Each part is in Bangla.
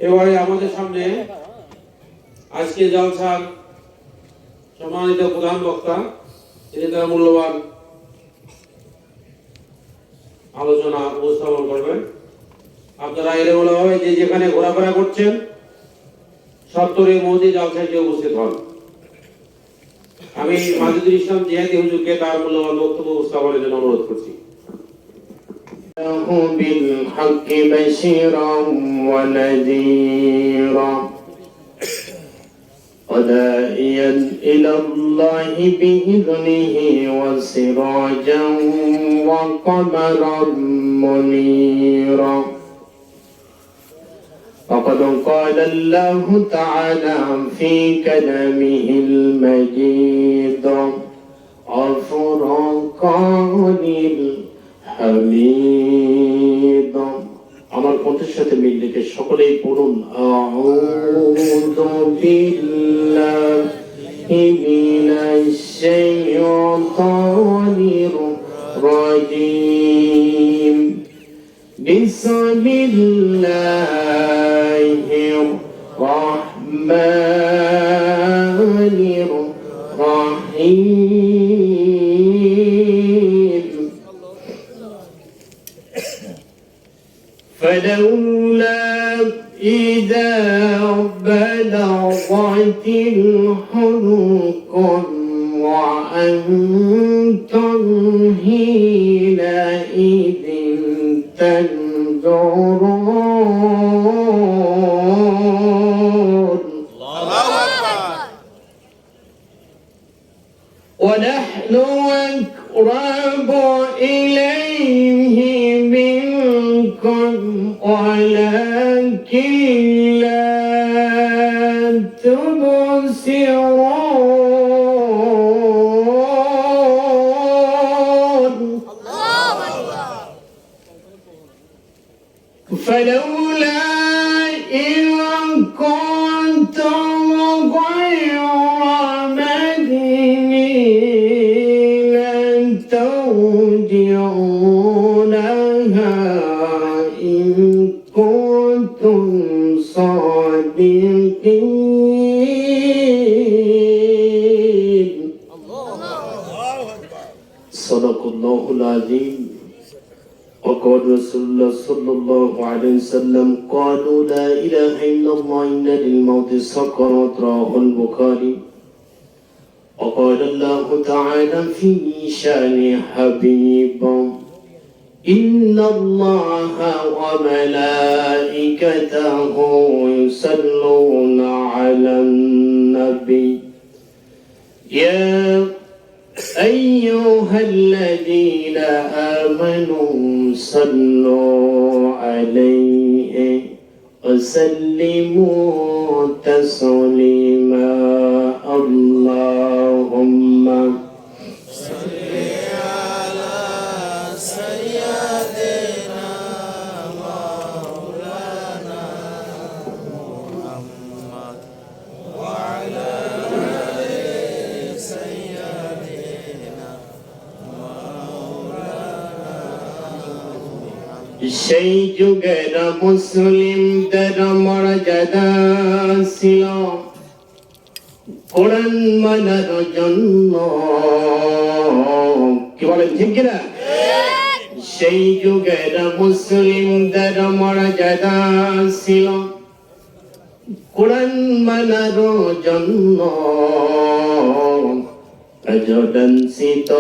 এবারে আমাদের সামনে আজকে জলসার সম্মানিত প্রধান বক্তা তিনি তার মূল্যবান আলোচনা উপস্থাপন করবেন। আপনারা এলোমেলোভাবে যে যেখানে ঘোরাফেরা করছেন সত্তরে মোদি জলসায় উপস্থিত হন। আমি মাজিদুল ইসলাম জিহাদি হুজুরকে তার মূল্যবান বক্তব্য উপস্থাপনের জন্য অনুরোধ করছি। بالحق بشيرا ونذيرا وداعيا إلى الله بإذنه وسراجا وقمرا منيرا. وقد قال الله تعالى في كلامه المجيد وفرقان حميد. আমার কণ্ঠের সাথে মিল রেখে সকলেই পড়ুন আউযু বিল্লাহি মিনাশ শাইতানির রাজীম. বিসমিল্লাহির রাহমানির রাহিম. فلولا إذا بلغت الحلقم وأنتم حينئذ تنظرون. ونحن أقرب إليه منكم ولكن لا تبصرون. فلولا إن كنتم غير مدينين ترجعونها إن كنتم صادقين. صدق الله العظيم. وقال رسول الله صلى الله عليه وسلم قالوا لا إله إلا الله إن للموت سكرات. رواه البخاري. وقال الله تعالى في شأن حبيبه إن الله وملائكته يصلون على النبي يا أيها الذين آمنوا صلوا عليه وسلموا تسليما. اللهم صل على سيدنا مولانا محمد وعلى آل سيدنا مولانا. সেই যুগের মুসলিমদের মর্যাদা ছিল কোরআন মানার জন্য। কি বলেন ঠিক কিনা? সেই যুগের মুসলিমদের মর্যাদা ছিল কোরআন মানার জন্য। প্রজনশিত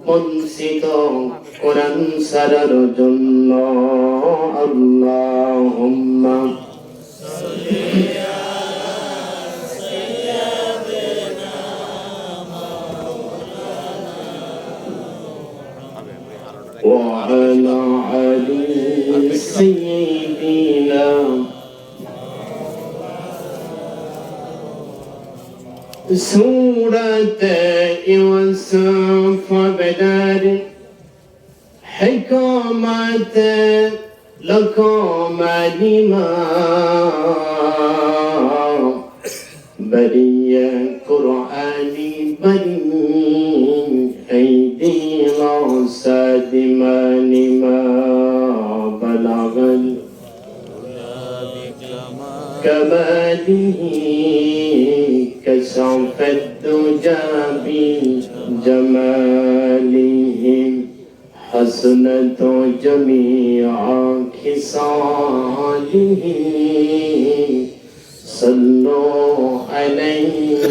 বঞ্চিত কোরআন সারার জন্য। আল্লাহুম্মা وعلى علي سيدنا سورة يوسف بدر حكمة لكم لما برية قرآني بريء أيدي العصاد ما بلغ كماله كشف الدجى بجمالهم حسنة جميع خصاله صلوا عليه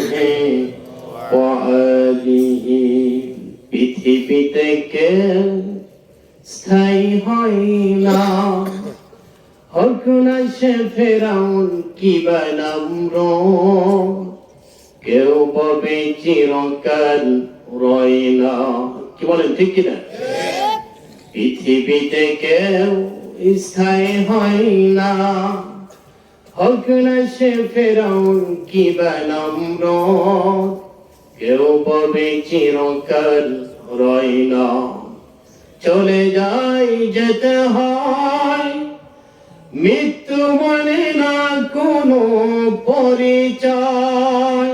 وآله পৃথিবীতে কেউ স্থায়ী হয় না, হোক না সে ফেরাউন কিবা নম্র, কেউ পাবে চিরকাল রয় না। কি বলেন ঠিক কিনা? পৃথিবীতে কেউ স্থায়ী হয় না, হোক না সে ফেরাউন কিবা নম্র, কেউ পাবে চিরকাল রয় না। চলে যাই যেতে হয়, মৃত্যু মানে না কোনো পরিচয়,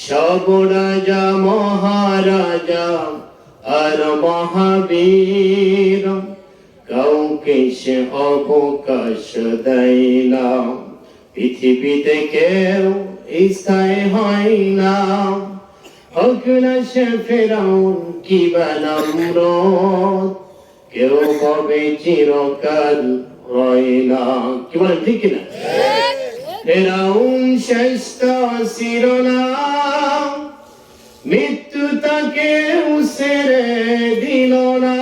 সব রাজা মহারাজা আর মহাবীর কাউকে সে অবকাশ দেয় না। পৃথিবীতে কেউ স্থায়ী হয় না, হোক না সে ফেরাউন কিবা নম্রদ, কেউ কবে চিরকাল রয় না। কি বলেন ঠিক কিনা? ফেরাউন শ্রেষ্ঠ শিরোনাম, মৃত্যু তাকে ছেড়ে দিল না,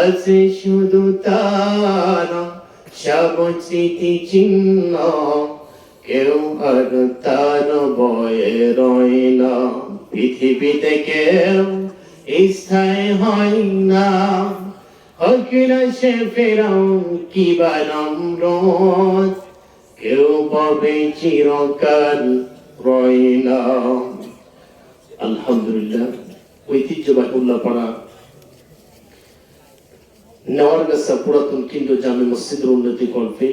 আছে শুধু তার সব স্মৃতি চিহ্ন, কেউ আর তার বয়ে রয় না। পৃথিবীতে কেউ স্থায়ী হয় না, হোক না সে ফেরাউন কিবা নম্রদ, কেউ পাবে চিরকাল রয় না। আলহামদুলিল্লাহ, ঐতিহ্যবাহী উল্লাপাড়া নেওয়ারগাছা পুরাতন কেন্দ্র জামে মসজিদের উন্নতি কল্পে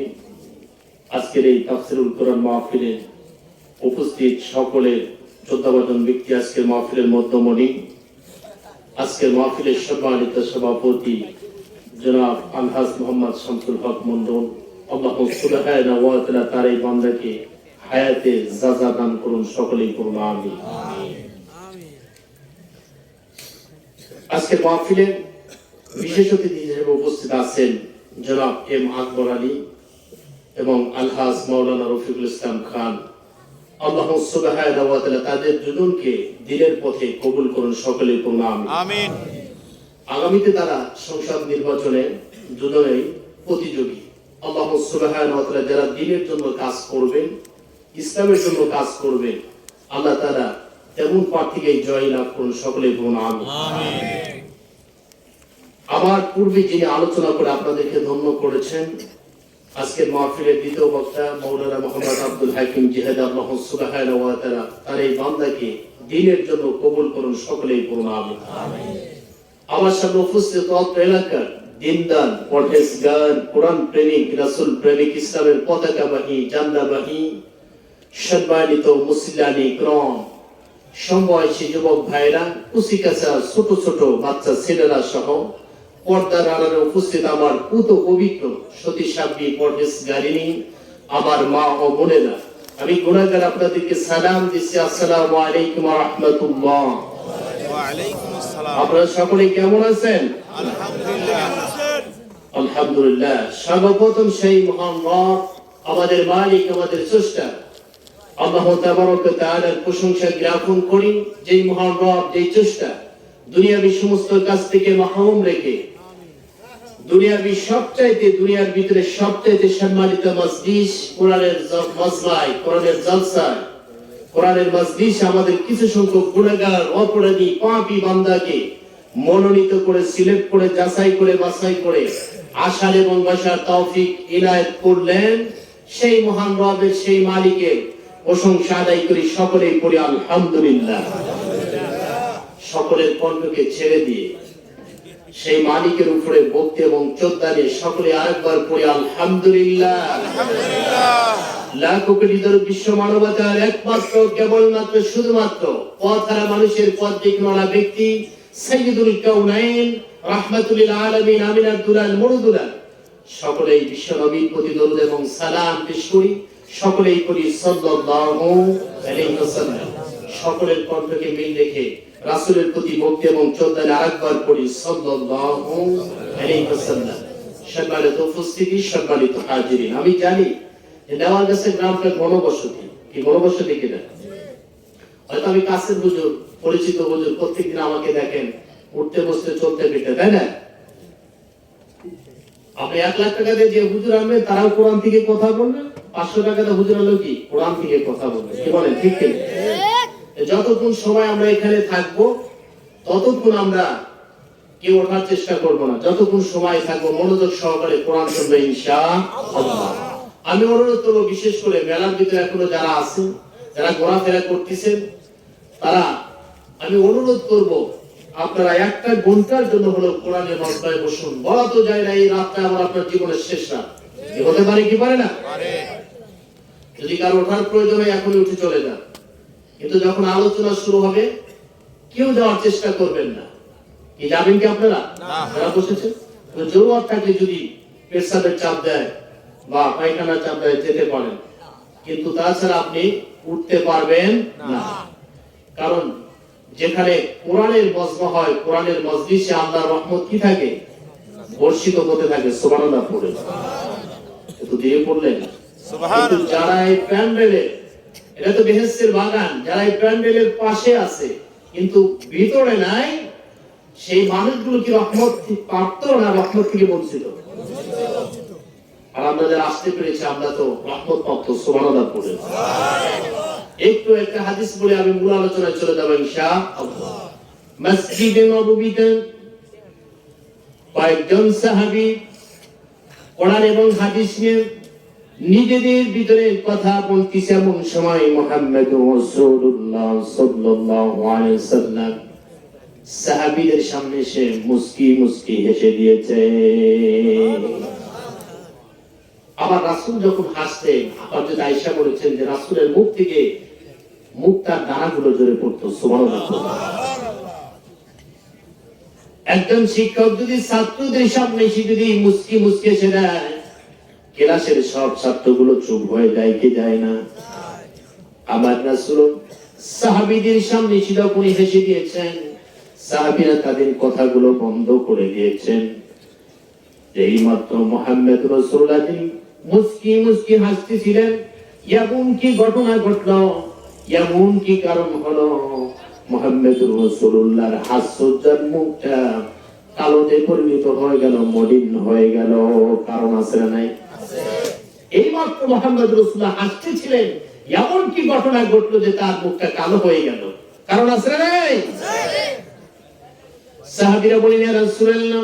আজকের এই তাফসিরুল কোরআন মাহফিলে উপস্থিত সকলের শ্রদ্ধাভাজন ব্যক্তি, আজকের মাহফিলের মধ্যমণি, আজকের মাহফিলের সম্মানিত সভাপতি জনাব আলহাজ মোহাম্মদ শামসুল হক মন্ডল, আল্লাহ সুবহানাহু ওয়া তাআলা তার এই বান্দাকে হায়াতে জাযা দান করুন, সকলেই করুন আমিন। আজকের মাহফিলে বিশেষ অতিথি হিসেবে উপস্থিত আছেন জনাব এম আকবর আলী এবং আলহাজ মাওলানা রফিকুল ইসলাম খান। আল্লাহ সুবহানাহু ওয়া তাআলা তাদের দুজনকে দ্বীনের পথে কবুল করুন, সকলেই করুন আমিন। আগামীতে তারা সংসদ নির্বাচনে দুজনেই প্রতিযোগী। আল্লাহ সুবহানাহু ওয়া তাআলা যারা দ্বীনের জন্য কাজ করবেন, ইসলামের জন্য কাজ করবেন, আল্লাহ তাআলা তেমন প্রার্থীকে জয় লাভ করুন, সকলেই করুন আমিন। আমার পূর্বে যিনি আলোচনা করে আপনাদেরকে ধন্য করেছেন, আজকের মাহফিলের দ্বিতীয় বক্তা মাওলানা মোহাম্মদ আব্দুল হাকিম জিহাদ, আল্লাহ সুবহানাহু ওয়া তাআলা তার এই বান্দাকে দ্বীনের জন্য কবুল করুন, সকলেই করুন আমিন। আমার সামনে উপস্থিত অত্র এলাকার দিনদার, পরহেজগার, কোরআন প্রেমিক, রাসূল প্রেমিক, ইসলামের পতাকাবাহী, জান্দাবাহী সম্মানিত মুসলিয়ানি ইকরাম, সমবয়সী যুবক ভাইরা, কুচিকাচা ছোট ছোট বাচ্চা ছেলেরা সহ পর্দার আড়ালে উপস্থিত আমার পুত পবিত্র সতী সাধ্বী পরহেজগারিনী আমার মা ও বোনেরা, আমি গুনাহগার আপনাদেরকে সালাম দিচ্ছি। আসসালামু আলাইকুম ওয়া রাহমাতুল্লাহ। ওয়া আলাইকুম আসসালাম। আপনারা সকলে কেমন আছেন? আলহামদুলিল্লাহ। আলহামদুলিল্লাহ। সর্বপ্রথম সেই মহান রব, আমাদের মালিক, আমাদের স্রষ্টা আল্লাহ তাবারক ওয়া তাআলার প্রশংসা জ্ঞাপন করি, যেই মহান রব, যেই স্রষ্টা দুনিয়াবি সমস্ত কাজ থেকে মাহরুম রেখে দুনিয়ার ভিতরে সবচাইতে সম্মানিত মজলিস কোরআনের মজমায়, কোরআনের জলসায়, কোরআনের মজলিস আমাদের কিছু সংখ্যক গুনাহগার, অপরাধী, পাপী বান্দাকে মনোনীত করে, সিলেক্ট করে, যাচাই করে, বাছাই করে আসার এবং বসার তৌফিক ইনায়েত করলেন। সেই মহান রবের, সেই মালিকের প্রশংসা আদায় করি, সকলেই পড়ি আলহামদুলিল্লাহ। সকলের কণ্ঠকে ছেড়ে দিয়ে সেই মালিকের উপরে ভক্তি এবং শ্রদ্ধা নিয়ে সকলে আরেকবার পড়ি আলহামদুলিল্লাহ। লাখো কোটি বিশ্ব মানবতার একমাত্র, কেবলমাত্র, শুধুমাত্র পথহারা মানুষের পথ দেখানোর ব্যক্তি সাইয়্যিদুল কাউনাইন রাহমাতুল লিল আলামিন আমিনাতুল মুরদুলা সকলেই বিশ্ব নবীর প্রতি দরুদ এবং সালাম পেশ করি। সকলেই করি সাল্লাল্লাহু আলাইহি ওয়াসাল্লাম। সকলের কণ্ঠকে মিল রেখে রাসূলের প্রতি ভক্তি এবং শ্রদ্ধা আরেকবার করি সাল্লাল্লাহু আলাইহি ওয়াসাল্লাম। সম্মানিত উপস্থিতি, সম্মানিত হাজিরিন, আমি জানি যে নেওয়াগাছা গ্রামটা গণবসতি, কি গণবসতি কিনা? হয়তো আমি কাছের হুজুর, পরিচিত হুজুর, প্রত্যেকদিন আমাকে দেখেন উঠতে বসতে চলতে ফিরতে, তাই না? আপনি 1 লাখ টাকা দিয়ে যে হুজুর আনবেন তারাও কোরআন থেকে কথা বলবেন, 500 টাকা দিয়ে হুজুর আনলো কি কোরআন থেকে কথা বলবেন, কি বলেন ঠিক কিনা? যতক্ষণ সময় আমরা এখানে থাকবো ততক্ষণ আমরা কেউ ওঠার চেষ্টা করব না। যতক্ষণ সময় থাকবো মনোযোগ সহকারে কোরআন শুনবে ইনশাআল্লাহ। আমি অনুরোধ করবো, বিশেষ করে মেলার ভিতরে এখনো যারা আছেন, যারা ঘোরাফেরা করতেছেন, তারা আমি অনুরোধ করব আপনারা 1টা ঘন্টার জন্য হলো কোরআনের মজমায় বসুন। বলা তো যায় না এই রাতটা আমার আপনার জীবনের শেষ রাত, হতে পারে কি পারে না? যদি কারো ওঠার প্রয়োজন হয় এখনই উঠে চলে যান, কিন্তু যখন আলোচনা শুরু হবে কেউ যাওয়ার চেষ্টা করবেন না। কি যাবেন কি আপনারা যারা বসেছেন? জরুরত থাকলে যদি পেশাবের চাপ দেয় বা পায়খানার চাপ দেয় যেতে পারেন, কিন্তু তাছাড়া আপনি উঠতে পারবেন না। কারণ যেখানে কোরআনের মজমা হয়, কোরআনের মজলিসে আল্লাহর রহমত কি থাকে? বর্ষিত হতে থাকে। সুবহানাল্লাহ পড়ে একটু দিয়ে পড়লেন। কিন্তু যারা এই প্যান্ডেলে, এটা তো বেহেশতের বাগান, যারা এই প্যান্ডেলের পাশে আছে কিন্তু ভিতরে নাই, সেই মানুষগুলো কি রহমত প্রাপ্ত না রহমত থেকে বঞ্চিত? আর আমরা যারা আসতে পেরেছি আমরা তো রহমত প্রাপ্ত। সুবহানাল্লাহ পড়ে একটু একটা হাদিস বলে আমি মূল আলোচনায় চলে যাব ইনশাআল্লাহ। মসজিদে নববীতে কয়েকজন সাহাবী কোরআন এবং হাদিস নিয়ে নিজেদের ভিতরে কথা বলতেছে, এমন সময় মুহাম্মদুর রাসূলুল্লাহ সাল্লাল্লাহু আলাইহি ওয়াসাল্লাম সাহাবীদের সামনে এসে মুস্কি মুস্কি হেসে দিয়েছে। আবার রাসূল যখন হাসতেন, হযরত আয়েশা বলেছেন যে রাসূলের মুখ থেকে মুক্তার দানাগুলো ঝরে পড়তো। সুবহানাল্লাহ। একজন শিক্ষক যদি ছাত্রদের সামনে এসে যদি মুস্কি মুস্কি হেসে দেয়, ক্লাসের সব ছাত্রগুলো চুপ হয়ে যায় কি যায় না? আমার রাসূল সাহাবীদের সামনে এসে যখন হেসে দিয়েছেন, সাহাবীরা তাদের কথাগুলো বন্ধ করে দিয়েছেন। এই মাত্র মুহাম্মদ রাসূলুল্লাহ মুস্কি মুস্কি হাসতেছিলেন, এমন কি ঘটনা ঘটলো, এমন কি কারণ হলো, মুহাম্মদ রাসূলুল্লাহর হাস্যজ্জ্বল মুখটা কালোতে পরিণত হয়ে গেল, মলিন হয়ে গেল। কারণ আছে না নাই? এই মাত্র মুহাম্মদ রাসূলুল্লাহ হাসতেছিলেন, এমন কি ঘটনা ঘটলো যে তার মুখটা কালো হয়ে গেল? কারণ আছে না নাই? সাহাবীরা বলেন, ইয়া রাসূলুল্লাহ,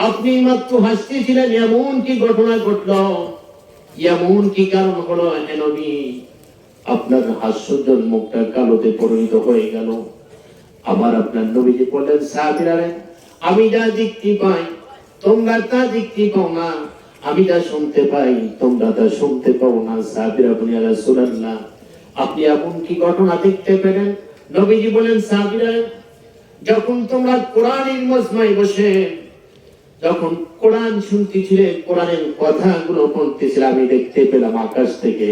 আপনি মাত্র হাসতেছিলেন, এমন কি ঘটনা ঘটলো, এমন কি কারণ হলো হে নবী আপনার হাস্যজ্জ্বল মুখটা কালোতে পরিণত হয়ে গেল? আবার আপনার নবীজি বললেন, সাহাবীরা আমি যা দেখতে পাই তোমরা তা দেখতে পাও না, আমি যা শুনতে পাই তোমরা তা শুনতে পাও না। সাহাবীরা বলেন, ইয়া রাসূলুল্লাহ, আপনি এমন কি ঘটনা দেখতে পেলেন? নবীজি বলেন, সাহাবীরা যখন তোমরা কোরআনের মজমায় বসে যখন কোরআন শুনতেছিলে, কোরআনের কথাগুলো বলতেছিলে, আমি দেখতে পেলাম আকাশ থেকে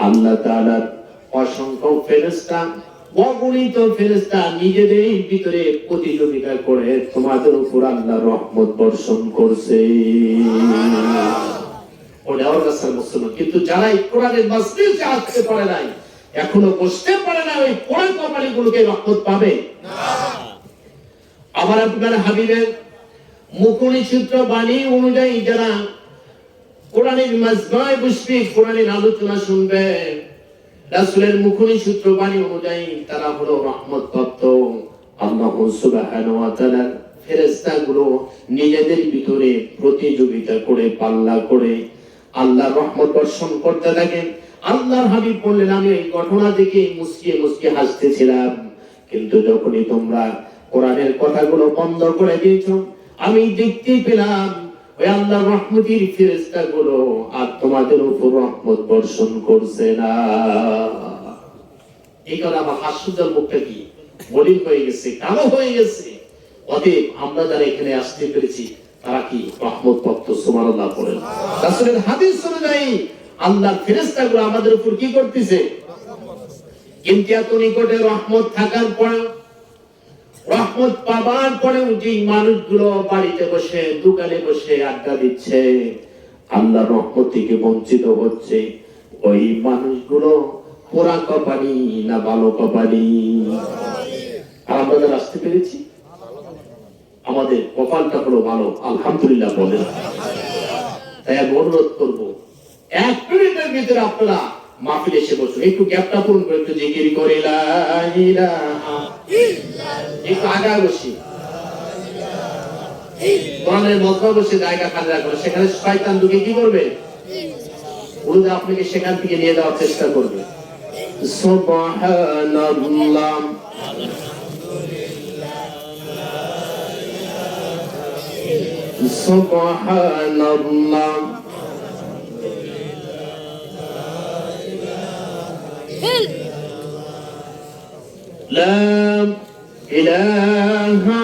আল্লাহ তাআলার অসংখ্য ফেরেশতা, অগণিত ফেরেশতা নিজেদের ভিতরে প্রতিযোগিতা করে তোমাদের উপর আল্লাহর রহমত বর্ষণ করছে। ওটাও রাসূল মুসলমান, কিন্তু যারা এই কোরআনের মজলিসে আসতে পারে নাই, এখনো বসতে পারে না, ওই কোরআন কমালিগুলোকে রহমত পাবে না। আবার আপনার হাবিবের মুখনি সূত্র বাণী অনুযায়ী যারা কোরআনের মাজমায় বসবে, কোরআনের আলোচনা শুনবে, রাসূলের মুখনি সূত্র বাণী অনুযায়ী তারা হলো রহমত প্রাপ্ত। আল্লাহ সুবহানাহু ওয়া তাআলা ফেরেশতাগুলো নিজেদের ভিতরে প্রতিযোগিতা করে, পাল্লা করে আল্লাহর রহমত বর্ষণ করতে থাকেন। আল্লাহর হাবিব বললেন, আমি এই ঘটনা দেখে মুস্কি মুস্কি হাসতেছিলাম, কিন্তু যখনই তোমরা কোরআনের কথাগুলো বন্ধ করে দিয়েছো, আমি দেখতে পেলাম ওই আল্লাহর রহমতের ফেরেশতাগুলো আর তোমাদের উপর রহমত বর্ষণ করছে না। এই কারণে আমার হাস্যজ্জ্বল মুখটা কি মলিন হয়ে গেছে, কালো হয়ে গেছে। অতএব আমরা যারা এখানে আসতে পেরেছি তারা কি রহমত প্রাপ্ত, সুবহানাল্লাহ পড়েন। রাসূলের হাদিস অনুযায়ী আল্লাহর ফেরেশতাগুলো আমাদের উপর কি করতেছে? কিন্তু এত নিকটে রহমত থাকার পরে, রহমত পাবার পরেও যে মানুষগুলো বাড়িতে বসে, দোকানে বসে আড্ডা দিচ্ছে, আল্লাহর রহমত থেকে বঞ্চিত হচ্ছে, ওই মানুষগুলো পোড়া কপালি না ভালো কপালি? আর আমরা আসতে পেরেছি, আমাদের কপালটা হলো ভালো, আলহামদুলিল্লাহ বলেন। তাই আমি অনুরোধ করবো 1 মিনিটের ভিতরে আপনারা মাহফিলে এসে বসুন, একটু গ্যাপটা পূরণ করে একটু জিকির করে লা ইলাহা ইল্লাল্লাহ, একটু আগায় বসি, কোরআনের মধ্যে বসে জায়গা খালি রাখবেন, সেখানে শয়তান ঢুকে কি করবে? উল্টা আপনাকে সেখান থেকে নিয়ে যাওয়ার চেষ্টা করবে। সুবহানাল্লাহ, সুবহানাল্লাহ, লা ইলাহা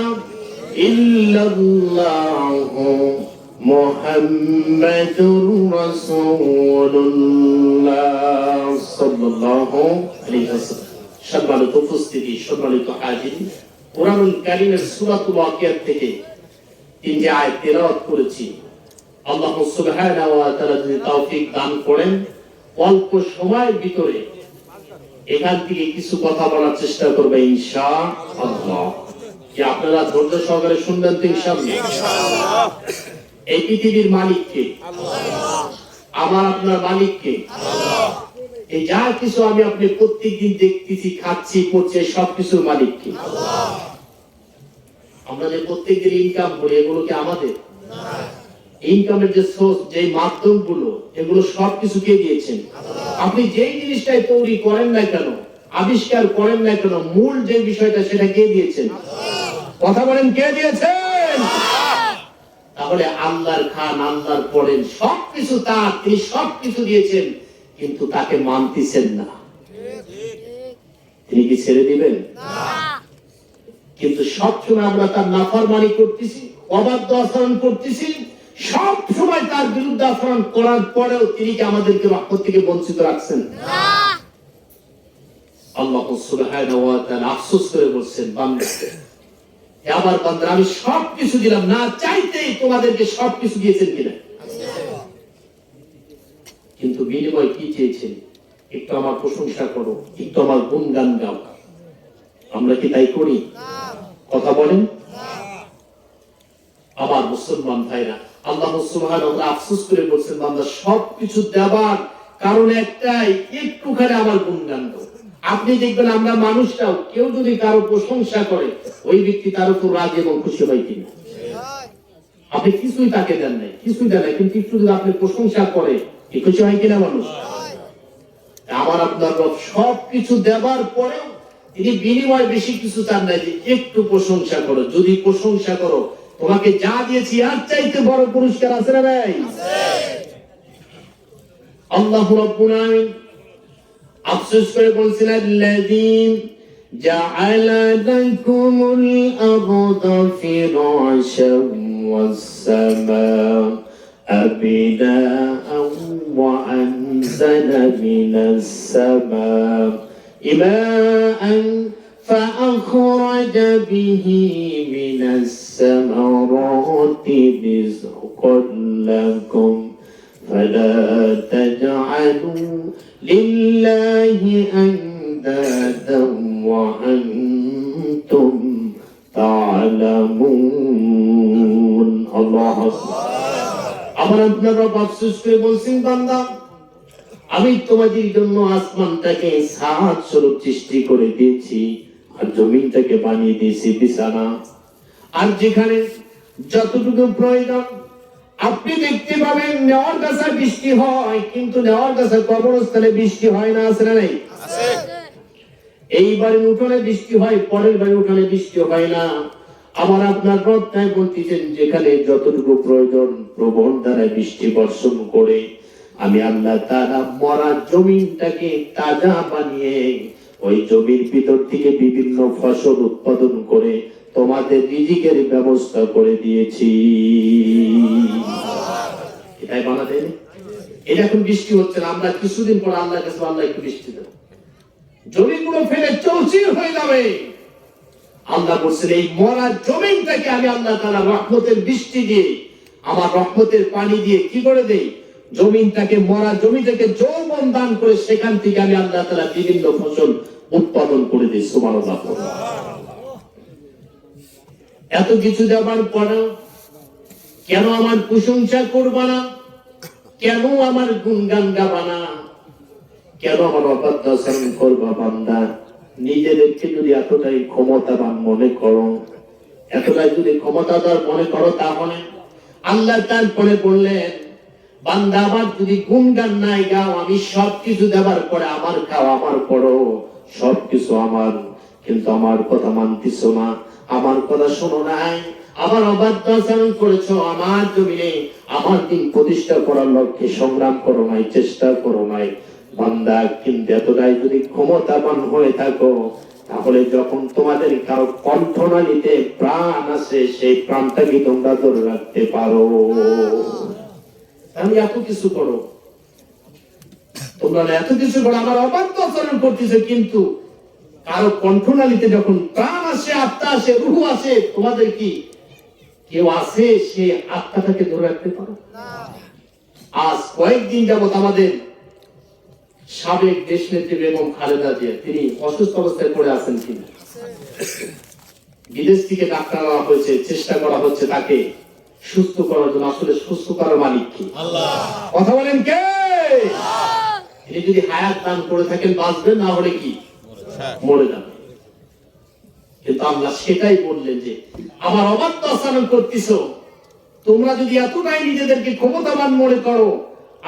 ইল্লাল্লাহ মুহাম্মাদুর রাসূলুল্লাহ সাল্লাল্লাহু আলাইহি ওয়াসাল্লাম। সম্মানিত উপস্থিতি, সম্মানিত হাজির, কুরআনুল কারীমের সূরাতুল ওয়াকিয়া থেকে 3টি আয়াত তেলাওয়াত করেছি। আল্লাহ সুবহানাহু ওয়া তাআলা যদি তৌফিক দান করেন, অল্প সময়ের ভিতরে এখান থেকে কিছু কথা বলার চেষ্টা করবে ইনশাআল্লাহ। কি আপনারা ধৈর্য সহকারে শুনবেন তো ইনশাআল্লাহ? এই পৃথিবীর মালিক কে? আল্লাহ। আমার আপনার মালিক কে? আল্লাহ। এই যা কিছু আমি আপনি প্রত্যেকদিন দেখতেছি, খাচ্ছি, পড়ছি, সবকিছুর মালিক কে? আল্লাহ। আমরা যে প্রত্যেকদিন ইনকাম করি, এগুলো কি আমাদের? না। ইনকামের যে সোর্স, যে মাধ্যমগুলো, এগুলো সবকিছু কে দিয়েছেন? আল্লাহ। আপনি যেই জিনিসটাই তৈরি করেন না কেন, আবিষ্কার করেন না কেন, মূল যে বিষয়টা সেটা কে দিয়েছেন? আল্লাহ। কথা বলেন, কে দিয়েছেন? তাহলে আল্লাহর খান, আল্লাহর পড়েন, সবকিছু তার, তিনি সবকিছু দিয়েছেন, কিন্তু তাকে মানতেছেন না। তিনি কি ছেড়ে দিবেন? না। কিন্তু সবসময় আমরা তার নাফরমানি করতেছি, অবাধ্য আচরণ করতেছি, সব সময় তার বিরুদ্ধে আচরণ করার পরেও তিনি কি আমাদেরকে রহমত থেকে বঞ্চিত রাখছেন? না। আল্লাহ সুবহানাহু ওয়া তাআলা আফসোস করে বলছেন, বান্দা, আবার বান্দা, আমি সবকিছু দিলাম, না চাইতেই তোমাদেরকে সবকিছু দিয়েছেন কিনা? কিন্তু বিনিময় কি চেয়েছেন? একটু আমার প্রশংসা করো, একটু আমার গুণগান গাও। আমরা কি তাই করি? কথা বলেন। আমার মুসলমান ভাইরা, আল্লাহ সুবহানাহু ওয়া তাআলা আফসোস করে বলছেন, বান্দা, সবকিছু দেওয়ার কারণ একটাই, একটুখানি আমার গুণগান গাও। আপনি দেখবেন আমরা মানুষটাও কেউ যদি কারো প্রশংসা করে, ওই ব্যক্তি তার উপর রাজি এবং খুশি হয় কিনা? আপনি কিছুই তাকে দেন নাই, কিছুই দেন নাই, কিন্তু একটু যদি আপনি প্রশংসা করে, খুশি হয় কিনা মানুষ? আমার আপনার রব সবকিছু দেওয়ার পরেও তিনি বিনিময় বেশি কিছু চান না, যে একটু প্রশংসা করো। যদি প্রশংসা করো, তোমাকে যা দিয়েছি আর চাইতে বড় পুরস্কার আছে না নাই? আল্লাহ রাব্বুল আলামিন আফসোস করে বলছেন, আল্লাযী জাআলা লাকুমুল আরদা ফিরাশান ওয়াস সামাআ বিনাআন ওয়া আনজালা মিনাস সামা'i মাআন فأخرج به من الثمرات رزقا لكم فلا تجعلوا لله أندادا وأنتم تعلمون الله أكبر আমার আপনার রব আফসোস করে বলছেন, বান্দা, আমি তোমাদের জন্য আসমানটাকে ছাদ স্বরূপ সৃষ্টি করে দিয়েছি, আর জমিনটাকে বানিয়ে দিয়েছি বিছানা। আর যেখানে যতটুকু প্রয়োজন আপনি দেখতে পাবেন, নেওয়ার গাছে বৃষ্টি হয়, কিন্তু নেওয়ার গাছে কবরস্থানে বৃষ্টি হয় না, আছে না নাই? এইবারে উঠোনে বৃষ্টি হয়, পরের বারে উঠোনে বৃষ্টি হয় না। আমার আপনার রব তাই বলতেছেন, যেখানে যতটুকু প্রয়োজন প্রবল দ্বারা বৃষ্টি বর্ষণ করে আমি আল্লাহ তাআলা মরা জমিনটাকে তাজা বানিয়ে ওই জমির ভিতর থেকে বিভিন্ন ফসল উৎপাদন করে তোমাদের রিজিকের ব্যবস্থা করে দিয়েছি। এটাই বানাতে এটা এখন বৃষ্টি হচ্ছে না, আমরা কিছুদিন পর আল্লাহর কাছে আল্লাহ একটু বৃষ্টি দেব, জমিগুলো ফেলে চৌচির হয়ে যাবে। আল্লাহ বলছেন এই মরা জমিনটাকে আমি আল্লাহ তাআলা রহমতের বৃষ্টি দিয়ে, আমার রহমতের পানি দিয়ে কি করে দেই, জমিনটাকে, মরা জমিটাকে যৌবন দান করে সেখান থেকে আমি আল্লাহ তাআলা বিভিন্ন ফসল উৎপাদন করে দিই। সুবহানাল্লাহ। এত কিছু দেওয়ার পরে কেন আমার প্রশংসা করবা না, কেন আমার গুণগান গাবা না, কেন আমার অবাধ্যাচরণ করবা বান্দা? নিজেদেরকে যদি এতটাই ক্ষমতাবান মনে করো, এতটাই যদি ক্ষমতাদার মনে করো, তাহলে আল্লাহ তারপরে বললেন, বান্দা আমার যদি গুণগান নাই গাও, আমি সবকিছু দেবার পরে আমার খাও, আমার পড়ো, সবকিছু আমার, কিন্তু আমার কথা মানতেছো না, আমার কথা শোনো নাই, আমার অবাধ্য আচরণ করেছো, আমার জমিনে আমার দিন প্রতিষ্ঠা করার লক্ষ্যে সংগ্রাম করো নাই, চেষ্টা করো নাই। বান্দা, কিন্তু এতটাই যদি ক্ষমতাবান হয়ে থাকো, তাহলে যখন তোমাদের কারো কণ্ঠনালীতে প্রাণ আছে, সেই প্রাণটাকে তোমরা ধরে রাখতে পারো। আমি এত কিছু করো, তোমরা এত কিছু করো, আমার অবাধ্য আচরণ করতেছে, কিন্তু কারো কণ্ঠনালীতে যখন প্রাণ আসে, আত্মা আসে, রূহ আসে, তোমাদের কি কেউ আছে সে আত্মাটাকে ধরে রাখতে পারো? আজ কয়েকদিন যাবত আমাদের সাবেক দেশনেত্রী বেগম খালেদা জিয়া, তিনি অসুস্থ অবস্থায় পড়ে আছেন, কিনা বিদেশ থেকে ডাক্তার আনা হয়েছে, চেষ্টা করা হচ্ছে তাকে সুস্থ করার জন্য। আসলে সুস্থ করার মালিক কি? আল্লাহ। কথা বলেন কে? তিনি যদি হায়াত দান করে থাকেন বাঁচবেন, না হলে কি মরে যাবে। কিন্তু আল্লাহ সেটাই বললেন যে আমার অবাধ্য আচরণ করতেছো, তোমরা যদি এতটাই নিজেদেরকে ক্ষমতাবান মনে করো,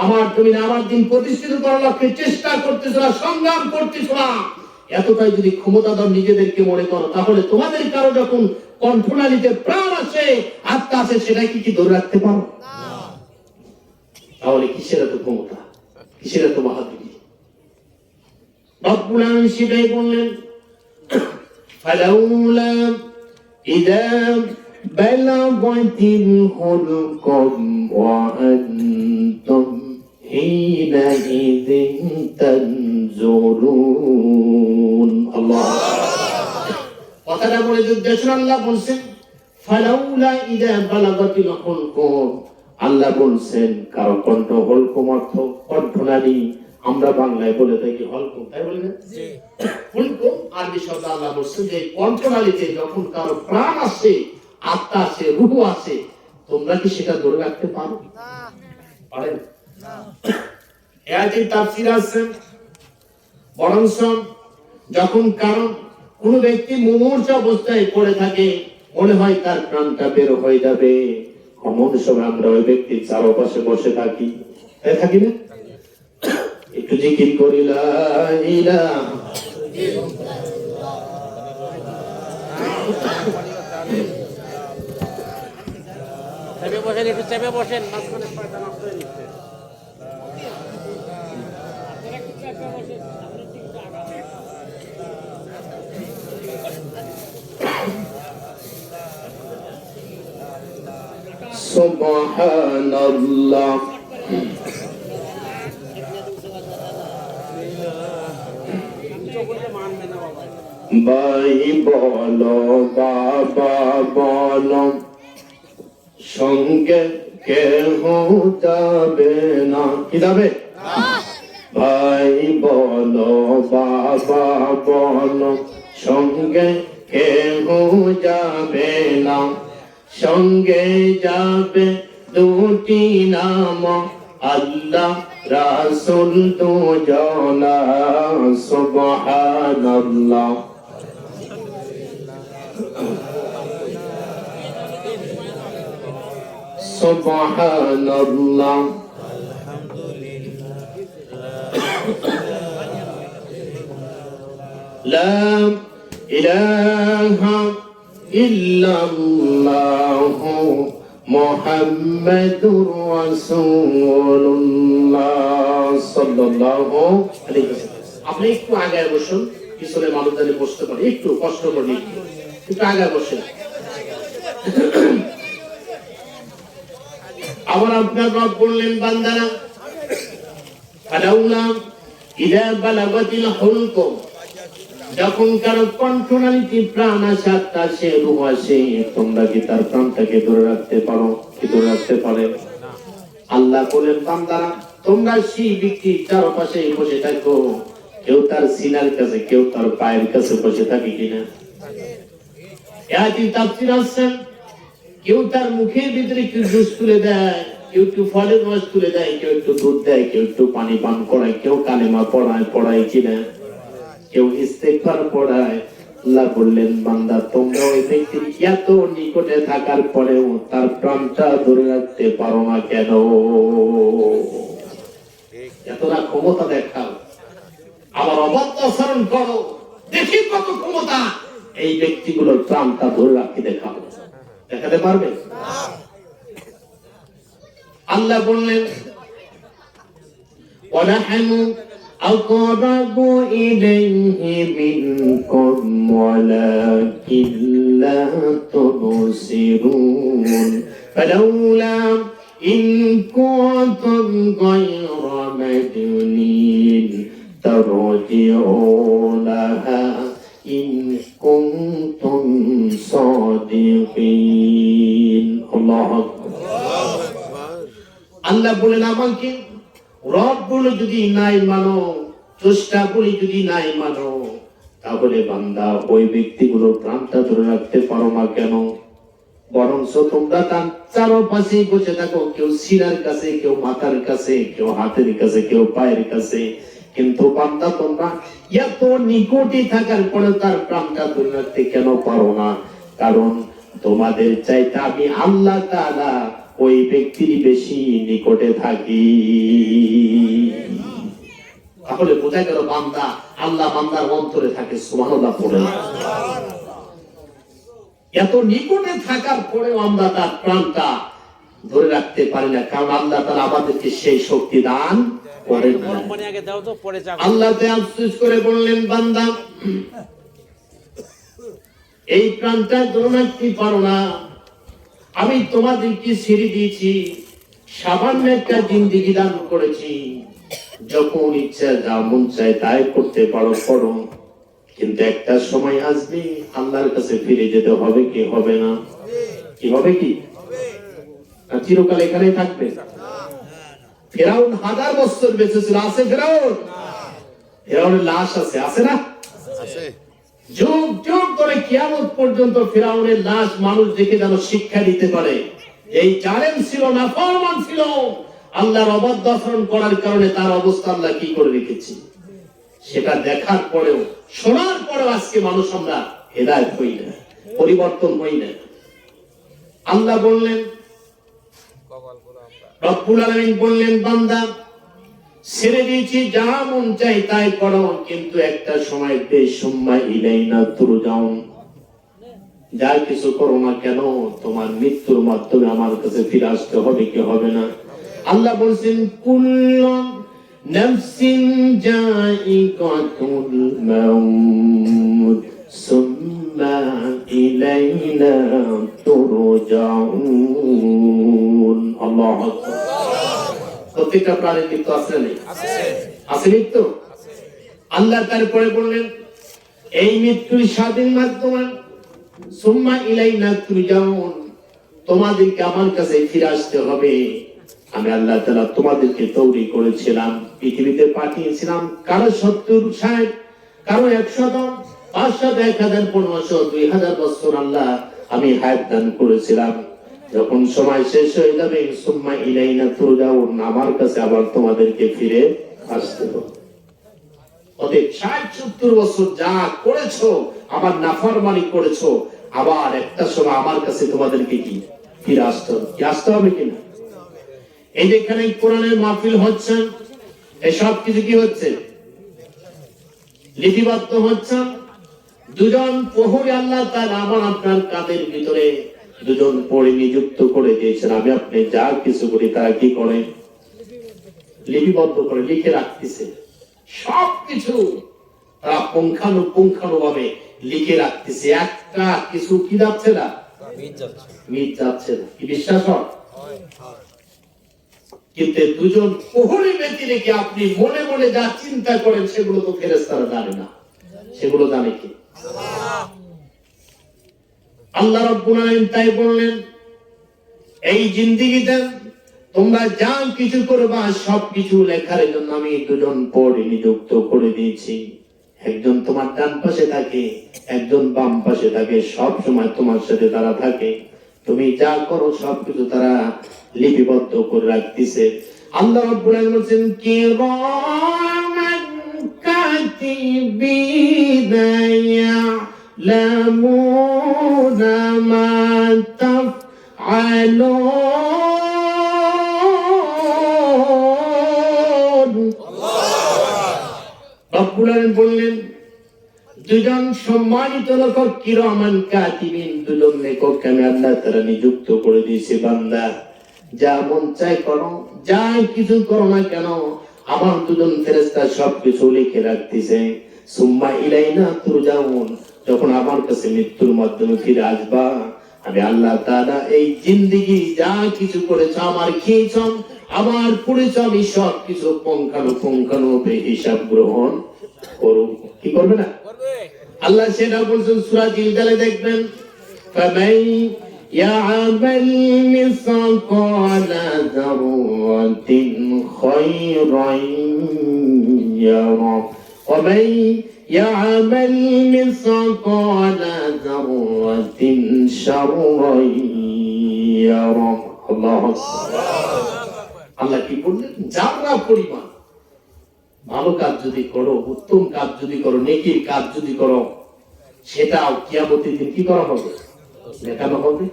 আমার জমিনে আমার দিন প্রতিষ্ঠিত করার লক্ষ্যে চেষ্টা করতেছো না, সংগ্রাম করতেছো না, এতটাই যদি ক্ষমতাধর নিজেদেরকে মনে করো, তাহলে তোমাদের কারো যখন কণ্ঠনালীতে প্রাণ আছে, আত্মা আছে, সেটা কি ধরে রাখতে পারো? তাহলে কিসের এত ক্ষমতা, কিসের এত বাহাদুরি? রব্বুল আলামিন সেটাই বললেন, ফালাউলা ইযা বালাগাতিল হুলকুম ওয়া আনতুম হিনাইযিন তানজুরুন। আল্লাহ কথাটা বলে উদ্দেশ্য আল্লাহ বলছেন ফালাউলা ইযা বালাগাতিল হুলকুম। আল্লাহ বলছেন কারো কণ্ঠ, হলকুম অর্থ কণ্ঠনালী, আমরা বাংলায় বলে থাকি হলকুম, তাই বলি না? হলকুম আরবি শব্দ। আল্লাহ বলছেন যে কণ্ঠনালীতে যখন কারো প্রাণ আসে, আত্মা আসে, রূহ আসে, তোমরা কি সেটা ধরে রাখতে পারো? পারেন না। আয়াতের তাফসীর আছে, বরঞ্চ যখন কারো কোন ব্যক্তি মুমূর্ষ অবস্থায় পড়ে থাকে, মনে হয় তার প্রাণটা বের হয়ে যাবে, এমন সময় আমরা ওই ব্যক্তির চারপাশে বসে থাকি, তাই থাকি না? একটু জিকির করি লা ইলাহা চেপে বসেন, মাঝখানে পয়সা নষ্ট হয়ে নিচ্ছে। সুবহানাল্লাহ। ভাই বলো, বাবা বলো, সঙ্গে কেহ যাবে না, কি যাবে? ভাই বলো, বাবা বলো, সঙ্গে কেহ যাবে না, সঙ্গে যাবে দুটি নাম, আল্লাহ রাসূল দুজনা। সুবহানাল্লাহ। সুবহানাল্লাহ। লা ইলাহা ইল্লাল্লাহু মুহাম্মাদুর রাসূলুল্লাহ সাল্লাল্লাহু আলাইহি ওয়াসাল্লাম। আপনি একটু আগে বসুন, পিছনে মানুষ জানি বসতে পারে, একটু কষ্ট করে। একটু আগে বসে। আবার আপনার রব বললেন বান্দারা ফালাউলা ইযা বালাগাতিল হুলকুম, যখন কারো কণ্ঠনালীতে প্রাণ আসে, আত্মা সে রূহ আসে, তোমরা কি তার প্রাণটাকে ধরে রাখতে পারো? কি ধরে রাখতে পারে? আল্লাহ বলেন বান্দারা তোমরা সেই ব্যক্তির চারপাশে বসে থাকো, কেউ তার সিনার কাছে, কেউ তার পায়ের কাছে বসে থাকে কিনা? এটি তাফসীর আছে, কেউ তার মুখের ভিতরে একটু জুস তুলে দেয়, কেউ একটু ফলের রস তুলে দেয়, কেউ একটু দুধ দেয়, কেউ একটু পানি পান করায়, কেউ কালেমা পড়ায় কিনা, কেউ ইস্তেগফার পড়ায়। আল্লাহ বললেন বান্দা তোমরা ওই ব্যক্তির এত নিকটে থাকার পরেও তার প্রাণটা ধরে রাখতে পারো না কেন? এতটা ক্ষমতা দেখাও, আবার অবাধ্য আচরণ করো, দেখি কত ক্ষমতা। এই ব্যক্তিগুলোর প্রাণটা ধরে রাখতে দেখাও, দেখাতে পারবে? আল্লাহ বললেন ওয়ানাহনু আকরাবু ইলাইহি মিনকুম ওয়ালাকিন লা তুবসিরুন ফালাউলা ইন কুনতুম গায়রা মাদুনিন তারজিউনাহা ইন কুনতুম সাদিকিন। আল্লাহু আকবার। আল্লাহ বলেন আমাকে রব বলে যদি নাই মানো, স্রষ্টা বলে যদি নাই মানো, তাহলে বান্দা ওই ব্যক্তিগুলোর প্রাণটা ধরে রাখতে পারো না কেন? বরঞ্চ তোমরা তার চারপাশে বসে থাকো, কেউ সিনার কাছে, কেউ মাথার কাছে, কেউ হাতের কাছে, কেউ পায়ের কাছে, কিন্তু বান্দা তোমরা এত নিকটে থাকার পরে তার প্রাণটা ধরে রাখতে কেন পারো না? কারণ তোমাদের চাইতে আমি আল্লাহ তাআলা ওই ব্যক্তির বেশি নিকটে থাকি। তাহলে বোঝা গেল বান্দা আল্লাহ বান্দার অন্তরে থাকে। সুবহানাল্লাহ পড়েন। এত নিকটে থাকার পরেও আমরা তার প্রাণটা ধরে রাখতে পারি না, কারণ আল্লাহ তাআলা আমাদেরকে সেই শক্তি দান করেন না। আল্লাহ আফসোস করে বললেন বান্দা এই প্রাণটা ধরে রাখতে পারো না, আমি তোমাদেরকে ছেড়ে দিয়েছি, সামান্য একটা জিন্দেগি দান করেছি, যখন ইচ্ছা যা মন চায় তাই করতে পারো করো, কিন্তু একটা সময় আসবে আল্লাহর কাছে ফিরে যেতে হবে কি হবে না? কি হবে? কি চিরকাল এখানে থাকবে? ফেরাউন 1000 বছর বেঁচে ছিল, আছে ফেরাউন? ফেরাউনের লাশ আছে, আছে না? যুগ যুগ ধরে কিয়ামত পর্যন্ত ফেরাউনের লাশ মানুষ দেখে যেন শিক্ষা দিতে পারে এই জালেম ছিল, নাফরমান ছিল, আল্লাহর অবাধ্য আচরণ করার কারণে তার অবস্থা আল্লাহ কি করে রেখেছে, সেটা দেখার পরেও শোনার পরেও আজকে মানুষ আমরা হেদায়েত হই না, পরিবর্তন হই না। আল্লাহ বললেন, রব্বুল আলামিন বললেন বান্দা ছেড়ে দিয়েছি, যা মন চাই তাই করো, কিন্তু একটা সময় সুম্মা ইলাইনা তুরজাউন, যা কিছু করো না কেন তোমার মৃত্যুর মাধ্যমে আমার কাছে ফিরে আসতে হবে কি হবে না? আল্লাহ বলছেন কুল্লু নাফসিন জাইকাতুল মাউত সুম্মা ইলাইনা তুরজাউন। আল্লাহু আকবার। প্রত্যেকটা প্রাণীর মৃত্যু আছে না? আছে মৃত্যু। আল্লাহ তারপরে বললেন এই মৃত্যুর স্বাধীন মাধ্যমে সুম্মা ইলাইনা তুরজাউন, তোমাদেরকে আমার কাছে ফিরে আসতে হবে। আমি আল্লাহ তাআলা তোমাদেরকে তৈরি করেছিলাম, পৃথিবীতে পাঠিয়েছিলাম, কারো 70, 60, কারো 100, 500, 1000, 1500, 2000 বছর আল্লাহ আমি হায়াত দান করেছিলাম। যখন সময় শেষ হয়ে যাবে সুম্মা ইলাইনা তুরজাউন, আমার কাছে আবার তোমাদেরকে ফিরে আসতে হবে। অতএব 60-70 বছর যা করেছো, আমার নাফরমানি করেছো, আবার একটা সময় আমার কাছে তোমাদেরকে কি ফিরে আসতে হবে। কি আসতে হবে কিনা? এই যে এখানে কোরআনের মাহফিল হচ্ছে, এই সব কিছু কি হচ্ছে? লিপিবদ্ধ হচ্ছে। দুজন প্রহরী আল্লাহ তাআলা আমার আপনার কাদের ভিতরে দুজন পড়ে নিযুক্ত করে দিয়েছেন। আমি আপনি যা কিছু করি তারা কি করে? লিপিবদ্ধ করে লিখে রাখতেছে। সবকিছু তারা পুঙ্খানুপুঙ্খানুভাবে লিখে রাখতেছে, একটা কিছু কি যাচ্ছে না, মিট যাচ্ছে না। কি বিশ্বাস হয়? কিন্তু দুজন প্রহরী ব্যক্তি রেখে আপনি মনে মনে যা চিন্তা করেন সেগুলো তো ফেরেশতারা জানে না, সেগুলো জানে কি আল্লাহ রাব্বুল আলামিন। তাই বললেন এই জিন্দেগিতে তোমরা যা কিছু করবা সবকিছু লেখার জন্য আমি দুজন পড়ে নিযুক্ত করে দিয়েছি। একজন তোমার ডান পাশে থাকে, একজন বাম পাশে থাকে, সব সময় তোমার সাথে তারা থাকে। তুমি যা করো সবকিছু তারা লিপিবদ্ধ করে রাখতেছে। আল্লাহ রাব্বুল আলামিন বলেন কিরামান কাতিবিনা ইয়ালামুনা মা তাফআলুন। রব্বুল আলামিন বললেন দুজন সম্মানিত লেখক কিরামান কাতিবিন, দুজন লেখককে আমি আল্লাহ তাআলা নিযুক্ত করে দিয়েছি। বান্দা যা মন চাই করো, যা কিছু করো না কেন আমার দুজন ফেরেশতা সবকিছু লিখে রাখতেছে। সুম্মা ইলাইনা তুরজাউন, যখন আমার কাছে মৃত্যুর মাধ্যমে ফিরে আসবা আমি আল্লাহ তাআলা এই জিন্দেগি যা কিছু করেছ, আমার খেয়েছ, আমার পড়েছ, আমি সব কিছু পুঙ্খানুপুঙ্খানুরূপে হিসাব গ্রহণ করব। কি করবে না? আল্লাহ সেটা বলছেন সূরা জিলজালে, দেখবেন ফামান ইয়ামাল মিসকালা যাররাতিন খায়রান ইয়ারা ওয়া মান ইয়ামাল মিসকালা যাররাতিন শাররান ইয়ারা। আল্লাহু আকবার। আল্লাহ কি বললেন? যারা পরিমাণ ভালো কাজ যদি করো, উত্তম কাজ যদি করো, নেকির কাজ যদি করো, সেটাও কিয়ামতের দিন কি করা হবে? দেখানো হবে।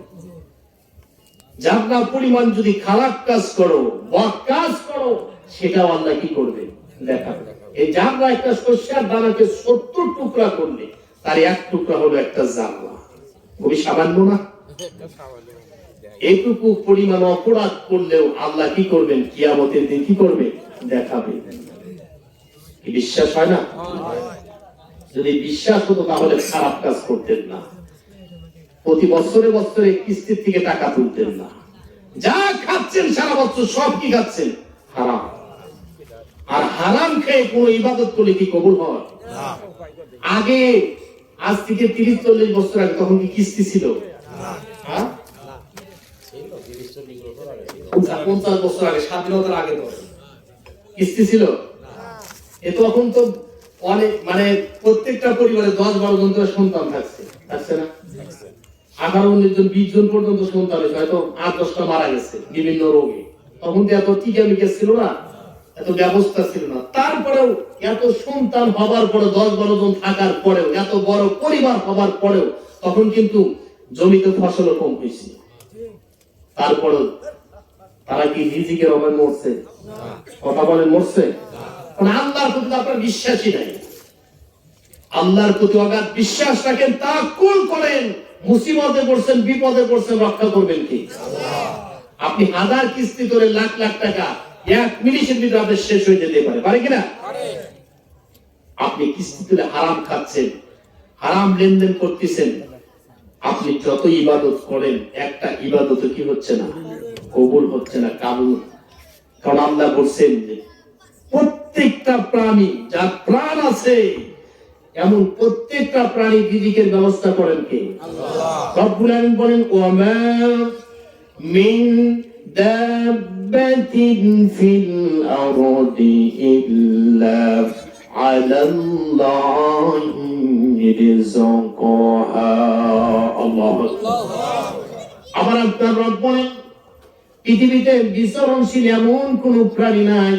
যারা পরিমাণ যদি খারাপ কাজ করো, বদ কাজ করো, সেটাও আল্লাহ কি করবে? দেখাবে। এই জাররা একটা শস্যের দানাকে 70 টুকরা করলে তার এক টুকরা হলো একটা জাররা। খুবই সামান্য না? এইটুকু পরিমাণ অপরাধ করলেও আল্লাহ কি করবেন? কিয়ামতের দিন কি করবে? দেখাবে। কি বিশ্বাস হয় না? যদি বিশ্বাস হতো তাহলে খারাপ কাজ করতেন না, প্রতি বছরে বছরে কিস্তির থেকে টাকা তুলতেন না, যা খাচ্ছেন সারা বছর সব কি খাচ্ছেন? হারাম। আর হারাম খেয়ে কোন ইবাদত করলে কি কবুল হয়? আগে আজ থেকে 30-40 বছর আগে তখন কি কিস্তি ছিল? 50 বছর আগে, স্বাধীনতার আগে তো কিস্তি ছিল। তখন তো অনেক প্রত্যেকটা পরিবারে 10-12 জন করে সন্তান থাকছে না? 18-19 জন 20 জন পর্যন্ত সন্তান হয়েছে, হয়তো 8-10টা মারা গেছে বিভিন্ন রোগে। তখন তো এত টিকা মিকা ছিল না, এত ব্যবস্থা ছিল না। তারপরেও এত সন্তান হবার পরে 10-12 জন থাকার পরেও, এত বড় পরিবার হবার পরেও তখন কিন্তু জমিতে ফসলও কম হয়েছে। তারপরেও তারা কি রিজিকের অভাবে মরছে? কথা বলেন, মরছে? আল্লাহর প্রতি আপনার বিশ্বাসই নাই। আল্লাহর প্রতি অগাধ বিশ্বাস রাখেন, তাওয়াক্কুল করেন। মুসিবতে পড়ছেন, বিপদে পড়ছেন, রক্ষা করবেন কি? আপনি 1000 কিস্তি করে লাখ লাখ টাকা 1 মিনিটের ভিতরে আপনার শেষ হয়ে যেতে পারে কিনা? আপনি কিস্তি তুলে হারাম খাচ্ছেন, হারাম লেনদেন করতেছেন। আপনি যত ইবাদত করেন একটা ইবাদত কি হচ্ছে না? কবুল হচ্ছে না, কাবুল। কারণ আল্লাহ বলছেন যে প্রত্যেকটা প্রাণী যার প্রাণ আছে এমন প্রত্যেকটা প্রাণী রিজিকের ব্যবস্থা করেন কে? আল্লাহ। রব্বুল আলামিন বলেন ওয়ামা মিন দাব্বাতিন ফিল আরদি ইল্লা আলাল্লাহি রিজকুহা। আল্লাহু আকবার। আমার আপনার রব বলেন পৃথিবীতে বিচরণশীল এমন কোন প্রাণী নাই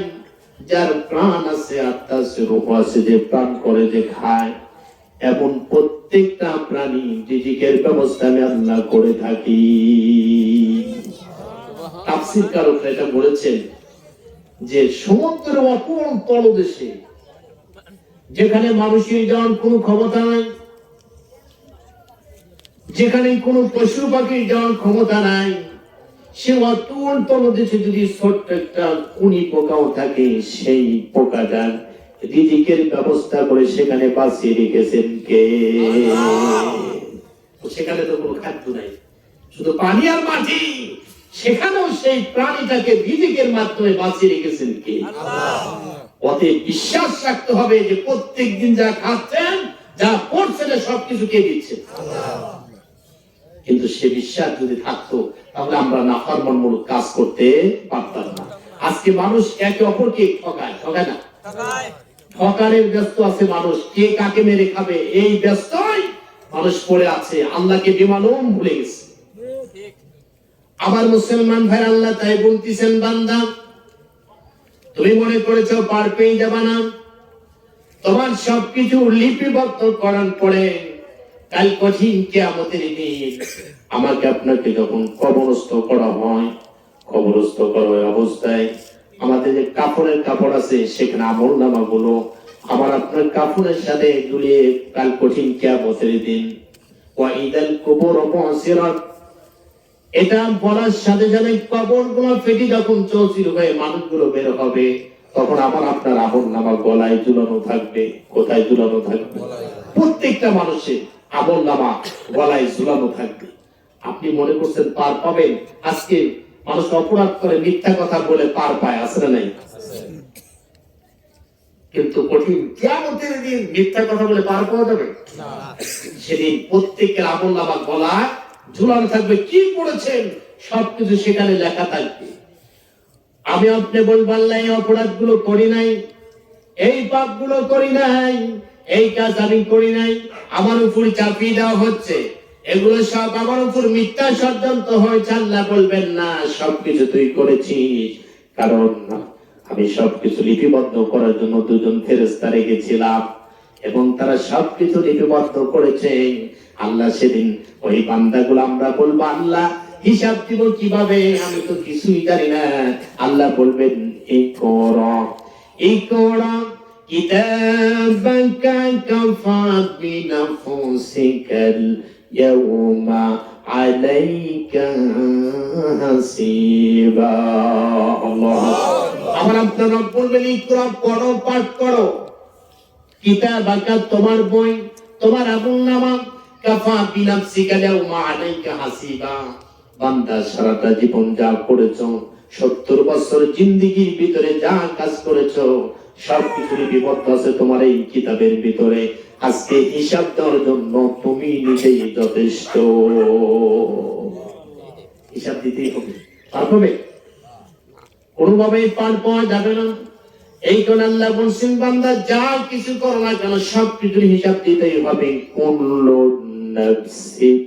যার প্রাণ আছে, আত্মা আছে, রূহ আছে, যে প্রাণ করে, যে খায়। এমন প্রত্যেকটা প্রাণী রিজিকের ব্যবস্থা আমি আল্লাহ করে থাকি। তাফসীরকারকরা এটা বলেছেন যে সমুদ্রের অপর তলদেশে যেখানে মানুষের যাওয়ার কোনো ক্ষমতা নাই, যেখানে কোনো পশু পাখির যাওয়ার ক্ষমতা নাই, সে অতুল তলদেশে যদি ছোট্ট একটা কুনি পোকাও থাকে, সেই পোকাটা রিজিকের ব্যবস্থা করে সেখানে বাঁচিয়ে রেখেছেন কে? সেখানে তো কোনো খাদ্য নাই, শুধু পানি আর মাটি। সেখানেও সেই প্রাণীটাকে রিজিকের মাধ্যমে বাঁচিয়ে রেখেছেন কে? অতএব বিশ্বাস রাখতে হবে যে প্রত্যেক দিন যা খাচ্ছেন, যা পড়ছেন, সবকিছু কে দিচ্ছে। কিন্তু সে বিশ্বাস যদি থাকতো তাহলে আমরা নাফরমানমূলক কাজ করতে পারতাম না। আজকে মানুষ একে অপরকে ঠকায়, ঠকায় না? ঠকানের ব্যস্ত আছে মানুষ, কে কাকে মেরে খাবে এই ব্যস্তই মানুষ পড়ে আছে, আল্লাহকে বেমালুম ভুলে গেছে। আবার মুসলমান ভাই আল্লাহ তাই বলতেছেন, বান্দা তুমি মনে করেছো পার পেয়ে যাবা না, তোমার সবকিছু লিপিবদ্ধ করার পরে কাল কঠিন কিয়ামতের দিন আমাকে আপনাকে যখন কবরস্থ করা হয়, কবরস্থ করার অবস্থায় আমাদের যে কাপড়ের কাপড় আছে সেখানে আমলনামা গুলো আমার আপনার কাপড়ের সাথে ঝুলিয়ে কাল কঠিন কিয়ামতের দিন ওয়াইদাল কুবুর মুসিরাত, এটা বলার সাথে সাথে কবরগুলো ফেটে যখন চৌচির হয়ে মানুষগুলো বের হবে, তখন আমার আপনার আমলনামা গলায় ঝুলানো থাকবে। কোথায় ঝুলানো থাকবে? প্রত্যেকটা মানুষের আমলনামা গলায় ঝুলানো থাকবে। আপনি মনে করছেন পার পাবেন? আজকে মানুষ অপরাধ করে মিথ্যা কথা বলে পার পায়, আছে না নাই? কিন্তু কঠিন কিয়ামতের দিন মিথ্যা কথা বলে পার পাওয়া যাবে না। সেদিন প্রত্যেকের আমলনামা গলায় ঝুলানো থাকবে, কি করেছেন সবকিছু সেখানে লেখা থাকবে। আমি আপনি বলবো আল্লাহ এই অপরাধগুলো করি নাই, এই পাপগুলো করি নাই, এই কাজ আমি করি নাই, আমার উপর চাপিয়ে দেওয়া হচ্ছে, এগুলো সব আমার উপর মিথ্যা ষড়যন্ত্র হয়েছে। আল্লাহ বলবেন না, সবকিছু তুই করেছিস, কারণ আমি সবকিছু লিপিবদ্ধ করার জন্য দুজন ফেরেশতা রেখেছিলাম এবং তারা সবকিছু লিপিবদ্ধ করেছে। আল্লাহ সেদিন ওই বান্দাগুলো আমরা বলবো আল্লাহ হিসাব দিব কিভাবে, আমি তো কিছুই জানি না। আল্লাহ বলবেন ইকরা ইকরা কিতাবাকা কাফা বিনাফসিকাল ইয়াউমা আলাইকা হাসিবা। আল্লাহ, আমার আপনার রব বলবেন ইকরা, পড়ো, পাঠ করো, কিতাবাকা তোমার বই, তোমার আমলনামা, কাফা বিনাফসিকা ইয়াউমা আলাইকা হাসিবা। বান্দা সারাটা জীবন যা করেছো, 70 বছর জিন্দেগির ভিতরে যা কাজ করেছো, সবকিছু লিপিবদ্ধ আছে তোমার এই কিতাবের ভিতরে। আজকে হিসাব দেওয়ার জন্য তুমি নিজেই যথেষ্ট। হিসাব দিতেই হবে, তারপরে কোনোভাবেই পার পাওয়া যাবে না। এই কারণে আল্লাহ বলছেন বান্দা যা কিছু করো না কেন সবকিছুর হিসাব দিতেই হবে। কুল্লু নাফসিন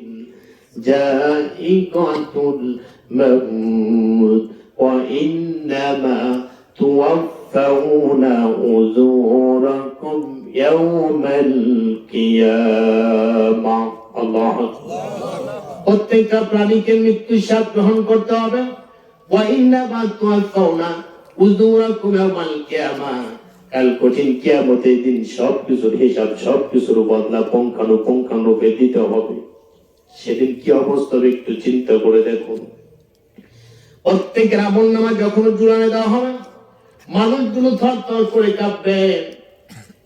জাইকাতুল মাউত ওয়া ইন্নামা তুওয়াফাউনা উজুরাকুম ইয়াওমাল কিয়ামা। আল্লাহু আকবার। প্রত্যেকটা প্রাণীকে মৃত্যুর স্বাদ গ্রহণ করতে হবে। ওয়া ইন্নামা তুওয়াফাউনা উজুরাকুম ইয়াওমাল কিয়ামা, কাল কঠিন কিয়ামতের দিন সবকিছুর হিসাব, সবকিছুর বদলা পুঙ্খানুপুঙ্খানুরূপে দিতে হবে। সেদিন কি অবস্থা হবে একটু চিন্তা করে দেখুন। প্রত্যেকের আমলনামা যখন জুড়ানে দেওয়া হবে, মানুষগুলো থরথর করে কাঁপবে,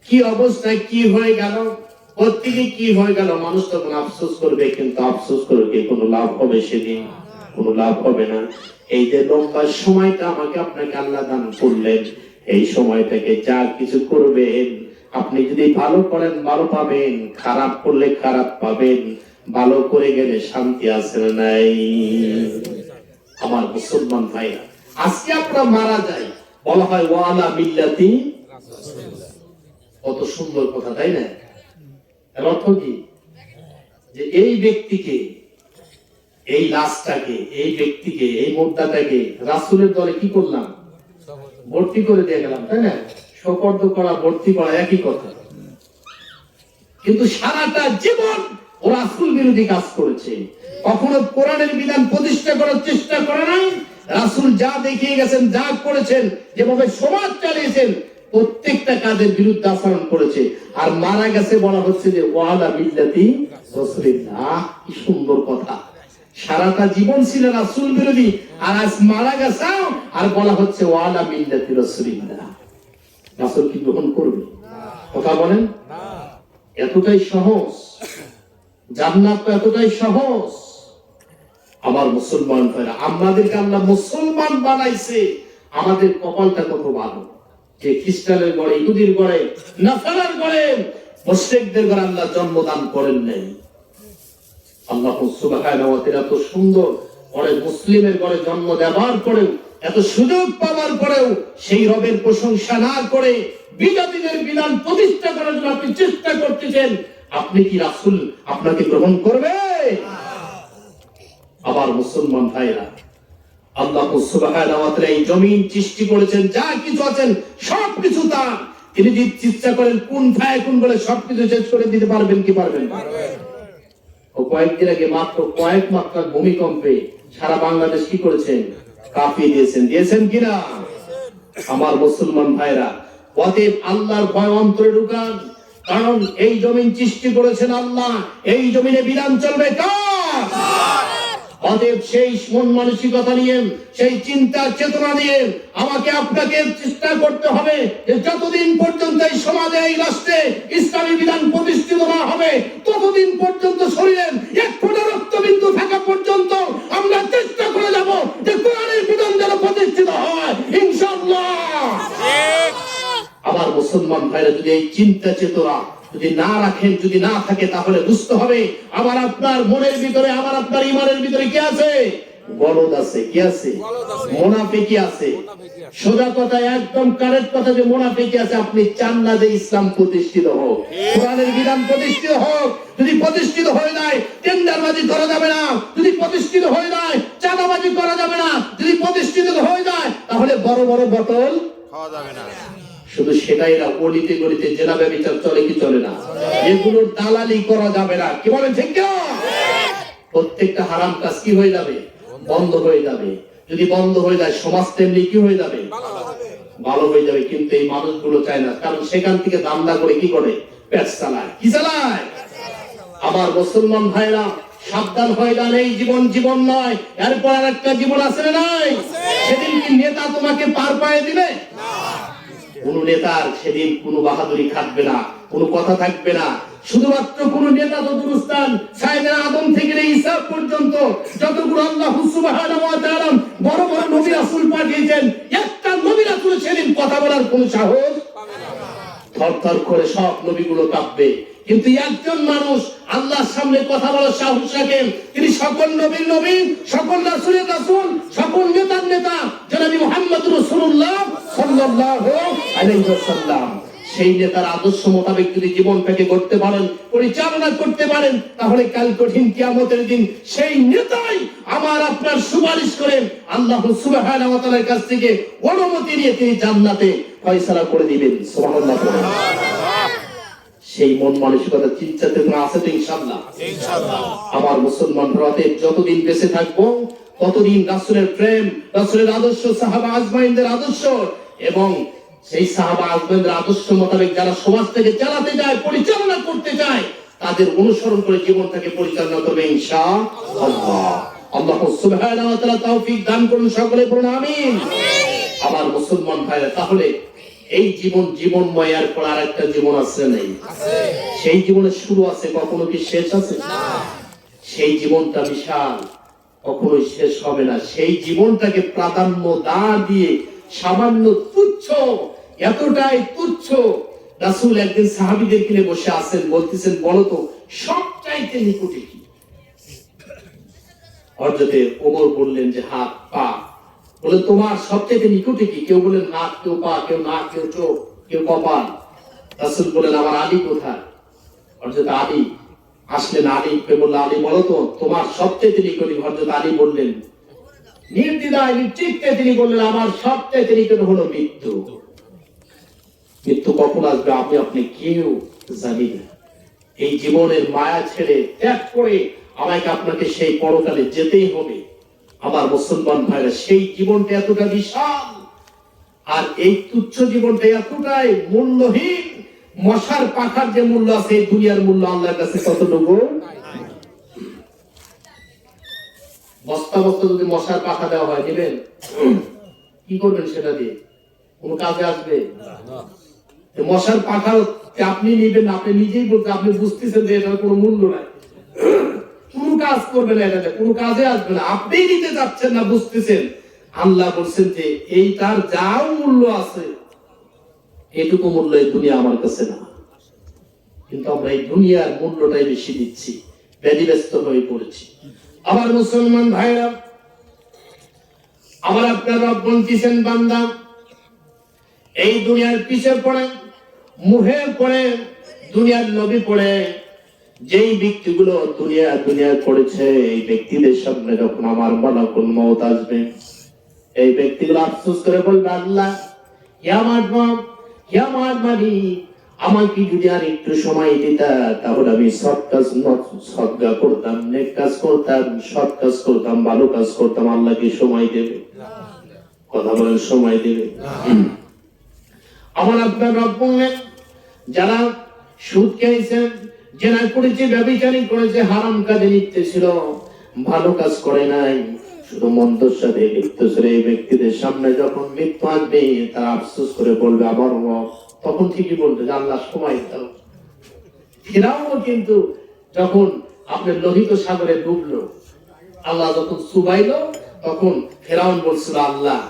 কি অবস্থা, কি হয়ে গেল, প্রত্যেকে কি হয়ে গেল। মানুষ তখন আফসোস করবে, কিন্তু আফসোস করে কি কোনো লাভ হবে? সেদিন কোনো লাভ হবে না। এই যে লম্বা সময়টা আমাকে আপনাকে আল্লাহ দান করলেন, এই সময়টাকে যা কিছু করবেন, আপনি যদি ভালো করেন ভালো পাবেন, খারাপ করলে খারাপ পাবেন। ভালো করে গেলে শান্তি আছে না নাই? আমার মুসলমান ভাইরা, আজকে আমরা মারা যাই, বলা হয় ওয়ালা মিল্লাতি, কত সুন্দর কথা, তাই না? এর অর্থ কি? যে এই ব্যক্তিকে, এই লাশটাকে, এই ব্যক্তিকে, এই মুদ্রাটাকে রাসূলের দলে কি করলাম? ভর্তি করে দিয়ে গেলাম, তাই না? সুপর্দ করা, ভর্তি করা একই কথা। কিন্তু সারাটা জীবন ও রাসূল বিরোধী কাজ করেছে, কখনো কোরআনের বিধান প্রতিষ্ঠা করার চেষ্টা করে নাই। রাসূল যা দেখিয়ে গেছেন, যা করেছেন, যেভাবে সমাজ চালিয়েছেন, প্রত্যেকটা কাজের বিরুদ্ধে আচরণ করেছে। আর মারা গেছে বলা হচ্ছে যে ওয়ালা মিল্লাতি রাসূলিল্লাহ। কি সুন্দর কথা! সারাটা জীবন ছিল রাসূল বিরোধী, আর আজ মারা গেছে আর বলা হচ্ছে ওয়ালা মিল্লাতি রাসূলিল্লাহ। রাসূল কি গ্রহণ করবে? কথা বলেন। এতটাই সহজ, জান্নাত তো এতটাই সহজ। আমার মুসলমান ভাইরা, আমাদেরকে আল্লাহ মুসলমান বানাইছে, আমাদের কপালটা কত ভালো যে খ্রিস্টানের ঘরে, ইহুদির ঘরে, নাসারার ঘরে, মুশরিকদের ঘরে আল্লাহ জন্মদান করেন নাই। আল্লাহ সুবহানাহু ওয়া তাআলা এত সুন্দর করে মুসলিমের ঘরে জন্ম দেওয়ার পরেও, এত সুযোগ পাওয়ার পরেও সেই রবের প্রশংসা না করে বিজাতিদের বিধান প্রতিষ্ঠা করার জন্য আপনি চেষ্টা করতেছেন। আপনি কি রাসূল আপনাকে গ্রহণ করবে? আবার মুসলমান ভাইরা, আল্লাহ সুবহানাহু ওয়া তাআলা এই জমিন সৃষ্টি করেছেন, যা কিছু আছেন সবকিছু তার। তিনি যদি ইচ্ছা করেন কুন ফায়াকুন বলে সবকিছু শেষ করে দিতে পারবেন কি পারবেন? ও কয়েকদিন আগে মাত্র কয়েক মাত্রার ভূমিকম্পে সারা বাংলাদেশ কি করেছেন? কাঁপিয়ে দিয়েছেন কিনা? আমার মুসলমান ভাইরা, অতএব আল্লাহর ভয় অন্তরে ঢুকান, কারণ এই জমিন সৃষ্টি করেছেন আল্লাহ, এই জমিনে বিধান চলবে কার? অতএব সেই মন মানসিকতা নিয়ে, সেই চিন্তা চেতনা নিয়ে আমাকে আপনাকে চেষ্টা করতে হবে যে যতদিন পর্যন্ত এই সমাজে, এই রাষ্ট্রে ইসলামী বিধান প্রতিষ্ঠিত না হবে, ততদিন পর্যন্ত শরীরের এক ফোঁটা রক্তবিন্দু থাকা পর্যন্ত আমরা চেষ্টা করে যাব যে কোরআনের বিধান যেন প্রতিষ্ঠিত হয়, ইনশাআল্লাহ। আমার মুসলমান ভাইরা, যদি এই চিন্তা চেতনা যদি না রাখেন, যদি না থাকে, তাহলে বুঝতে হবে আমার আপনার মনের ভিতরে, আমার আপনার ইমানের ভিতরে কি আছে? গলদ আছে। কি আছে? মুনাফিকি আছে। সোজা কথা, একদম কারেক্ট কথা যে মুনাফিকি আছে। আপনি চান না যে ইসলাম প্রতিষ্ঠিত হোক, কোরআনের বিধান প্রতিষ্ঠিত হোক। যদি প্রতিষ্ঠিত হয়ে যায়, টেন্ডারবাজি করা যাবে না। যদি প্রতিষ্ঠিত হয়ে যায়, চাঁদাবাজি করা যাবে না। যদি প্রতিষ্ঠিত হয়ে যায়, তাহলে বড় বড় বোতল খাওয়া যাবে না। শুধু সেটাই না, অলিতে গলিতে জেনা ব্যভিচার চলে কি চলে না? এগুলোর দালালি করা যাবে না। কি বলেন ঠিক না? প্রত্যেকটা হারাম কাজ কি হয়ে যাবে? বন্ধ হয়ে যাবে। যদি বন্ধ হয়ে যায়, সমাজ তেমনি কি হয়ে যাবে? ভালো হয়ে যাবে। কিন্তু এই মানুষগুলো চায় না, কারণ সেখান থেকে দান্দা করে কি করে? পেট চালায়। কি চালায়? আমার মুসলমান ভাইরা, সাবধান হয়ে যান। এই জীবন জীবন নয়, এরপর আর একটা জীবন আছে না নাই? সেদিন কি নেতা তোমাকে পার পায়ে দিবে? কোন নেতার সেদিন কোন বাহাদুরি থাকবে না, কোন কথা থাকবে না। শুধুমাত্র কোন নেতা তো দুরুস্তান সাইয়েদনা আদম থেকে ঈসা পর্যন্ত যতগুলো আল্লাহ সুবহানাহু ওয়া তাআলা বড় বড় নবী রাসূল পাঠিয়েছেন, একটা নবী রাসূল সেদিন কথা বলার কোন সাহস পাবে না। থরথর করে সব নবীগুলো কাঁপবে। কিন্তু একজন মানুষ আল্লাহর সামনে কথা বলার সাহস রাখেন, তিনি সকল নবীর নবী, সকল রাসূলের রাসূল, সকল নেতার নেতা জনাবি মুহাম্মদ রাসূলুল্লাহ সাল্লাল্লাহু আলাইহি ওয়াসাল্লাম। সেই নেতার আদর্শ মোতাবেক যদি জীবনটাকে করতে পারেন, পরিচালনা করতে পারেন, তাহলে কাল কঠিন কিয়ামতের দিন সেই নেতাই আমার আপনার সুপারিশ করেন আল্লাহ সুবহানাহু ওয়া তাআলার কাছ থেকে অনুমতি নিয়ে তিনি জান্নাতে ফয়সালা করে দিবেন। সুবহানাল্লাহ। সেই মন মানসিকতা চিন্তা চেতনা আছে তো ইনশাআল্লাহ। আমার মুসলমান ভাইরা, যতদিন বেঁচে থাকবো ততদিন রাসূলের প্রেম, রাসূলের আদর্শ, সাহাবা আজমাইনদের আদর্শ এবং সেই সাহাবা আজমাইনদের আদর্শ মোতাবেক যারা সমাজটাকে চালাতে যায়, পরিচালনা করতে চায়, তাদের অনুসরণ করে জীবনটাকে পরিচালনা করবে ইনশাআল্লাহ। আল্লাহ সুবহানাহু ওয়া তাআলা তৌফিক দান করুন। সকলে বলুন আমিন। আমার মুসলমান ভাইরা, তাহলে এই জীবন জীবনময়, এর পর আরেকটা জীবন আছে নাই? সেই জীবনের শুরু আছে, কখনো কি শেষ আছে? সেই জীবনটা বিশাল, কখনোই শেষ হবে না। সেই জীবনটাকে প্রাধান্য না দিয়ে সামান্য তুচ্ছ, এতটাই তুচ্ছ। রাসূল একদিন সাহাবীদের কিনে বসে আছেন, বলতেছেন, বলো তো সবচাইতে নিকটে কি? হযরতে ওমর বললেন যে হাত, পা। বলে তোমার সবচাইতে নিকটে কি? কেউ বলেন হাত, কেউ পা, কেউ নাক, কেউ চোখ, কেউ কপাল। রাসূল বলেন আমার আলী কোথায়? হযরত আলী আসলেন। আলীকে বলল, আলী বলো তো তোমার সবচাইতে নিকটে? হযরত আলী বললেন নির্দ্বিধায় নিশ্চিন্তে, তিনি বললেন আমার সবচাইতে নিকট হলো মৃত্যু। মৃত্যু কখন আসবে আপনি কেউ জানি না। এই জীবনের মায়া ছেড়ে ত্যাগ করে আমাকে আপনাকে সেই পরকালে যেতেই হবে। আমার মুসলমান ভাইরা, সেই জীবনটা এতটা বিশাল, আর এই তুচ্ছ জীবনটা এতটাই মূল্যহীন। মশার পাখার যে মূল্য আছে, এই দুনিয়ার মূল্য আল্লাহর কাছে কতটুকু? বস্তা বস্তা যদি মশার পাখা দেওয়া হয়, নেবেন? কি করবেন সেটা দিয়ে? কোন কাজে আসবে? মশার পাখা আপনি নিবেন, আপনি নিজেই বলতে আপনি বুঝতেছেন যে এটার কোনো মূল্য নাই, কোনো কাজ করবে না, এটাতে কোনো কাজে আসবে না, আপনি নিতে যাচ্ছেন না, বুঝতেছেন। আল্লাহ বলছেন যে এইটার যাও মূল্য আছে এটুকু মূল্য এই দুনিয়া আমার কাছে না। কিন্তু আমরা এই দুনিয়ার মূল্যটাই বেশি দিচ্ছি, ব্যতিব্যস্ত হয়ে পড়েছি। আবার মুসলমান ভাইরা, আবার আপনার রব বলতেছেন বান্দা এই দুনিয়ার পিছে পড়ে, মুহে পড়ে, দুনিয়ার নবী পড়ে যেই ব্যক্তিগুলো দুনিয়া করেছে, এই ব্যক্তিদের সামনে যখন আমার মালাকুল মউত আসবে, এই ব্যক্তিগুলো আফসোস করে বলবে, আল্লাহ আমার রব, আমার মালিক, আমাকে যদি আর একটু সময় দিতা তাহলে আমি সদকা করতাম, নেক কাজ করতাম, সৎ কাজ করতাম, ভালো কাজ করতাম। আল্লাহ কি সময় দেবে? কথা বলেন, সময় দেবে? আমার আপনার রব বললেন যারা সুদ খেয়েছেন, জেনা করেছে, ব্যভিচারী করেছে, হারাম কাজে লিপ্ত ছিল, ভালো কাজ করে নাই, শুধু মন্দর সাথে লিপ্ত ছিল, এই ব্যক্তিদের সামনে যখন মৃত্যু আসবে তারা আফসোস করে বলবে আমার রব। তখন ঠিকই বলবে যে আল্লাহ সময় দাও। ফিরাউনও কিন্তু যখন আপনার লোহিত সাগরে ডুবলো, আল্লাহ যখন চুবাইলো, তখন ফিরাউন বলছিল আল্লাহ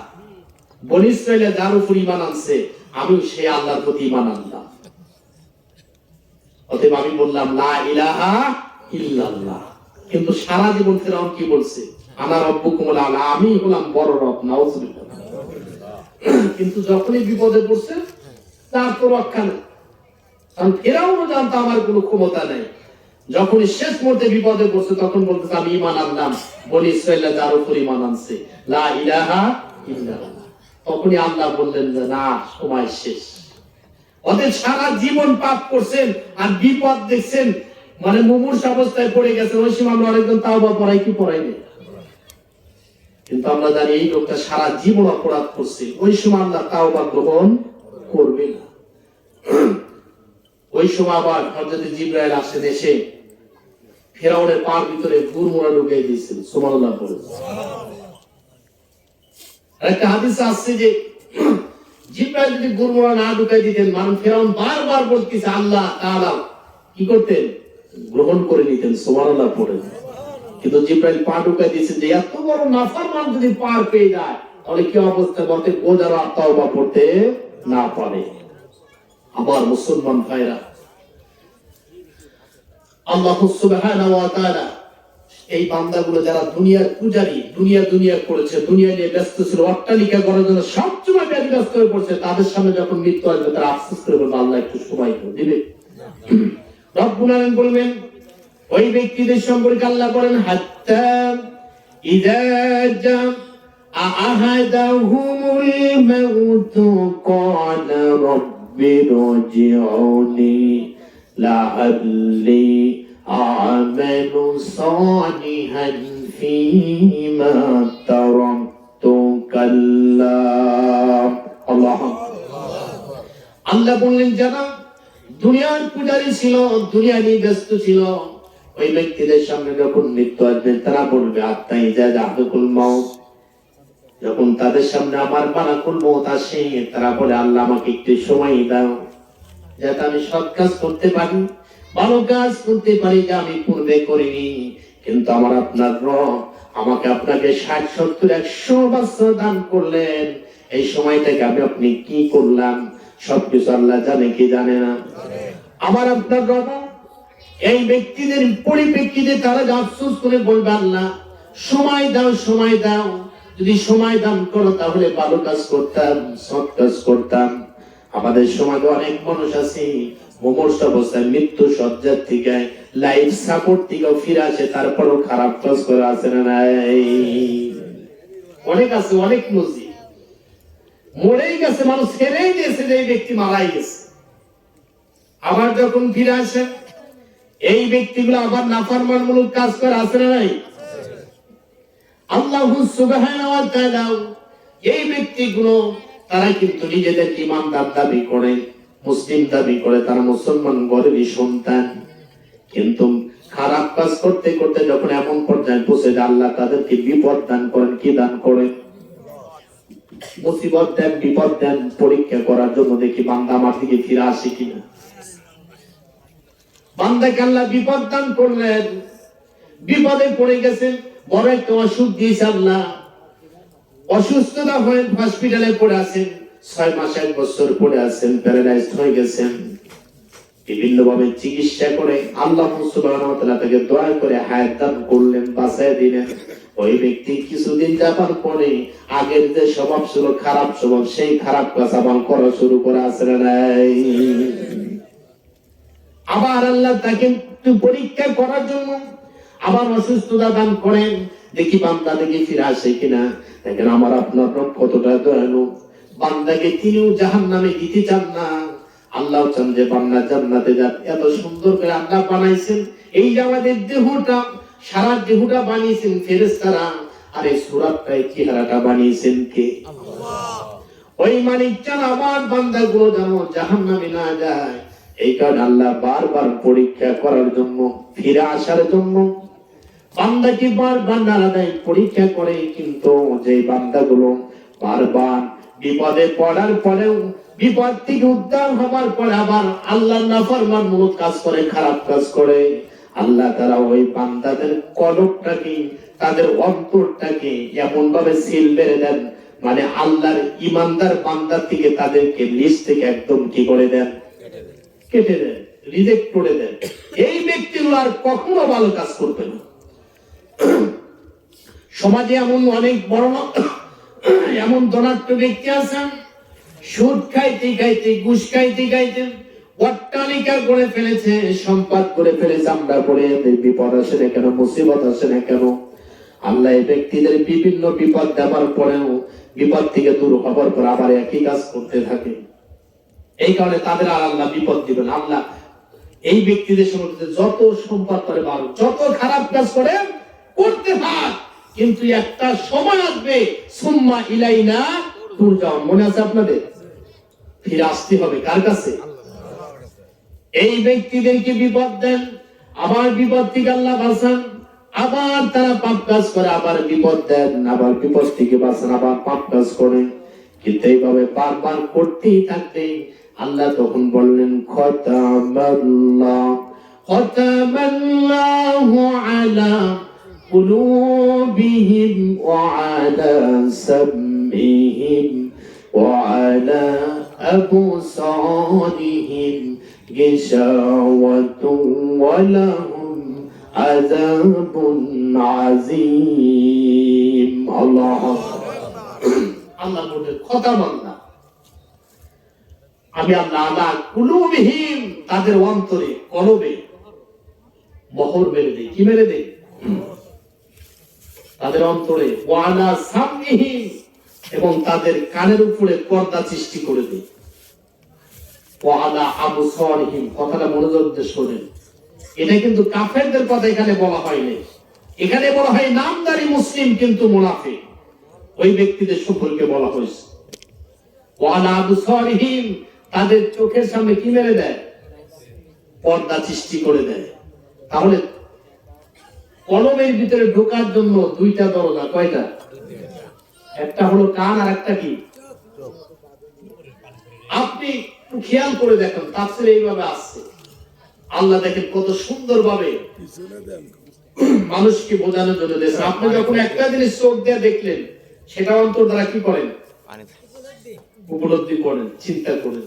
বনী ইসরাইলে যার উপর ঈমান আনছে আমি সেই আল্লাহর প্রতি ঈমান আনলাম। অতএব আমি বললাম লা ইলাহা ইল্লাল্লাহ। কিন্তু সারা জীবন ফিরাউন কি বলছে? আনা রাব্বুকুমুল আলা, আমি হলাম বড় রব। নাউজুবিল্লাহ। কিন্তু যখনই বিপদে পড়ছে তার তো রক্ষা নেই, কারণ ফিরাউনও জানতো আমার কোনো ক্ষমতা নেই। যখন শেষ মুহূর্তে বিপদে পড়ছে তখন বলতেছে আমি ঈমান আনলাম বনী ইসরাইলে যার উপর ঈমান আনছে, লা ইলাহা ইল্লাল্লাহ। তখনই আল্লাহ বললেন যে না, সময় শেষ। ওদের সারা জীবন পাপ করছেন আর বিপদ দেখছেন, মানে মুমূর্ষ অবস্থায় পড়ে গেছে, ওই সময় আমরা অনেকজন তাওবা পড়াই কি পড়াইনি, কিন্তু আমরা জানি এই লোকটা সারা জীবন অপরাধ করছে, ওই সময় আল্লাহ তাওবা গ্রহণ করবে না। ওই সময় আবার হযরত জিবরাইল আসেন, এসে ফিরাউনের পার ভিতরে গুড়মুড়া ঢুকিয়ে দিয়েছিল। সুবহানাল্লাহ বলে। একটা হাদিসে আসছে যে জিবরাইল যদি গুড়মুড়া না ঢুকাই দিতেন, মানে ফিরাউন বারবার বলতেছে আল্লাহ তাআলা কি করতেন? গ্রহণ করে নিতেন। সুবহানাল্লাহ পড়ে। কিন্তু জিবরাইল পা ঢুকাই দিয়েছেন যে এত বড় নাফরমান যদি পার পেয়ে যায় তাহলে কি অবস্থা বলতে, ও যারা তাওবা করতে না পারে। আবার মুসলমান ভাইরা, আল্লাহ সুবহানাহু ওয়া তাআলা এই বান্দাগুলো যারা দুনিয়ার পূজারী, দুনিয়া করেছে, দুনিয়া নিয়ে ব্যস্ত ছিল, অট্টালিকা করার জন্য সবসময় ব্যস্ত হয়ে পড়ছে, তাদের সামনে যখন মৃত্যু আসবে তারা আফসোস করে বলবে আল্লাহ একটু সময় দিবে। রব্বুল আলামিন বলবেন ওই ব্যক্তিদের সম্পর্কে, আল্লাহ বলেন হাত্তা ইযা জা আহাদাহুমুল মাউতু ক্বালা রাব্বি রজিউনি লাআল্লি আ'মালু সালিহান ফীমা তারাকতু কাল্লা। আল্লাহ বললেন যারা দুনিয়ার পূজারী ছিল, দুনিয়া নিয়ে ব্যস্ত ছিল, ওই ব্যক্তিদের সামনে যখন মৃত্যু আসবে তারা বলবে আত্মাই যা জাহাদুল মউত, যখন তাদের সামনে আমার মালাকুল মউত আসে তারা বলে আল্লাহ আমাকে একটু সময় দাও যাতে আমি সৎ কাজ করতে পারি, ভালো কাজ করতে পারি যা আমি পূর্বে করিনি। কিন্তু আমার আপনার রব আমাকে আপনাকে 60, 70, 100 বছর দান করলেন, এই সময়টাকে আপনি কি করলাম সবকিছু আল্লাহ জানে কি জানে না? আমার আপনার রব এই ব্যক্তিদের পরিপ্রেক্ষিতে তারা আফসোস করে বলবে আল্লাহ সময় দাও, যদি সময় দান করো তাহলে ভালো কাজ করতাম, সৎ কাজ করতাম। আমাদের সমাজে অনেক মানুষ আছে মুমূর্ষ অবস্থায় মৃত্যু সজ্জার থেকে লাইফ সাপোর্ট থেকে ফিরে আসে, তারপরও খারাপ কাজ করে আসে না নাই? অনেক আছে, অনেক নজি মরেই গেছে, মানুষ ছেড়েই দিয়েছে যে এই ব্যক্তি মারাই গেছে, আবার যখন ফিরে আসে এই ব্যক্তিগুলো আবার নাফরমানমূলক কাজ করে আসে না নাই? আল্লাহ সুবহানাহু ওয়া তাআলা এই ব্যক্তিগুলো তারা কিন্তু নিজেদের ঈমানদার দাবি করে, মুসলিম দাবি করে, তারা মুসলমান ঘরেরই সন্তান, কিন্তু খারাপ কাজ করতে করতে যখন এমন পর্যায়ে পৌঁছে যায় আল্লাহ তাদেরকে বিপদ দান করেন। কি দান করেন? মুসিবত দেন, বিপদ দেন, পরীক্ষা করার জন্য দেখি বান্দা আমার দিকে ফিরে আসে কিনা। বান্দাকে আল্লাহ বিপদ দান করলেন, বিপদে পড়ে গেছেন, বড় একটা অসুখ দিয়েছে আল্লাহ, অসুস্থতা হয়ে হসপিটালে পড়ে আছেন, 6 মাস 1 বছর পড়ে আছেন, প্যারালাইজড হয়ে গেছেন। বিভিন্ন ভাবে চিকিৎসা করে আল্লাহ সুবহানাহু ওয়া তাআলা তাকে দোয়া করে হায়াত দান করলেন, বাঁচায় দিলেন। ওই ব্যক্তি কিছুদিন যাবার পরে আগের যে স্বভাব ছিল খারাপ স্বভাব, সেই খারাপ কাজ আবার করা শুরু করে আসলে নাই। আবার আল্লাহ তাকে পরীক্ষা করার জন্য আবার অসুস্থতা দান করেন, দেখি বান্দা দেখি ফিরে আসে কিনা। দেখেন আমার আপনার রব কতটা দয়ালু, বান্দাকে তিনিও জাহান্নামে দিতে চান না। আল্লাহ চান যে বান্দা জান্নাতে যাক। এত সুন্দর করে আল্লাহ বানাইছেন, এই যে আমাদের দেহটা, সারা দেহটা বানিয়েছেন ফেরেশতারা, আর এই সূরাটাই চেহারাটা বানিয়েছেন কে? আল্লাহ। ওই মালিক চান আমার বান্দাগুলো যেন জাহান্নামে না যায়। এই কারণে আল্লাহ বারবার পরীক্ষা করার জন্য, ফিরে আসার জন্য বান্দাকে বারবার নাড়া দেয়, পরীক্ষা করে। কিন্তু যে বান্দাগুলো বারবার বিপদে পড়ার পরেও, বিপদ থেকে উদ্ধার হবার পরে আবার আল্লাহর নাফরমানমূলক কাজ করে, খারাপ কাজ করে, আল্লাহ তারা ওই বান্দাদের কলবটাকে, তাদের অন্তরটাকে এমন ভাবে সিল মেরে দেন, মানে আল্লাহর ইমানদার বান্দার থেকে তাদেরকে লিস্ট থেকে একদম কি করে দেন, কেটে দেন, রিজেক্ট করে দেন। এই ব্যক্তিগুলো আর কখনো ভালো কাজ করবে না। সমাজে এমন অনেক বড় এমন ধনাঢ্য ব্যক্তি আছেন, সুদ খাইতে খাইতে, ঘুষ খাইতে খাইতে অট্টালিকা করে ফেলেছে, সম্পদ করে ফেলেছে। আমরা পরে বিপদ আসে না কেন, মুসিবত আসে না কেন? আল্লাহ এই ব্যক্তিদের বিভিন্ন বিপদ দেওয়ার পরেও বিপদ থেকে দূর হবার পর আবার একই কাজ করতে থাকে। এই কারণে তাদের আর আল্লাহ বিপদ দিবেন। আল্লাহ এই ব্যক্তিদের সম্পর্কে যত সম্পদ করে বাড়ো, যত খারাপ কাজ করে করতে থাক, কিন্তু একটা সময় আসবে, সুম্মা ইলাইনা তুরজাউন। মনে আছে আপনাদের? ফিরে আসতে হবে কার কাছে? এই ব্যক্তিদেরকে বিপদ দেন, আবার বিপদ থেকে আল্লাহ বাঁচান, আবার তারা পাপ কাজ করে, আবার বিপদ দেন, আবার বিপদ থেকে বাঁচান, আবার পাপ কাজ করেন। কিন্তু এইভাবে বারবার করতেই থাকবে। আল্লাহ তখন বললেন খতামাল্লাহু আলা কুলুবিহিম ওয়া আলা সামইহিম ওয়া আলা আবসারিহিম গিশাওয়াতুন ওয়া লাহুম আযাবুন আযীম। আল্লাহ আল্লাহ বলেন খতামাল্লাহ, আমি আল্লাহ আলা কুলুবিহিম, তাদের অন্তরে, কলবে মোহর মেরে দেই। কি মেরে দেই? তাদের অন্তরে। ওয়া আলা সামইহিম, এবং তাদের কানের উপরে পর্দা সৃষ্টি করে দেই। ওয়া আলা আবসারিহিম, কথাটা মনোযোগ দিয়ে শোনেন। এটা কিন্তু কাফেরদের কথা এখানে বলা হয়নি, এখানে বলা হয় নামদারি মুসলিম কিন্তু মুনাফিক, ওই ব্যক্তিদের সম্পর্কে বলা হয়েছে। ওয়া আলা আবসারিহিম, তাদের চোখের সামনে কি মেরে দেয়? পর্দা সৃষ্টি করে দেয়। তাহলে কলমের ভিতরে ঢোকার জন্য দুইটা দরজা। কয়টা? একটা হলো কান, আর একটা কি? আপনি খেয়াল করে দেখেন, তাফসীরে এইভাবে আসছে। আল্লাহ দেখেন কত সুন্দর ভাবে মানুষকে বোঝানোর জন্য দিয়েছেন। আপনি যখন একটা জিনিস চোখ দিয়ে দেখলেন, সেটা অন্তর দ্বারা কি করেন? উপলব্ধি করেন, চিন্তা করেন।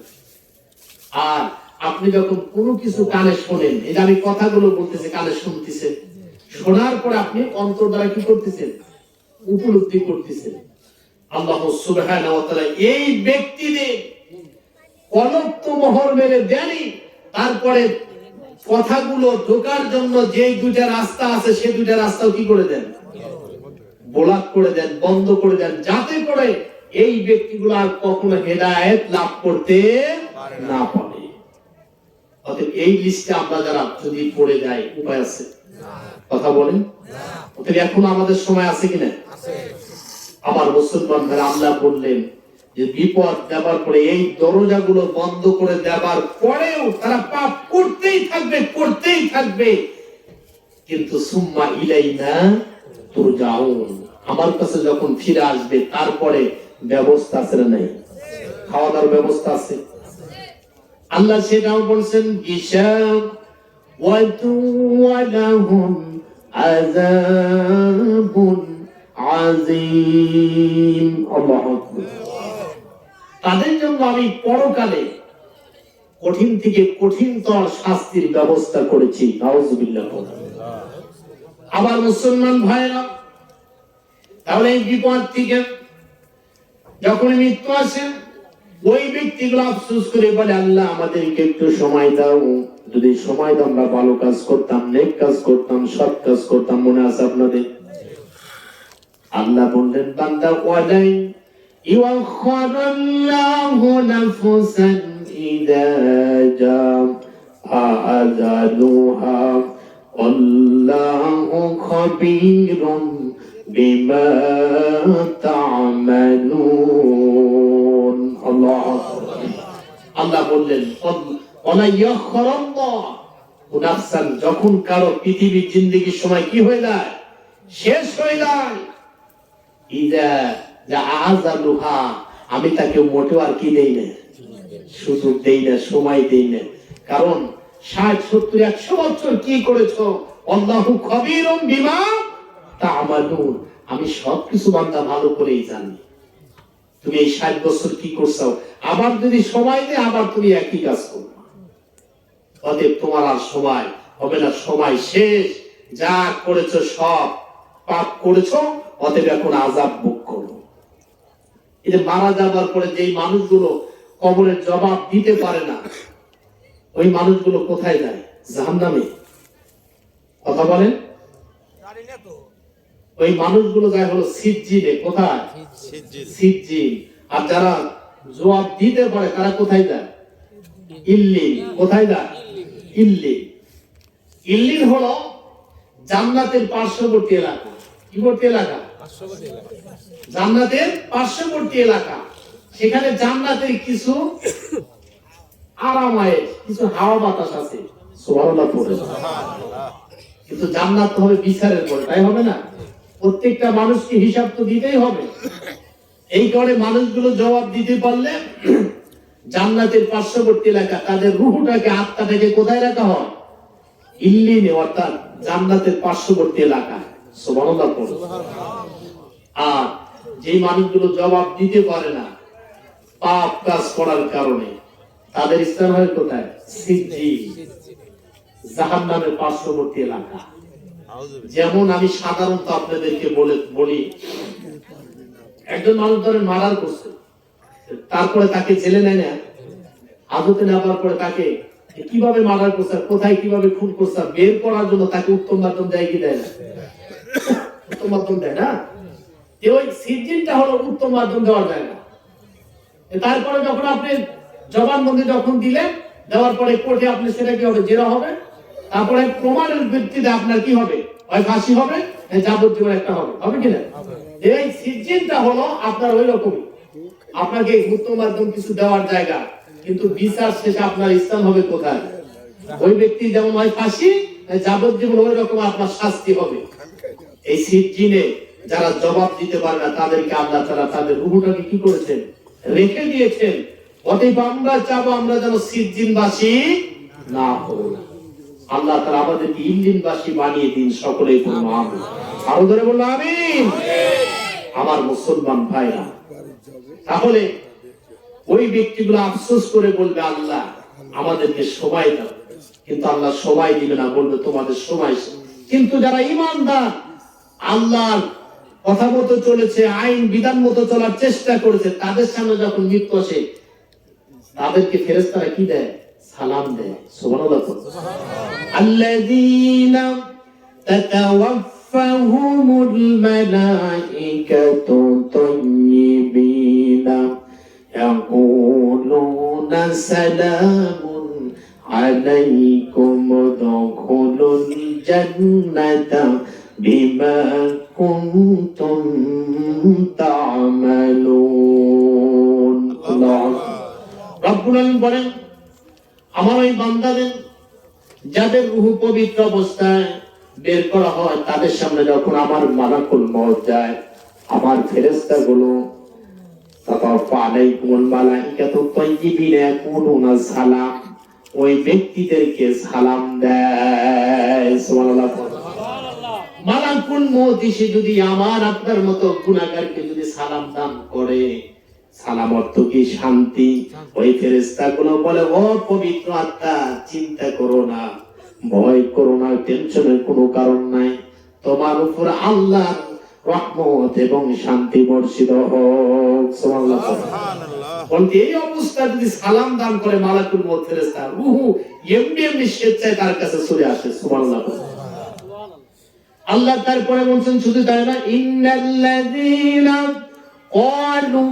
আর আপনি যখন কোনো কিছু কানে শোনেন, এই যে আমি কথাগুলো বলতেছি, কানে শুনতেছেন, শোনার পর আপনি অন্তর দ্বারা কি করতেছেন? উপলব্ধি করতেছেন। আল্লাহ সুবহানাহু ওয়া তাআলা এই ব্যক্তিদের কলব তো মোহর মেরে দেনই, তারপরে কথাগুলো ঢোকার জন্য যে দুইটা রাস্তা আছে, সেই দুইটা রাস্তাও কি করে দেন? ব্লক করে দেন, বন্ধ করে দেন, যাতে করে এই ব্যক্তিগুলো আর কখনো হেদায়েত লাভ করতে না পারে। অতএব এই লিস্টে আমরা যারা যদি পড়ে যাই, উপায় আছে? কথা বলেন। অতএব এখন আমাদের সময় আছে কিনা? আমার মুসলমান ভাইরা, আল্লাহ বললেন যে বিপদ দেওয়ার পরে এই দরজাগুলো বন্ধ করে দেওয়ার পরেও তারা পাপ করতেই থাকবে, করতেই থাকবে। কিন্তু সুম্মা ইলাইনা তুরজাউন, আমার কাছে যখন ফিরে আসবে, তারপরে ব্যবস্থা আছে না নাই? খাওয়া দাওয়ার ব্যবস্থা আছে। আল্লাহ সেটাও বলছেন হিসাব ওয়ালাহুম আযাবুন আযীম। আল্লাহু আকবার। তাদের জন্য আমি পরকালে কঠিন থেকে কঠিনতর শাস্তির ব্যবস্থা করেছি। নাউযুবিল্লাহ। আবার মুসলমান ভাইরা, তাহলে এই বিপদ থেকে যখন মৃত্যু আসে, ওই ব্যক্তিগুলো আফসোস করে বলে আল্লাহ আমাদেরকে একটু সময় দাও, যদি সময় দাও আমরা ভালো কাজ করতাম, নেক কাজ করতাম, সৎ কাজ করতাম। মনে আছে আপনাদের? আল্লাহ বললেন বান্দা ওয়ালাই ইউআখিরুল্লাহু নাফসান ইযা জাআ আজালুহা আল্লাহু খাবীরুম বিমা তা'মালুন। আল্লাহ বললেন ওয়ালা ইয়াখিরুল্লাহু নাফসান, যখন কারো পৃথিবীর জিন্দেগির সময় কি হয়ে যায়? শেষ হয়ে যায়। ইযা জাআ আজালুহা, আমি তাকে মোটেও আর কি দেই না, সুযোগ দেই না, সময় দেই না। কারণ 60, 70, 100 বছর কি করেছো? আল্লাহু খাবীরুম বিমা তা'মালুন, আমি সবকিছু বান্দা ভালো করেই জানি। তুমি এই 60 বছর কি করছো, আবার যদি সময় দেয় আবার তুমি একই কাজ করবে। অতএব তোমার আর সময় হবে না, সময় শেষ। যা করেছো সব পাপ করেছো, অতএব এখন আযাব ভোগ করো। এই যে মারা যাবার পরে যেই মানুষগুলো কবরের জবাব দিতে পারে না, ওই মানুষগুলো কোথায় যায়? জাহান্নামে। কথা বলেন? ওই মানুষগুলো যায় হলো সিজ্জিনে। কোথায়? সিজ্জিন। আর যারা জবাব দিতে পারে তারা কোথায় যায়? ইল্লিন। কোথায় যায়? ইল্লিন। ইল্লিন হলো জান্নাতের পার্শ্ববর্তী এলাকা। কি বর্তী এলাকা? জান্নাতের পার্শ্ববর্তী এলাকা। সেখানে জান্নাতের কিছু আরামায়েশ, কিছু হাওয়া বাতাস আছে। সুবহানাল্লাহ পড়ে। কিন্তু জান্নাত হবে বিচারের পরে, তাই হবে না? প্রত্যেকটা মানুষকে হিসাব তো দিতেই হবে। এই কারণে মানুষগুলো জবাব দিতে পারলে জান্নাতের পার্শ্ববর্তী এলাকা তাদের রূহটাকে, আত্মাটাকে কোথায় রাখা হয়? ইল্লিনে, অর্থাৎ জান্নাতের পার্শ্ববর্তী এলাকা। সুবহানাল্লাহ পড়ে। আর যে মানুষগুলো জবাব দিতে পারে না পাপ কাজ করার কারণে, তাদের স্থান হয় কোথায়? সিজ্জিন, জাহান্নামের পার্শ্ববর্তী এলাকা। যেমন আমি সাধারণত আপনাদেরকে বলি, একজন মানুষ ধরেন মার্ডার করছে, তারপরে তাকে জেলে নেয় না, হাজতে নেওয়ার পরে তাকে কিভাবে মার্ডার করছে, কোথায় কিভাবে খুন করছে বের করার জন্য তাকে উত্তম মাধ্যম দেয় কি দেয় না? উত্তম মাধ্যম দেয় না। ওই সিজ্জিনটা হলো উত্তম মাধ্যম দেওয়ার জায়গা। তারপরে যখন আপনি জবানবন্দি যখন দিলেন, দেওয়ার পরে কোর্টে আপনি সেটা কি হবে? জেরা হবে। তারপরে প্রমাণের ভিত্তিতে আপনার কি হবে? হয় ফাঁসি হবে, যাবজ্জীবন একটা হবে। হবে কিনা? এই সিজ্জিনটা হলো আপনার ওই রকমই, আপনাকে উত্তম মাধ্যম কিছু দেওয়ার জায়গা, কিন্তু বিচার শেষে আপনার স্থান হবে কোথায়? ওই ব্যক্তি যেমন হয় ফাঁসি, যাবজ্জীবন ওই রকম আপনার শাস্তি হবে। এই সিজ্জিনে যারা জবাব দিতে পারে না তাদেরকে আল্লাহ তাআলা তাদের রূহটাকে কি করেছেন? রেখে দিয়েছেন। অতএব আমরা চাবো আমরা যেন সিজ্জিনবাসী না হই। আল্লাহ তাআলা আমাদেরকে ইল্লিনবাসী বানিয়ে দিন। সকলেই বলুন আমিন। আরো ধরে বলুন আমিন। আমার মুসলমান ভাইরা, তাহলে ওই ব্যক্তিগুলো আফসোস করে বলবে আল্লাহ আমাদেরকে সময় দাও, কিন্তু আল্লাহ সময় দিবে না, বলবে তোমাদের সময়। কিন্তু যারা ঈমানদার, আল্লাহর কথা মতো চলেছে, আইন বিধান মতো চলার চেষ্টা করেছে, তাদের সামনে যখন মৃত্যু আসে তাদেরকে ফেরেশতারা কি দেয়? সালাম দেয়। সুবহানাল্লাহ। আল্লাযীনা তাতাওয়াফাহুমুল মালাঈকাতু তাইয়্যিবিনা ইয়াকুলুনা সালামুন আলাইকুম উদখুলুল জান্নাতা বিমা কুনতুম তা'মালুন। আল্লাহ রাব্বুল আলামিন বলেন, আমার ওই বান্দাদের যাদের রূহ পবিত্র অবস্থায় বের করা হয়, তাদের সামনে যখন আমার মালাকুল মউত যায়, আমার ফেরেশতাগুলো তাতাওয়াফা আলাইকুমুল মালাইকাতু তাইয়্যিবিনা ইয়াকুলুনা সালাম, ওই ব্যক্তিদেরকে সালাম দেয়। সুবহানাল্লাহ। মালাকুল মউত এসে যদি আমার আপনার মতো গুনাহগারকে যদি সালাম দান করে, সালাম অর্থ কি? শান্তি। ওই ফেরেশতাগুলো বলে, ও পবিত্র আত্মা, চিন্তা করো না, ভয় করো না, টেনশনের কোনো কারণ নাই, তোমার উপর আল্লাহর রহমত এবং শান্তি বর্ষিত হোক। সুবহানাল্লাহ। বলতে এই অবস্থা যদি সালাম দান করে মালাকুল মউত ফেরেশতা, রূহ এমনি এমনি স্বেচ্ছায় তার কাছে চলে আসে। সুবহানাল্লাহ। আল্লাহ তারপরে বলছেন, শুধু তাই না, ইন্নাল্লাযীনা ক্বালু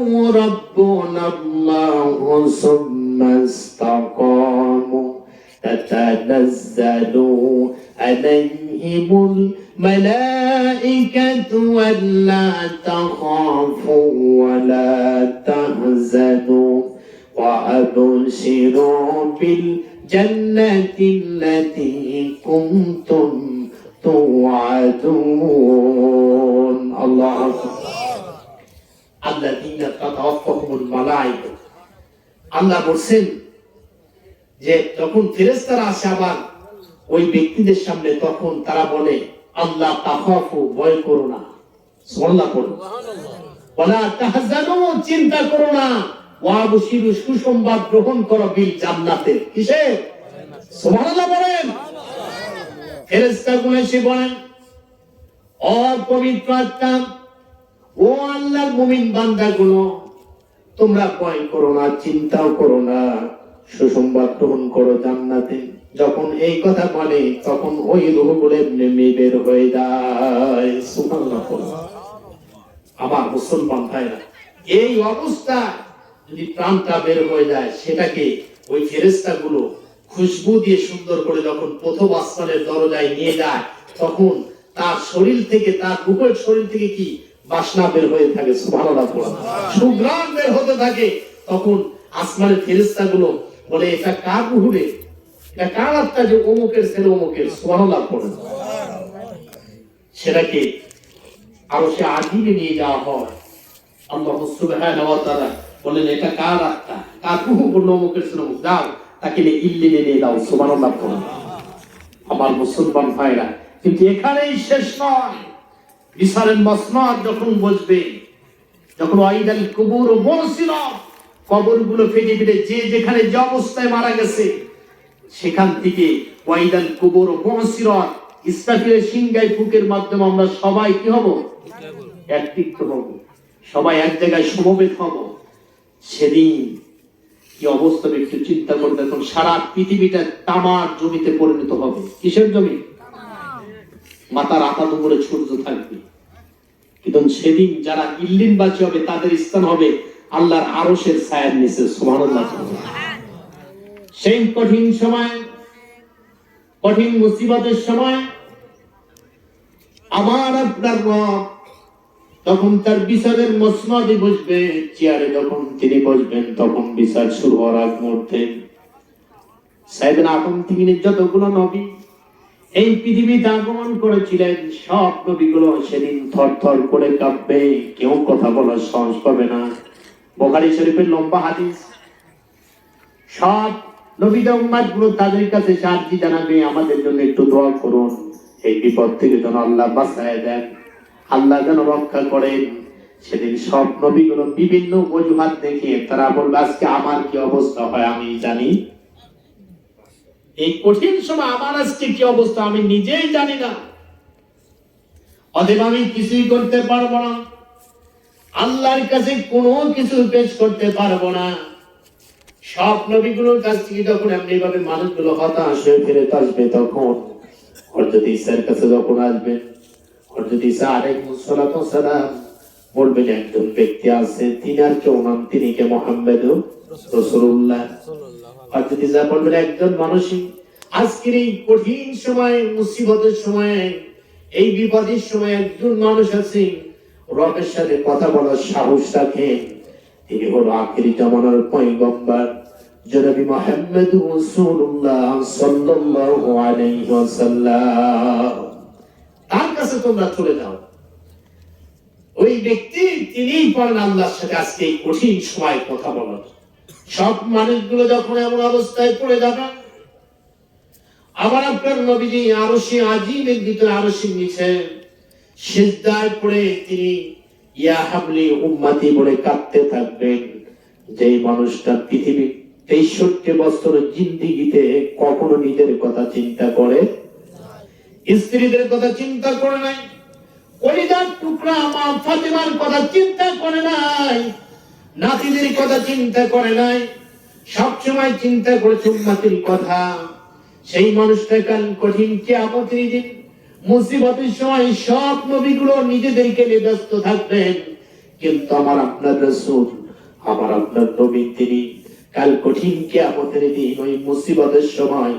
রাব্বুনাল্লাহু সুম্মা ইসতাকামু তাতানাজ্জালু আলাইহিমুল মালাইকাতু আল্লা তাখাফু ওয়া লা তাহজানু ওয়া আবশিরু বিল জান্নাতিল্লাতী কুনতুম তুআদুন। আল্লাহু আকবার। আল্লাযীনা তাতাওয়াফাহুমুল মালায়েকা, আল্লাহ বলেন যে যখন ফেরেশতারা আসে আবার ওই ব্যক্তিদের সামনে, তখন তারা বলে, আল্লাহ তাখাফু, ভয় করো না। সুবহানাল্লাহ পড়ো। ওয়ালা তাহজানু, চিন্তা করো না। ওয়া আবশিরু, সুসংবাদ গ্রহণ করো, বিল জান্নাতে, কিসে? সুবহানাল্লাহ বলেন। ফেরেশতাগুলো এসে বলেন, ও পবিত্র আত্মা, ও আল্লাহর মুমিন বান্দাগুলো, তোমরা ভয় করো না, চিন্তাও করো না, সুসংবাদ গ্রহণ করো জান্নাতে। যখন এই কথা বলে, তখন ওই রূহগুলো এমনি বের হয়ে যায়। সুবহানাল্লাহ। আমার মুসলমান ভাইরা, এই অবস্থা যদি প্রাণটা বের হয়ে যায়, সেটাকে ওই ফেরেশতাগুলো খুশবু দিয়ে সুন্দর করে যখন প্রথম আসমানের দরজায় নিয়ে যায়, তখন তার শরীর থেকে, তার রূহের শরীর থেকে কি বাসনা বের হয়ে থাকে। সুবহানাল্লাহ। সুঘ্রাণ বের হতে থাকে। তখন আসমানের ফেরেশতাগুলো বলে, এটা কার রূহ রে? এটা কার আত্মা যে অমুকের ছেলে অমুকের? সুবহানাল্লাহ। সেটাকে আরশে আজিমে নিয়ে যাওয়া হয়। আল্লাহ সুবহানাহু ওয়া তাআলা বলেন, এটা কার আত্মা? কার রূহ? বলল অমুকের ছেলে অমুক, দাও তাকে ইল্লিনে নিয়ে দাও। সুবহানাল্লাহ। আমার মুসলমান ভাইরা, কিন্তু এখানেই শেষ নয়। বিচারের মসনদ যখন বসবে, যখন ওয়াইদাল কুবুর বুসিরাত, কবরগুলো ফেটে ফেটে যে যেখানে যে অবস্থায় মারা গেছে, সেখান থেকে ওয়াইদাল কুবুর বুসিরাত, ইসরাফিলের সিংহায় ফুকের মাধ্যমে আমরা সবাই কি হব? একত্রিত হব, সবাই এক জায়গায় সমবেত হব। সেদিন কি অবস্থা একটু চিন্তা করে দেখুন। সারা পৃথিবীটা তামার জমিতে পরিণত হবে। কিসের জমি? মাথার আপাত উপরে সূর্য থাকবে। কিন্তু সেদিন যারা ইল্লিনবাসী হবে, তাদের স্থান হবে আল্লাহর আরশের ছায়ার নিচে। সুবহানাল্লাহ। সেই কঠিন সময়, কঠিন মুসিবতের সময় আমার আপনার রব তখন তার বিচারের মসনদে বসবে, চেয়ারে যখন তিনি বসবেন, তখন বিচার শুরু হওয়ার আগ মুহূর্তে সাইয়েদনা আদম থেকে যতগুলো নবী এই পৃথিবীতে আগমন করেছিলেন, সব নবীগুলো সেদিন থরথর করে কাঁপবে, কেউ কথা বলার সাহস পাবে না। বুখারী শরীফের লম্বা হাদিস। সব নবীদের উম্মতগুলো তাদের কাছে সাহায্য জানাবে, আমাদের জন্য একটু দোয়া করুন, এই বিপদ থেকে যেন আল্লাহ বাঁচায় দেন, আল্লাহ যেন রক্ষা করেন। সেদিন সব নবীগুলো বিভিন্ন অজুহাত দেখিয়ে তারা বলবে, আজকে আমার কি অবস্থা হয় আমি জানি, এই কঠিন সময় আমার আজকে কি অবস্থা আমি নিজেই জানি না, অতএব আমি কিছুই করতে পারবো না, আল্লাহর কাছে কোনো কিছু পেশ করতে পারবো না। সব নবীগুলোর কাছ থেকে যখন এমনি ভাবে মানুষগুলো হতাশ হয়ে ফেরত আসবে, তখন হযরত ঈসার কাছে যখন আসবে, হযরত ঈসা আলাইহিস সালাম বলবেন, একজন ব্যক্তি আছে, তিনি আর কেউ নন, তিনি কে মুহাম্মদুর রাসূলুল্লাহ। হযরত ঈসা বলবেন, একজন মানুষই আজকের এই কঠিন সময়, মুসিবতের সময়, এই বিপদের সময় একজন মানুষ আছে, রবের সাথে কথা বলার সাহস রাখে, তিনি হলো আখিরি জামানার পয়গম্বর জনাবি মুহাম্মদুর রাসূলুল্লাহ সাল্লাল্লাহু আলাইহি ওয়াসাল্লাম। তার কাছে তোমরা চলে যাও। ওই ব্যক্তি তিনিই পারেন আল্লাহর সাথে আজকে এই কঠিন সময় কথা বলার। সব মানুষগুলো যখন এমন অবস্থায় পড়ে যাবে, আবার আপনার নবীজি আরশে আজিমের ভিতরে আরশের নিচে সিজদায় পড়ে তিনি ইয়া হাবলি উম্মতি বলে কাঁদতে থাকবেন। যেই মানুষটা পৃথিবীর 63 বছর জিন্দেগিতে কখনো নিজের কথা চিন্তা করে, স্ত্রীদের কথা চিন্তা করে নাই, কলিজার টুকরা মা ফাতেমার কথা চিন্তা করে নাই, নাতিদের কথা চিন্তা করে নাই, সবসময় চিন্তা করেছে উম্মতের কথা। সেই মানুষটা কাল কঠিন কিয়ামতের দিন মুসিবতের সময় সব নবীগুলো নিজেদেরকে নিয়ে ব্যস্ত থাকবেন, কিন্তু আমার আপনার রাসূল, আমার আপনার নবী তিনি কাল কঠিন কিয়ামতের দিন ওই মুসিবতের সময়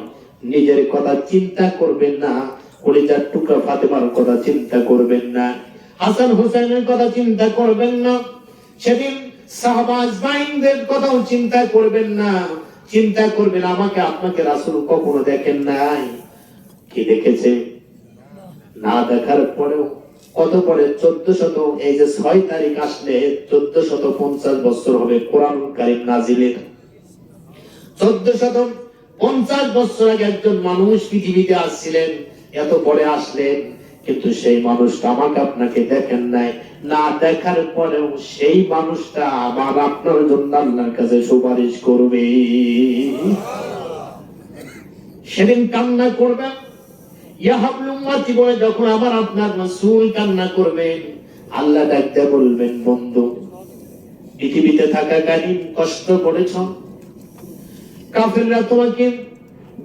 নিজের কথা চিন্তা করবেন না, কলিজার টুকরা ফাতেমার কথা চিন্তা করবেন না, হাসান হুসাইনের কথা চিন্তা করবেন না, সেদিন সাহাবা আজমাইনদের কথাও চিন্তা করবেন না, চিন্তা করবেন আমাকে আপনাকে রাসূল কখনো দেখেন নাই। কি দেখেছে? না দেখার পরেও কত পরে 1400, এই যে 6 তারিখ আসলে 1450 বছর হবে কোরআন কারীম নাজিলের। 1450 বছর আগে একজন মানুষ পৃথিবীতে আসছিলেন, এত পরে আসলেন, কিন্তু সেই মানুষটা আমাকে আপনাকে দেখেন নাই। না দেখার পরেও সেই মানুষটা আবার আপনার জন্য আল্লাহর কাছে সুপারিশ করবে। সেদিন কান্না করবেন, ইয়া হাবলু উম্মতি বলে যখন আবার আপনার রাসূল কান্না করবেন, আল্লাহ ডাকতে বলবেন, বন্ধু পৃথিবীতে থাকাকালীন কষ্ট করেছ, কাফেররা তোমাকে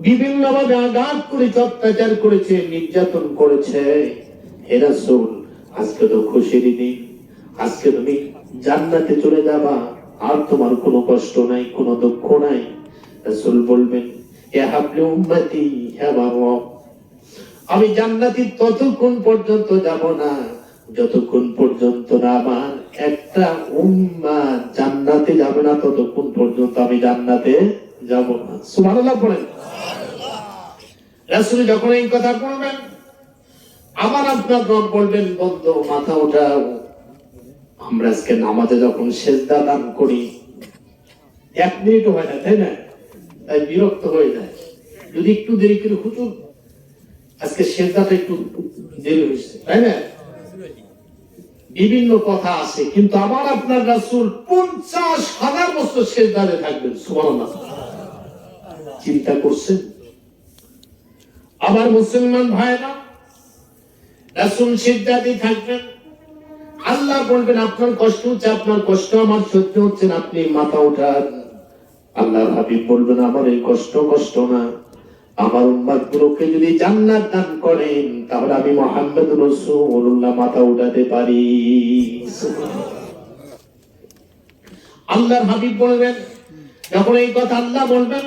বিভিন্ন ভাবে আঘাত করেছে, অত্যাচার করেছে, নির্যাতন করেছে। হে রাসূল, আজকে তো খুশির দিন, আজকে তুমি জান্নাতে চলে যাবা, আর তোমার কোনো কষ্ট নাই, কোনো দুঃখ নাই। রাসূল বলবেন, ইয়া হাবলু উম্মতি, হে আমার রব, আমি জান্নাতে ততক্ষণ পর্যন্ত যাব না যতক্ষণ পর্যন্ত না আমার একটা উম্মাহ জান্নাতে যাবে না, ততক্ষণ পর্যন্ত আমি জান্নাতে যাব না। সুবহানাল্লাহ পড়েন। রাসূল যখন এই কথা বলবেন, আবার আপনার রব বলবেন, বন্ধু মাথা উঠাও। আমরা আজকে নামাজে যখন সেজদা দান করি 1 মিনিটও হয় না, তাই না? তাই বিরক্ত হয়ে যায় যদি একটু দেরি করে, হুজুর আজকে সেজদাটা একটু দেরি হয়েছে, তাই না? বিভিন্ন কথা আছে, কিন্তু আমার আপনার রাসূল 50,000 বছর সেজদাতে থাকবেন। সুবহানাল্লাহ। চিন্তা করছেন? আবার মুসলমান ভাইরা, রাসূল সিজদাতে থাকবেন, আল্লাহ বলবেন আপনার কষ্ট হচ্ছে, আপনার কষ্ট আমার সহ্য হচ্ছে না, আপনি মাথা উঠান। আল্লাহর হাবিব বলবেন, আমার এই কষ্ট না, আমার উম্মতগুলোকে যদি জান্নাত দান করেন তাহলে আমি মুহাম্মদ রাসূলুল্লাহ মাথা উঠাতে পারি। আল্লাহর হাবিব বলবেন, যখন এই কথা আল্লাহ বলবেন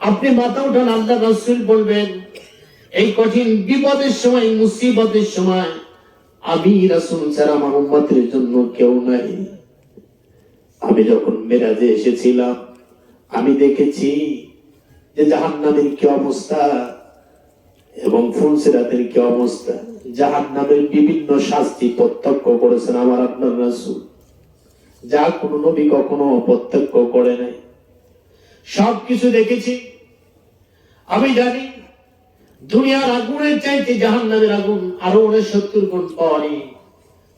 আপনি মাথা উঠান, আল্লাহ রাসূল বলবেন এই কঠিন বিপদের সময়, মুসিবতের সময় আমি রাসূল ছাড়া আমার উম্মতের জন্য কেউ নাই। আমি যখন মেরাজে এসেছিলাম আমি দেখেছি যে জাহান্নামের কি অবস্থা এবং ফুলসিরাতের কি অবস্থা। জাহান্নামের বিভিন্ন শাস্তি প্রত্যক্ষ করেছেন আমার আপনার রাসূল, যা কোন নবী কখনো প্রত্যক্ষ করে নাই। সবকিছু দেখেছি। আমি জানি দুনিয়ার আগুনের চাইতে জাহান্নামের আগুন আরো 69 গুণ পরে।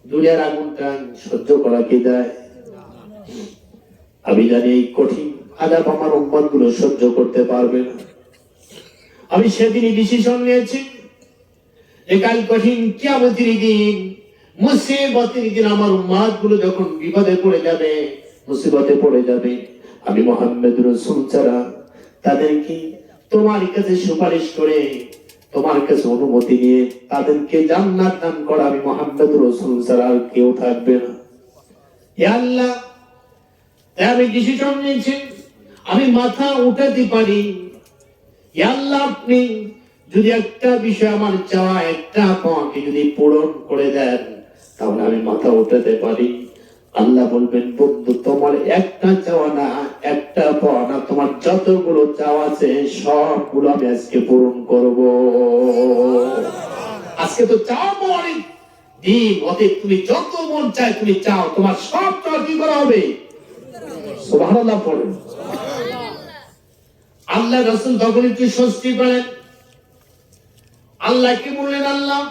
দুনিয়ার আগুনটা সহ্য করা কি যায়? আমি জানি এই কঠিন আযাব আমার উম্মতগুলো সহ্য করতে পারবে না। আমি সেদিনই ডিসিশন নিয়েছি যে কাল কঠিন কিয়ামতের দিন, মুসিবতের দিন আমার উম্মতগুলো যখন বিপদে পড়ে যাবে, মুসিবতে পড়ে যাবে, আমি মুহাম্মদ রাসূল ছাড়া তাদেরকে তোমার কাছে সুপারিশ করে, তোমার কাছে অনুমতি নিয়ে তাদেরকে জান্নাত দান করা আমি মুহাম্মদ রাসূল ছাড়া আর কেউ থাকবে না। ইয়া আল্লাহ, আমি ডিসিশন নিয়েছি আমি মাথা উঠাতে পারি। ইয়া আল্লাহ, আপনি যদি একটা বিষয় আমার চাওয়া, একটা পাওয়াকে যদি পূরণ করে দেন তাহলে আমি মাথা উঠাতে পারি। আল্লাহ বলবেন, বন্ধু তোমার একটা চাওয়া না, একটা পাওয়া না, তোমার যতগুলো চাওয়া আছে সবগুলো আমি আজকে পূরণ করব। আজকে তো চাওয়া অনেক দিন। অতএব তুমি যত মন চায় তুমি চাও, তোমার সব চাওয়া কি করা হবে? সুবহানাল্লাহ পড়েন। আল্লাহ রাসূল তখন একটু স্বস্তি পেলেন। আল্লাহকে বললেন, আল্লাহ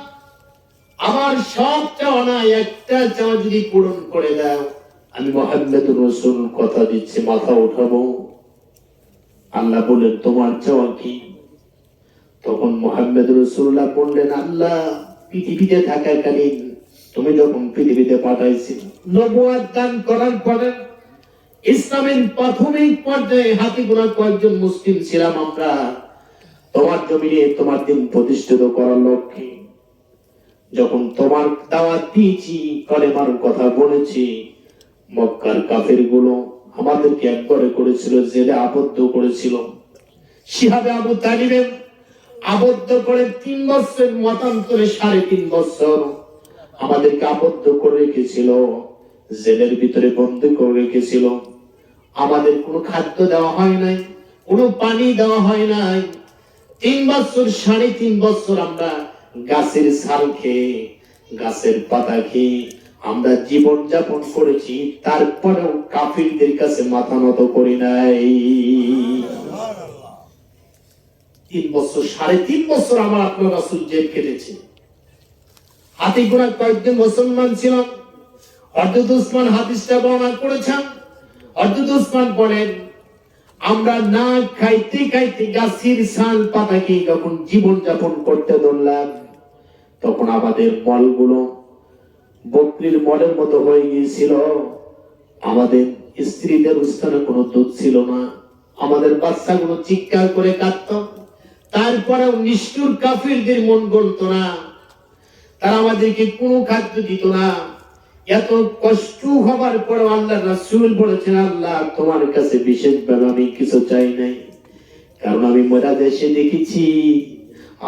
আমার সব চাওয়া না, একটা চাওয়া যদি পূরণ করে দাও, আমি মুহাম্মদুর রাসূল কথা দিচ্ছি মাথা উঠাবো। আল্লাহ বললেন, তোমার চাওয়া কি? তখন মুহাম্মদ রাসূলুল্লাহ বললেন, আল্লাহ পৃথিবীতে থাকাকালীন তুমি যখন পৃথিবীতে পাঠাইছিলে, নবুয়ত দান করার পরে ইসলামের প্রাথমিক পর্যায়ে হাতে গোনা কয়েকজন মুসলিম ছিলাম আমরা। তোমার জমিনে তোমার দিন প্রতিষ্ঠিত করার লক্ষ্যে যখন তোমার দাওয়াত দিয়েছি, কলেমার কথা বলেছি, মক্কার কাফেরগুলো আমাদেরকে একবারে করেছিল, জেলে আবদ্ধ করেছিল। শিহাবে আবু তালিবে আবদ্ধ করে 3 বছর, মতান্তরে 3.5 বছর আমাদেরকে আবদ্ধ করে রেখেছিল, জেলের ভিতরে বন্দী করে রেখেছিল। আমাদের কোনো খাদ্য দেওয়া হয় নাই, কোনো পানি দেওয়া হয় নাই। 3 বছর, 3.5 বছর আমরা গাছের ছাল খেয়ে, গাছের পাতা খেয়ে আমরা জীবন যাপন করেছি। তারপরেও কাফিরদের কাছে মাথা নত করি নাই। 3 বছর, 3.5 বছর আমার আপনার রাসূল জেল কেটেছে। হাতে গোনা কয়েকজন মুসলমান ছিল। হযরত উসমান হাদিসটা বর্ণনা করেছেন। হযরত উসমান বলেন, আমরা না খাইতে খাইতে গাছের ছাল পাতা খেয়ে যখন জীবন যাপন করতে ধরলাম, তখন আমাদের মলগুলো বকরির মলের মতো হয়ে গিয়েছিল। আমাদের স্ত্রীদের স্থানে কোনো দুধ ছিল না। আমাদের বাচ্চাগুলো চিৎকার করে কাঁদত। তারপরেও নিষ্ঠুর কাফিরদের মন গলত না, তারা আমাদেরকে কোনো খাদ্য দিত না। এত কষ্ট হবার পর আল্লাহ রাসূল বলেছেন, আল্লাহ তোমার কাছে বিশেষভাবে আমি কিছু চাই নাই, কারণ আমি মরা দেশে দেখেছি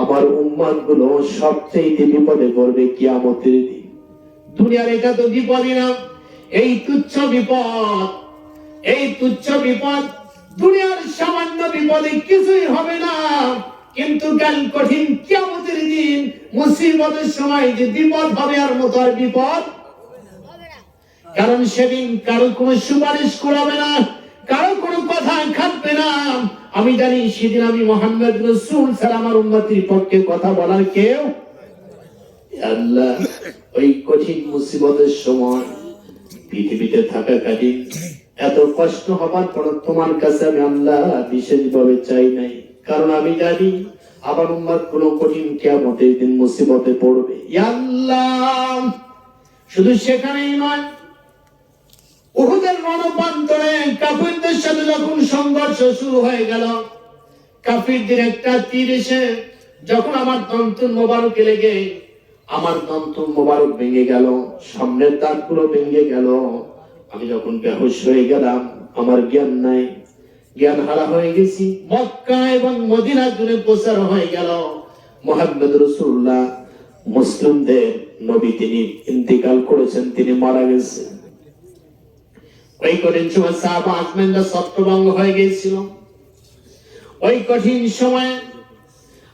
আমার উম্মত গুলো সবচেয়ে বিপদে পড়বে কিয়ামতের দিন। দুনিয়ার এটা তো বিপদই না, এই তুচ্ছ বিপদ, এই তুচ্ছ বিপদ দুনিয়ার সামান্য বিপদে কিছুই হবে না, কিন্তু কাল কঠিন কিয়ামতের দিন মুসিবতের সময় যে বিপদ হবে আর মতো আর বিপদ, কারণ সেদিন কারো কোনো সুপারিশ করাবে না, কারো কোনো কথা খাটবে না। আমি জানি সেদিন আমি মুহাম্মদ রাসূল ছাড়া আমার উম্মতের পক্ষে কথা বলার কেউ। আল্লাহ ওই কঠিন মুসিবতের সময় পৃথিবীতে থাকাকালীন এত কষ্ট হবার পর তোমার কাছে আমি আল্লাহ বিশেষভাবে চাই নাই, কারণ আমি জানি আমার উম্মত কোনো কঠিন কিয়ামতের দিন মুসিবতে পড়বে। ইয়া আল্লাহ, শুধু সেখানেই নয়, উহুদের রণপ্রান্তরে কাফিরদের সাথে যখন সংঘর্ষ শুরু হয়ে গেল, কাফিরদের একটা তীর এসে যখন আমার দন্তন মোবারকে লেগে আমার দন্তন মোবারক ভেঙে গেল, সামনের দাঁতগুলো ভেঙে গেল, আমি যখন বেহুশ হয়ে গেলাম, আমার জ্ঞান নাই, জ্ঞান হারা হয়ে গেছি। মক্কা এবং মদিনা জুড়ে প্রচার হয়ে গেল মুহাম্মদ রাসূলুল্লাহ মুসলিমদের নবী, তিনি ইন্তেকাল করেছেন, তিনি মারা গেছেন। ওই কঠিন সময় সাহাবা আজমেনরা ছত্রভঙ্গ হয়ে গিয়েছিল। ওই কঠিন সময়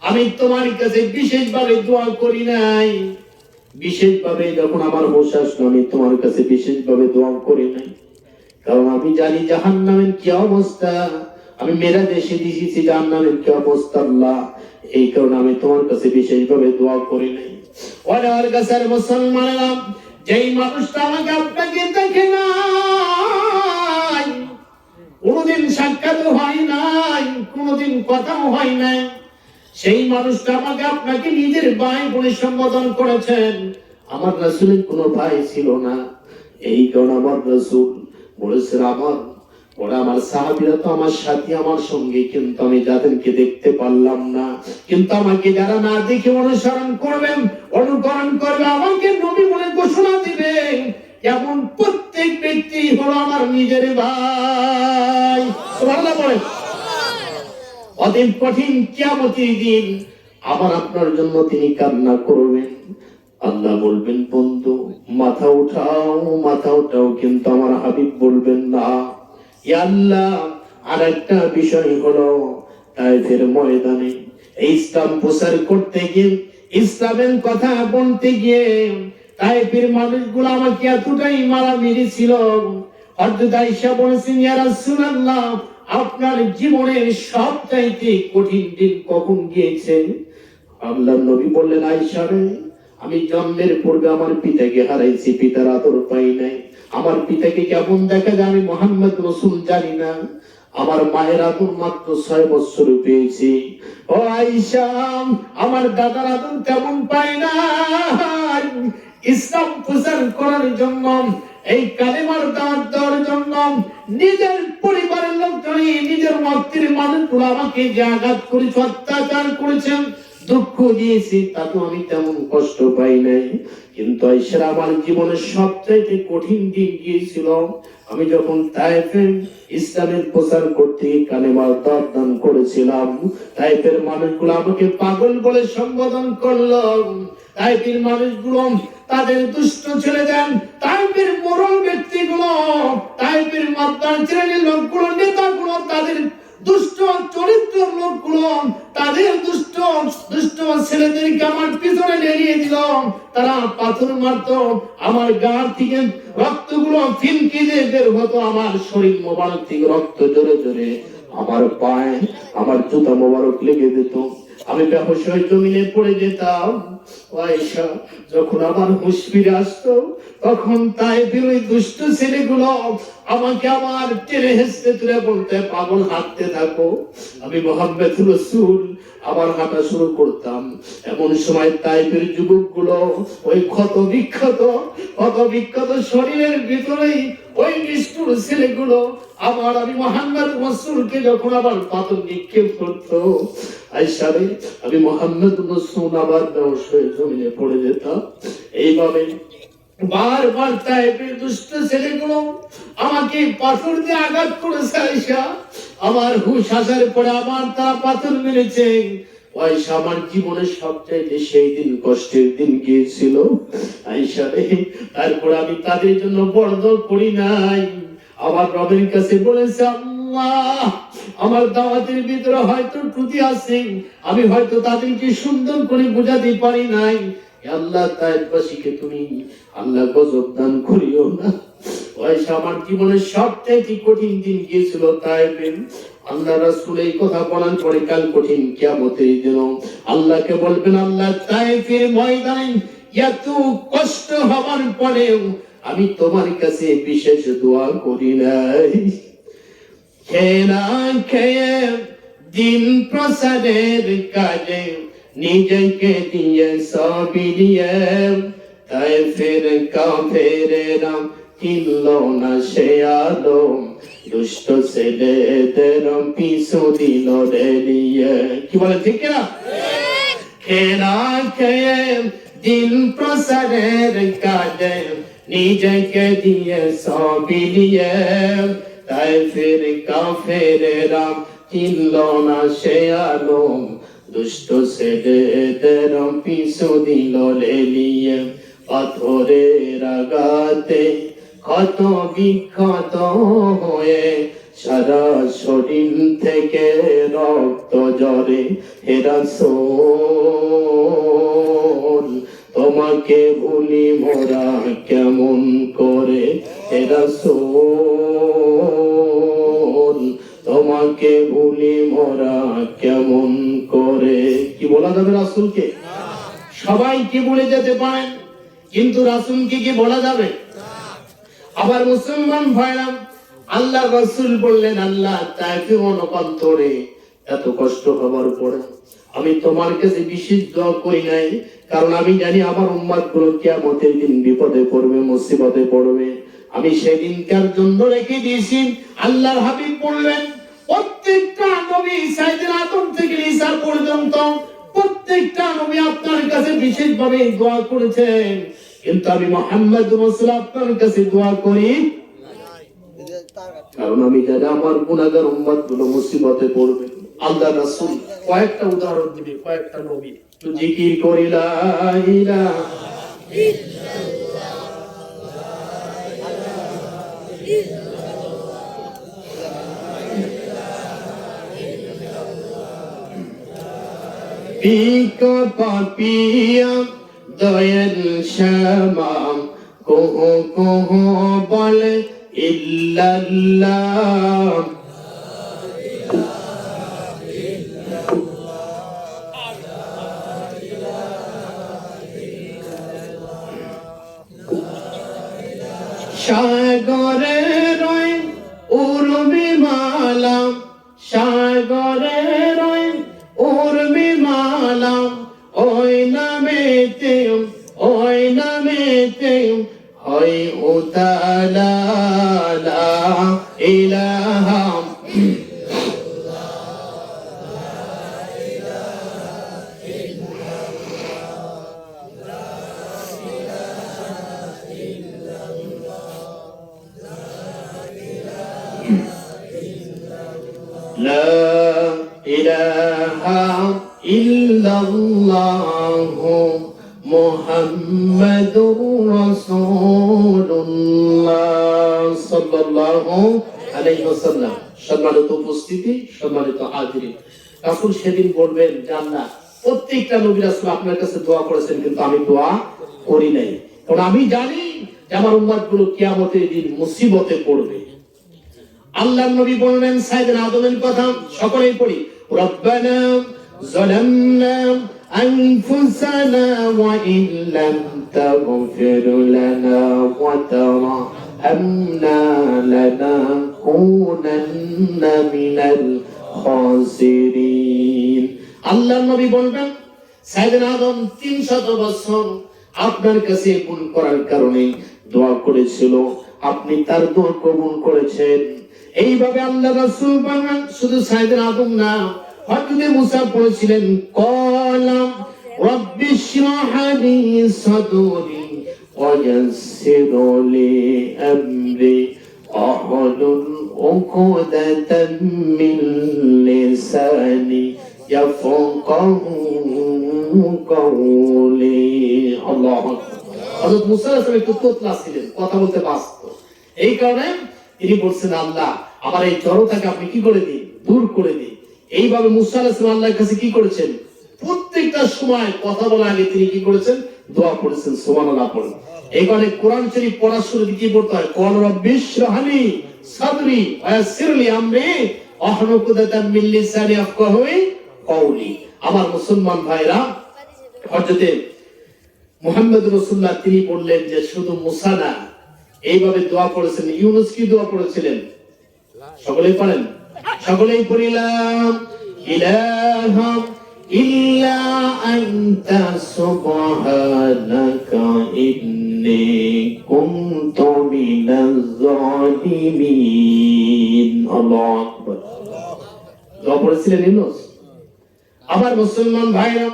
আমি তোমার কাছে বিশেষভাবে দোয়া করি নাই, বিশেষভাবে যখন আমার হোশ আসলো আমি তোমার কাছে বিশেষভাবে দোয়া করি নাই, কারণ আমি জানি জাহান্নামের কি অবস্থা। আমি মেরাজে এসে দিয়েছি জাহান্নামের কি অবস্থা আল্লাহ, এই কারণে আমি তোমার কাছে বিশেষভাবে দোয়া করি নাই। ওরে ওর কাছের মুসলমানেরা, যেই মানুষটা আমাকে আপনাকে দেখে নাই, কোনদিন সাক্ষাৎ হয় নাই, কোনদিন কথাও হয় নাই, সেই মানুষটা আমাকে আপনাকে নিজের ভাই বলে সম্বোধন করেছেন। আমার রাসূলের কোনো ভাই ছিল না, এই কারণে আমার রাসূল বলেছেন আমার সাহাবীরা তো আমার সাথে আমার সঙ্গে, কিন্তু আমি যাদেরকে দেখতে পারলাম না, কিন্তু আমাকে যারা না দেখে অনুসরণ করবেন, অনুকরণ করবে, আমাকে নবী বলে ঘোষণা দিবে, এমন প্রত্যেক ব্যক্তি হলো আমার নিজের ভাই। সুবহানাল্লাহ বলেন। অতএব কঠিন কিয়ামতের দিন আবার আপনার জন্য তিনি কান্না করবেন। আল্লাহ বলবেন, বন্ধু মাথা উঠাও, মাথা উঠাও, কিন্তু আমার হাবিব বলবেন না। ইয়া আল্লাহ, আর একটা বিষয় হলো তায়েফের ময়দানে ইসলাম প্রচার করতে গিয়ে, ইসলামের কথা বলতে গিয়ে তাইফের মানুষগুলো আমাকে এতটাই মারা মেরেছিল। হযরত আয়েশা বলেছেন, ইয়া রাসূলুল্লাহ, আপনার জীবনের সবচাইতে কঠিন দিন কখন গিয়েছে? আল্লাহর নবী বললেন, আয়েশা রে, আমি জন্মের পূর্বে আমার পিতাকে হারাইছি, পিতার আদর পাই নাই। আমার পিতাকে কেমন দেখা যায় আমি মুহাম্মদ রাসূল জানি না। আমার মায়ের আদর মাত্র 6 বছর পেয়েছি। ও আয়েশা, আমার দাদার আদর তেমন পাই না। ইসলাম প্রচার করার জন্য, এই কালেমার দাওয়াত দেওয়ার জন্য নিজের পরিবারের লোকজন, নিজের মতের মানুষগুলো আমাকে যে আঘাত করেছে, অত্যাচার করেছেন, দুঃখ দিয়েছি, তাতে আমি তেমন কষ্ট পাই নাই। কিন্তু আয়েশা, আমার জীবনের সবচাইতে কঠিন দিন গিয়েছিল আমি যখন তায়েফে ইসলামের প্রচার করতে কালেমার দাওয়াত দান করেছিলাম। তায়েফের মানুষগুলো আমাকে পাগল বলে সম্বোধন করলো। তাইফের মানুষগুলো তাদের দুষ্ট ছেলেদের, তাইফের মোড়ল ব্যক্তিগুলো, তাইফের মাদ্দার শ্রেণীর লোকগুলো, নেতাগুলো, তাদের দুষ্ট চরিত্র লোকগুলো, তাদের দুষ্ট ছেলেদেরকে আমার পিছনে এড়িয়ে দিল। তারা পাথর মারত, আমার গা থেকে রক্তগুলো ফিনকি দিয়ে বের হতো, আমার শরীর মোবারক থেকে রক্ত জোরে জোরে আমার পায়ে, আমার জুতা মোবারক লেগে যেত। আমি বেহুশ হয়ে জমিনে পড়ে যেতাম। আয়েশা, যখন আমার হুঁশ ফিরে আসতো, তখন তাইফের ওই দুষ্ট ছেলেগুলো আমাকে আবার টেনে হেসতে তুলে বলতে, পাগল, হাঁটতে থাকো, আমি মুহাম্মদ রাসূল, আবার হাঁটা শুরু করতাম। এমন সময় তাইফের যুবকগুলো ওই ক্ষত বিক্ষত শরীরের ভিতরেই ওই নিষ্ঠুর ছেলেগুলো আবার আমি মুহাম্মদ রাসূলকে যখন আবার পাথর নিক্ষেপ করতো, আয়েশা রে, আমি মুহাম্মদ রাসূল আবার বেহুশ হয়ে জমিনে পড়ে যেতাম। এইভাবে বারবার তাইফের দুষ্ট ছেলেগুলো আমাকে পাথর দিয়ে আঘাত করেছে। আয়েশা, আমার হুঁশ আসার পরে আবার তারা পাথর মেরেছে। আয়েশা, আমার জীবনের সবচাইতে সেই দিন কষ্টের দিন গিয়েছিল। আয়েশা রে, তারপর আমি তাদের জন্য বড়দোয়া করি নাই, আমার রবের কাছে বলেছে, আল্লাহ, আমার দাওয়াতের ভিতরে হয়তো ত্রুটি আছে, আমি হয়তো তাদেরকে সুন্দর করে বোঝাতে পারি নাই। আল্লাহ, তাইফবাসীকে তুমি আল্লাহ গজব দান করিও না। আয়েশা, আমার জীবনের সবচাইতে কঠিন দিন গিয়েছিল তাইফে। আল্লাহ রাসূল এই কথা বলার পরে কাল কঠিন কিয়ামতের দিন আল্লাহকে বলবেন, আল্লাহ, তাইফের ময়দানে এত কষ্ট হবার পরেও আমি তোমার কাছে বিশেষ দোয়া করি নাই। খেলা খেয়ে দিন প্রসারের কাজে নিজেকে দিয়ে সব দিয়ে তাইফের কাফেরেরা কিনল না সে আলো, দুষ্ট ছেলেদের পিছু দিল রেলিয়ে। কি বলে, ঠিক না? খেলা খেয়ে দিন প্রসারের কাজে নিজেকে দিয়ে সব দিয়ে তাইফের কাফেরেরা কিনল না সে আলো, দুষ্ট ছেলেদের পিছু দিল লেলিয়ে। পাথরের আঘাতে ক্ষত বিক্ষত হয়ে সারা শরীর থেকে রক্ত ঝরে। হে রাসূল, তোমাকে ভুলি মোরা কেমন করে? হে রাসূল, তোমাকে ভুলি মোরা কেমন করে? কি বলা যাবে রাসূলকে? সবাই কি বলে যেতে পারেন, কিন্তু রাসূলকে কি বলা যাবে? আবার মুসলমান ভাইরা, আল্লাহ রাসূল বললেন, আল্লাহ, তাকে অনন্তরে এত কষ্ট হবার পরে আমি তোমার কাছে বিশেষ দোয়া করি নাই, কারণ আমি জানি আমার উম্মত গুলো কিয়ামতের দিন বিপদে পড়বে, মুসিবতে পড়বে। আমি সেদিনকার জন্য রেখে দিয়েছি। আল্লাহর হাবিব বললেন, প্রত্যেকটা নবী সাইয়েদনা আদম থেকে ঈসা পর্যন্ত প্রত্যেকটা নবী আপনার কাছে বিশেষভাবে দোয়া করেছেন, কিন্তু আমি মুহাম্মদ রাসূল আপনার কাছে দোয়া করি, কারণ আমি জানি আমার গুনাহগার উম্মত গুলো মুসিবতে পড়বে। আল্লাহ রাসূল কয়েকটা উদাহরণ দিবে, কয়েকটা নবী। তো জিকির করি লা ইলাহা ইল্লাল্লাহ, পিকা পাপিয়া দয়াল শ্যামা কোহো কোহো বলে ইল্লাল্লাহ সাগরে রয় উর্মি মালা সাগরে রয় উর্মি মালা ওই নামেতে হয় উতালা লা ইলাহা لا إله إلا الله محمد رسول الله صلى الله عليه وسلم সম্মানিত উপস্থিতি সম্মানিত হাজিরিন রাসূল সেদিন বলবেন জান্নাত প্রত্যেকটা নবী রাসূল আপনার কাছে দোয়া করেছেন কিন্তু আমি দোয়া করি নাই কারণ আমি জানি যে আমার উম্মতগুলো কিয়ামতের দিন মুসিবতে পড়বে আল্লাহর নবী বললেন সাইয়েদনা আদমের কথা সকলেই পড়ি রব্বানা যালামনা আনফুসানা ওয়া ইল্লাম তাগফির লানা ওয়া তারহামনা লানাকুনান্না মিনাল খাসিরিন আল্লাহর নবী বলবেন সাইয়েদনা আদম 300 বছর আপনার কাছে ভুল করার কারণে দোয়া করেছিল আপনি তার দোয়া কবুল করেছেন এইভাবে আল্লাহ রাসূল বলেন শুধু সাইয়েদনা আদম না হযরত মুসা পড়েছিলেন কলাম রাব্বিশ রাহ লি সাদরি ওয়া ইয়াসসির লি আমরি আহলুল উকদাতাম মিন লিসানি ইয়াফকাহু কাওলি আল্লাহু হযরত মুসা আসলে একটু তোতলা ছিলেন কথা বলতে ব্যস্ত এই কারণে তিনি বলছেন আল্লাহ আমার এই জড়তাকে আপনি কি করে দিন দূর করে দিন এইভাবে মুসা আলাইহিস সালাম আল্লাহর কাছে কি করেছেন প্রত্যেকটা সময় কথা বলার আগে তিনি কি করেছেন দোয়া করেছেন সুবহানাল্লাহ পড়েন এই কারণে কোরআন শরীফ পড়ার শুরুতে কি পড়তে হয় ক্বাল রাব্বিশ রাহ লি সাদরি ওয়া ইয়াসসির লি আমরি ওয়াহলুল উকদাতাম মিন লিসানি ইয়াফকাহু কাওলি আমার মুসলমান ভাইরা হযরত মুহাম্মদ রাসূলুল্লাহ তিনি বললেন যে শুধু মুসা না এইভাবে দোয়া করেছেন ইউনূস কি দোয়া করেছিলেন সকলেই পড়েন সকলেই পড়িলাম ইলাহা ইল্লা আনতা সুবহানাকা ইন্নী কুনতু মিনাজ জালিমিন আল্লাহু আকবার দোয়া করেছিলেন ইউনূস আবার মুসলমান ভাইরা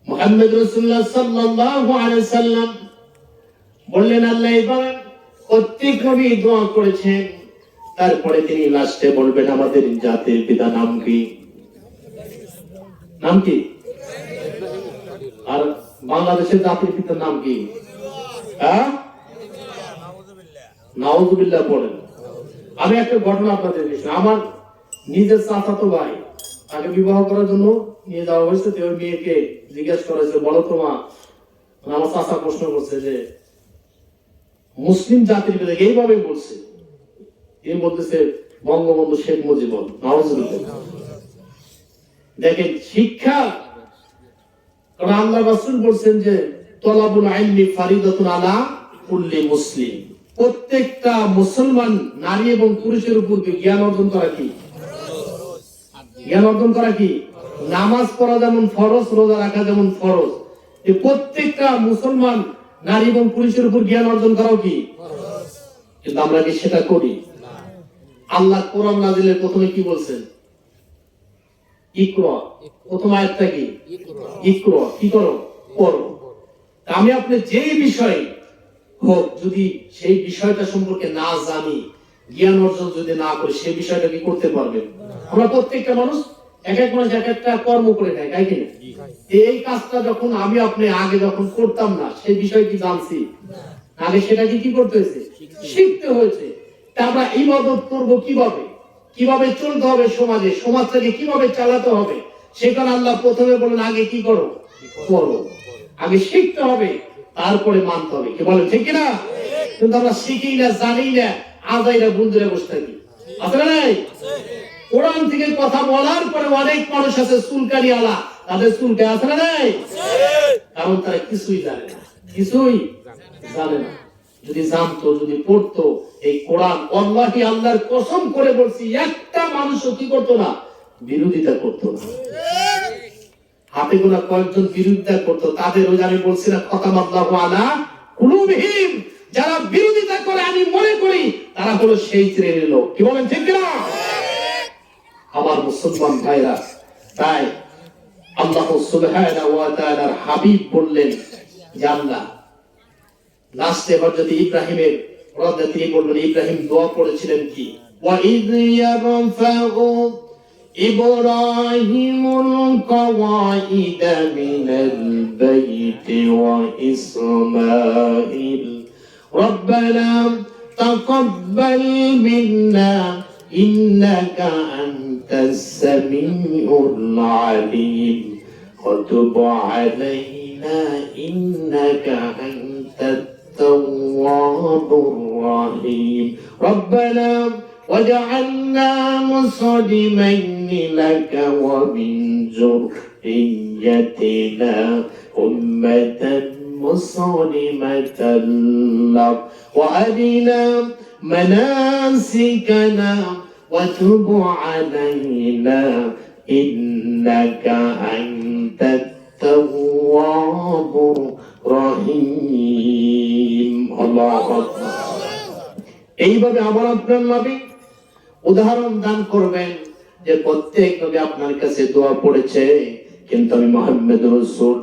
মুহাম্মদ রাসূলুল্লাহ সাল্লাল্লাহু আলাইহি সাল্লাম বললেন আল্লাহ এবার প্রত্যেক নবী দোয়া করেছেন তারপরে তিনি লাস্টে বলবেন আমাদের জাতির পিতা নাম কি আর বাংলাদেশের জাতির পিতার নাম কি হ্যাঁ নাউযুবিল্লাহ বলেন আমি একটা ঘটনা আপনাদের দিচ্ছি আমার নিজের চাচাতো ভাই তাকে বিবাহ করার জন্য নিয়ে যাওয়া হয়েছে তো ওই মেয়েকে জিজ্ঞাসা করেছে বলো তো মা আমার চাচা প্রশ্ন করছে যে মুসলিম জাতির বিরুদ্ধে এইভাবে বলছে তিনি বলতেছে বঙ্গবন্ধু শেখ মুজিবুর নাউযুবিল্লাহ দেখেন শিক্ষা কারণ আল্লাহ রাসূল বলেন যে তলাবুল ইলমি ফারিদাতুন আলা কুল্লি মুসলিম প্রত্যেকটা মুসলমান নারী এবং পুরুষের উপর জ্ঞান অর্জন করা কি জ্ঞান অর্জন করা কি নামাজ পড়া যেমন ফরজ রোজা রাখা যেমন ফরজ এই প্রত্যেকটা মুসলমান নারী এবং পুরুষের উপর জ্ঞান অর্জন করাও কি কিন্তু আমরা কি সেটা করি আল্লাহ কোরআন নাজিলের প্রথমে কি বলছেন ইকরা প্রথম আয়াতটা কি ইকরা কি করো পড়ো আমি আপনি যেই বিষয় হোক যদি সেই বিষয়টা সম্পর্কে না জানি জ্ঞান অর্জন যদি না করি সেই বিষয়টা কি করতে পারবেন আমরা প্রত্যেকটা মানুষ এক এক মানুষ এক একটা কর্ম করে থাকে তাই কি এই কাজটা যখন আমি আপনি আগে যখন করতাম না সেই বিষয় কি জানছি আগে সেটাকে কি করতে হয়েছে শিখতে হয়েছে তা আমরা ইবাদত করব কিভাবে কিভাবে চলতে হবে সমাজে সমাজটাকে কিভাবে চালাতে হবে সেখানে আল্লাহ প্রথমে বলেন আগে কি করো করো আগে শিখতে হবে, তারপরে মানতে হবে। কি বলেন ঠিক কিনা? কিন্তু আমরা শিখি না, জানি না, আজাইরা বন্ধুরা বসে থাকি। আছে না নাই? কোরআন থেকে কথা বলার পরে অনেক মানুষ আছে চুলকানি আলা, তাদের চুলকে আছে না নাই? কারণ তারা কিছুই জানে না, কিছুই জানে না। যদি জানতো, যদি পড়তো এই কোরআন, আল্লাহি আল্লাহর কসম করে বলছি, একটা মানুষও কি করতো না? বিরোধিতা করতো না। হাতে গোনা কয়েকজন বিরোধিতা করতো, তাদের ওই আমি বলছি না, খতামাল্লাহু আলা কুলুবিহিম, যারা বিরোধিতা করে আমি মনে করি তারা হলো সেই শ্রেণীর লোক। কি বলেন ঠিক না? আমার মুসলমান ভাইরা, তাই আল্লাহ সুবহানাহু ওয়া তাআলার হাবিব বললেন যে আল্লাহ লাস্টে এবার যদি ইব্রাহিমের রদে তিনি বললেন, ইব্রাহিম দোয়া করেছিলেন কি? ওয়া ইয ইয়ারফাউ ইব্রাহিমুল কওয়াইদা মিনাল বাইতি ওয়া ইসমাঈল রব্বানা তাকাব্বাল মিন্না ইন্নাকা আনতাস সামিউল আলীম ওয়া তুব আলাইনা ইন্নাকা আনতাত তাওয়াবুর রহিম রব্বানা ওয়াজআলনা মুসলিমাইন লাকা ওয়া মিন যুররিয়্যাতিনা উম্মাতান মুসলিমাতান লাক ওয়া আরিনা মানাসিকানা ওয়া তুব আলাইনা ইন্নাকা আনতাত তাওয়াবুর রহিম। আল্লাহু আকবার। এইভাবে আমার আপনার নবী উদাহরণ দান করবেন যে প্রত্যেক নবী আপনার কাছে দোয়া পড়েছে, কিন্তু আমি মুহাম্মদ রাসূল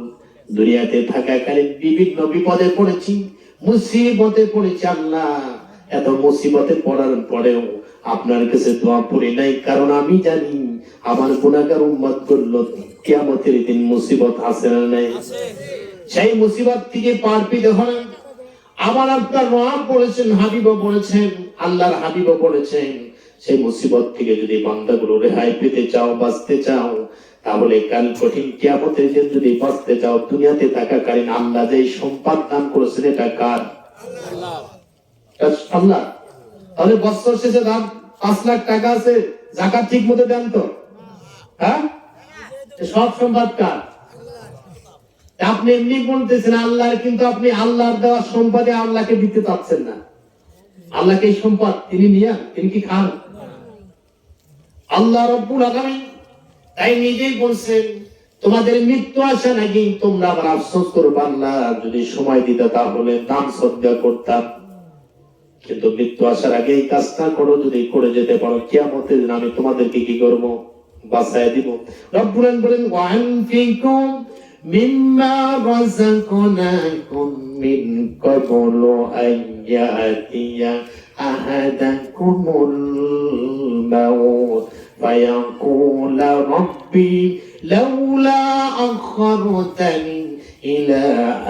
দুনিয়াতে থাকাকালীন বিভিন্ন বিপদে পড়েছি, মুসিবতে পড়েছি। আল্লাহ, এত মুসিবতে পড়ার পরেও আপনার কাছে দোয়া পড়ি নাই, কারণ আমি জানি আমার গুনাহগার উম্মত গুলো কিয়ামতের দিন মুসিবত আছে না নাই? সেই মুসিবত থেকে পার পেতে হলে আমার আপনার রব বলেছেন, হাবিবও বলেছেন, আল্লাহর হাবিবও বলেছেন, সেই মুসিবত থেকে যদি বান্দাগুলো রেহাই পেতে চাও, বাঁচতে চাও, তাহলে কাল কঠিন কিয়ামতের দিন যদি বাঁচতে চাও, দুনিয়াতে থাকাকালীন আল্লাহ যে সম্পদ দান করেছেন এটা কার? আল্লাহ। তাহলে বছর শেষে দাম 5 লাখ টাকা আছে, যাকাত ঠিক মতো দেন তো? হ্যাঁ, সব সম্পদ কার? আপনি এমনি বলতেছেন আল্লাহর, কিন্তু আপনি আল্লাহর দেওয়া সম্পদে আল্লাহকে দিতে চাচ্ছেন না। আল্লাহকে এই সম্পদ তিনি নিয়ে, তিনি কি খান? আল্লাহ রব্বুল আলামিন তাই নিজেই বলছেন, তোমাদের মৃত্যু আসে নাকি তোমরা আবার আফসোস করবে, আল্লাহ যদি সময় দিতে তাহলে দান সদকা করতাম, কিন্তু মৃত্যু আসার আগে এই কাজটা করো, যদি করে যেতে পারো কিয়ামতের দিন আমি তোমাদেরকে কি করব? বাঁচায় দিব। রব্বুল আলামিন বলেন, ওয়ানফিকুম মিম্মা রাযাকনাকুম মিন ক্বাবলু আইয়াতিয়া আহাদাকুমুল মাউত ফায়াকুলা রাব্বি লাউলা আখখারতানি ইলা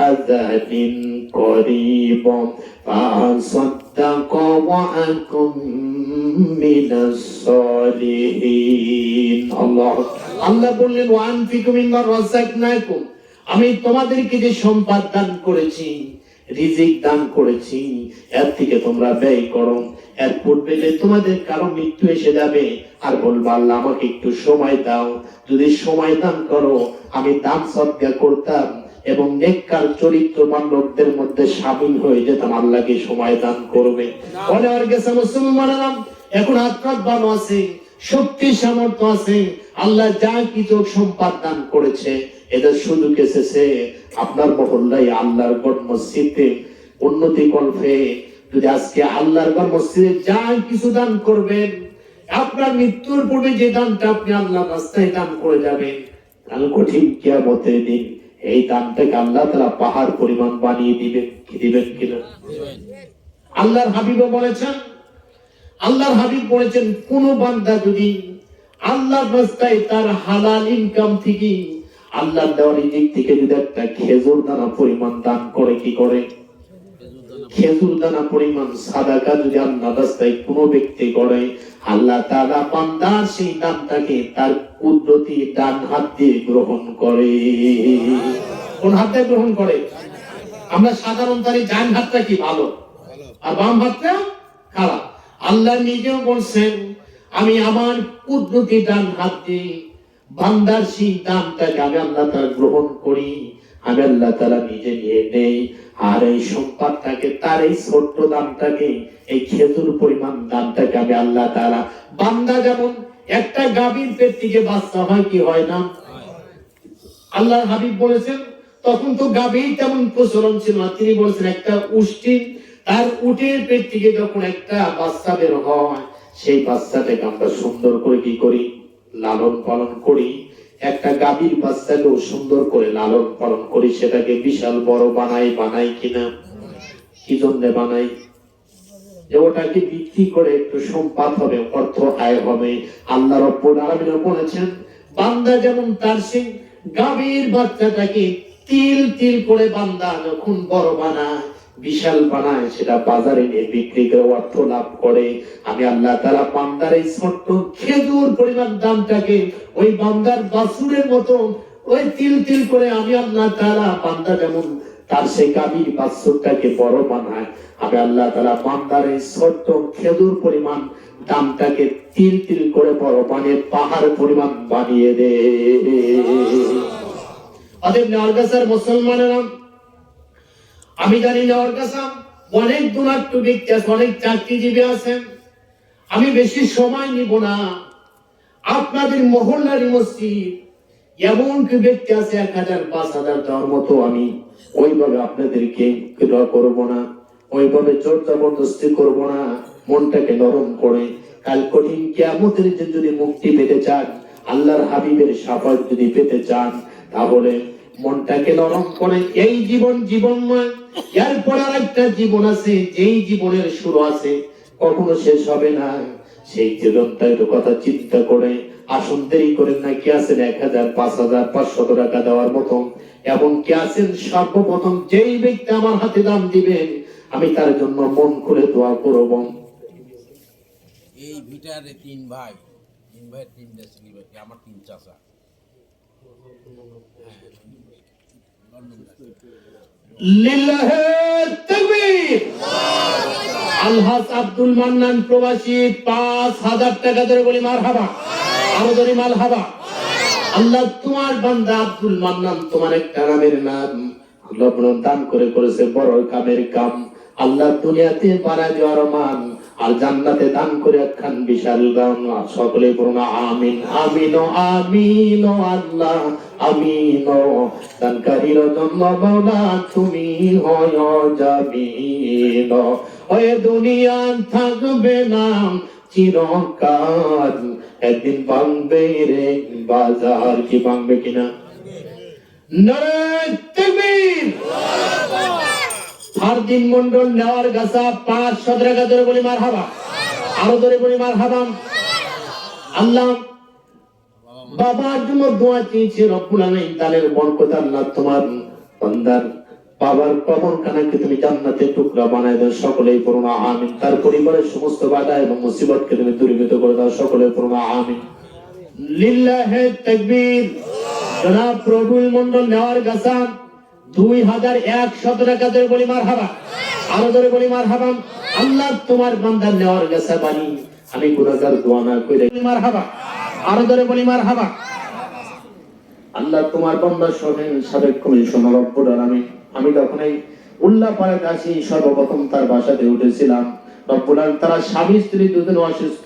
আযাবিন করিব ফাসাদ্দাকা ওয়া আকুম মিনাস সালিহিন। আল্লাহ বললেন, ওয়ানফিকু মিম্মা রাযাকনাকুম, আমি তোমাদেরকে যে সম্পদ দান করেছি, রিজিক দান করেছি, এর থেকে তোমরা ব্যয় করো। এর পূর্বে যে তোমাদের কারো মৃত্যু এসে যাবে আর বলবা আল্লাহ আমাকে একটু সময় দাও, যদি সময় দান করো আমি দান সদকা করতাম এবং নেককার চরিত্রবান লোকদের মধ্যে শামিল হয়ে যেতাম। আল্লাহকে সময় দান করবে। অনেক গেছে মুসলমানেরা এখন আত্মাত বানো আছে, শক্তি সামর্থ্য আছে, আল্লাহ যা কিছু সম্পদ দান করেছে এদের সুযোগ এসেছে আপনার মহল্লায় আল্লাহর ঘর মসজিদে উন্নতি কল্পে। যদি আজকে আল্লাহর ঘর মসজিদে যা কিছু দান করবেন, আপনার মৃত্যুর পূর্বে যে দানটা আপনি আল্লাহর রাস্তায় দান করে যাবেন, কাল কঠিন কিয়ামতের দিন এই দানটাকে আল্লাহ তাআলা পাহাড় পরিমাণ বানিয়ে দিবেন। কি দিবেন কিনা? আল্লাহর হাবিবও বলেছেন, আল্লাহর হাবিব বলেছেন, কোন বান্দা যদি আল্লাহর রাস্তায় তার হালাল ইনকাম থেকে আল্লাহর দেওয়া রিজিক থেকে যদি একটা খেজুর দানা পরিমাণ দান করে, কি করে? খেজুর দানা পরিমাণ সাদাকা যদি আল্লাহর রাস্তায় কোন ব্যক্তি করে, আল্লাহ তাআলা বান্দার সেই দানটাকে তার কুদরতি ডান হাত দিয়ে গ্রহণ করে। কোন হাতটা গ্রহণ করে? আমরা সাধারণ তারি ডান হাতটা কি ভালো আর বাম হাতটা খারাপ। আল্লাহ নিজেও বলছেন আমি আমার কুদরতি ডান হাত দিয়ে বান্দার সেই দানটাকে আমি আল্লাহ তাআলা গ্রহণ করি, আমি আল্লাহ তাআলা নিজে নিয়ে নেই। আর এই সম্পদটাকে তার এই ছোট্ট দানটাকে এই খেজুর পরিমাণ দানটাকে আমি আল্লাহ তাআলা বান্দা যেমন একটা গাভীর পেট থেকে বাচ্চা হয় কি হয় না, আল্লাহর হাবিব বলেছেন তখন তো গাভীর তেমন প্রচলন ছিল না, তিনি বলেছেন একটা উষ্টি তার উটের পেট থেকে যখন একটা বাচ্চা বের হয় সেই বাচ্চাটাকে আমরা সুন্দর করে কি করি, লালন পালন করি। একটা গাভীর বাচ্চাকেও সুন্দর করে লালন পালন করি, সেটাকে বিশাল বড় বানাই কিনা? কি জন্য বানাই? যে ওটাকে বিক্রি করে একটু সম্পদ হবে, অর্থ আয় হবে। আল্লাহ রাব্বুল আলামিন বলেছেন বান্দা যেমন তার সেই গাভীর বাচ্চাটাকে তিল তিল করে বান্দা যখন বড় বানায়, বিশাল বানায়, সেটা বাজারে নিয়ে বিক্রি করে অর্থ লাভ করে, আমি আল্লাহ তাআলা বান্দার এই ছোট্ট খেজুর পরিমাণ দামটাকে ওই বান্দার বাছুরের মতো ওই তিল তিল করে আমি আল্লাহ তাআলা বান্দা যেমন তার সেই গাভীর বাছুরটাকে বড় বানায়, আমি আল্লাহ তাআলা বান্দার এই ছোট্ট খেজুর পরিমাণ দামটাকে তিল তিল করে বড় বানিয়ে পাহাড় পরিমাণ বানিয়ে দে। অতএব নেওয়ারগাছার মুসলমানেরা, আমি জানি নেওয়ারগাছা অনেক দুরাট্টু ব্যক্তি আছে, অনেক চাকরিজীবী আছেন, আমি বেশি সময় নিব না। আপনাদের মহল্লার মসজিদ এমন কি ব্যক্তি আছে 1000 5000 দেওয়ার মতো, আমি ওইভাবে আপনাদেরকে দোয়া করব না, ওইভাবে জোর জবরদস্তি করব না। মনটাকে নরম করে কাল কঠিন কিয়ামতের দিন যদি মুক্তি পেতে চান, আল্লাহর হাবিবের শাফাত যদি পেতে চান, তাহলে মনটাকে নরম করে এই জীবন নয়, এরপর আরেকটা জীবন আছে, যেই জীবনের শুরু আছে কখনো শেষ হবে না। সেই জীবনটার কথা চিন্তা করে আসুন, দেরি করেন না। কি আছেন 1000 5000 500 টাকা দেওয়ার মতো? এবং কি আছেন সর্বপ্রথম যেই ব্যক্তি আমার হাতে দাম দিবেন আমি তার জন্য মন খুলে দোয়া করব। এই ভিটারে 3 ভাই, 3 ভাই 3টা ছেলে, আমার 3 চাচা। লিল্লাহে তাকবীর। আলহাজ আব্দুল মান্নান প্রবাসী 5000 টাকা ধরে বলি মারহাবা, আরো ধরে মারহাবা। আল্লাহ তোমার বান্দা আব্দুল মান্নান তোমার একটা নামের নাম আল্লাহ দান করেছে বড় কামের কাম। আল্লাহ দুনিয়াতে বানায় দেওয়ার মান আর জান্নাতে দান করে একখান বিশাল দান। সকলে পড়ুন আমিন আমিন আমিন। আল্লাহ আমিন। দানকারীর জন্য মাওলা তুমি হয় জামিন। ওই দুনিয়া থাকবে না চিরকাল, একদিন ভাঙবে রে বাজার। কি ভাঙবে কিনা? নারে তাকবীর। ফারদিন মন্ডল নেওয়ারগাছা 500 টাকা ধরে বলি মারহাবা, আরো ধরে বলি মারহাবা। আল্লাহ বাবার জন্য দোয়া চেয়েছি, রব্বুল আলামিন তাদের বরকত আল্লাহ তোমার বান্দার বাবার কবরখানাকে তুমি জান্নাতের টুকরা বানায় দাও। সকলেই পড়ুন আমিন। তার পরিবারের সমস্ত বাধা এবং মুসিবতকে তুমি দূরীভূত করে দাও। সকলেই পড়ুন আমিন। লিল্লাহে তাকবীর। জনাব প্রবুল মন্ডল নেওয়ারগাছা 2100 টাকা ধরে বলি মারহাবা, আরো ধরে বলি মারহাবা। আল্লাহ তোমার বান্দার নেওয়ারগাছা বানি আমি গুনাহগার দোয়া না কইরা মারহাবা, আরো ধরে বলি মারহাবা। আল্লাহ তোমার বান্দার সাবেক কমিশনার রব্বুল আলামিন, আমি যখন এই উল্লাপাড়ায় আসি সর্বপ্রথম তার বাসাতে উঠেছিলাম। রব্বুল আলামিন তারা স্বামী স্ত্রী দুজন অসুস্থ,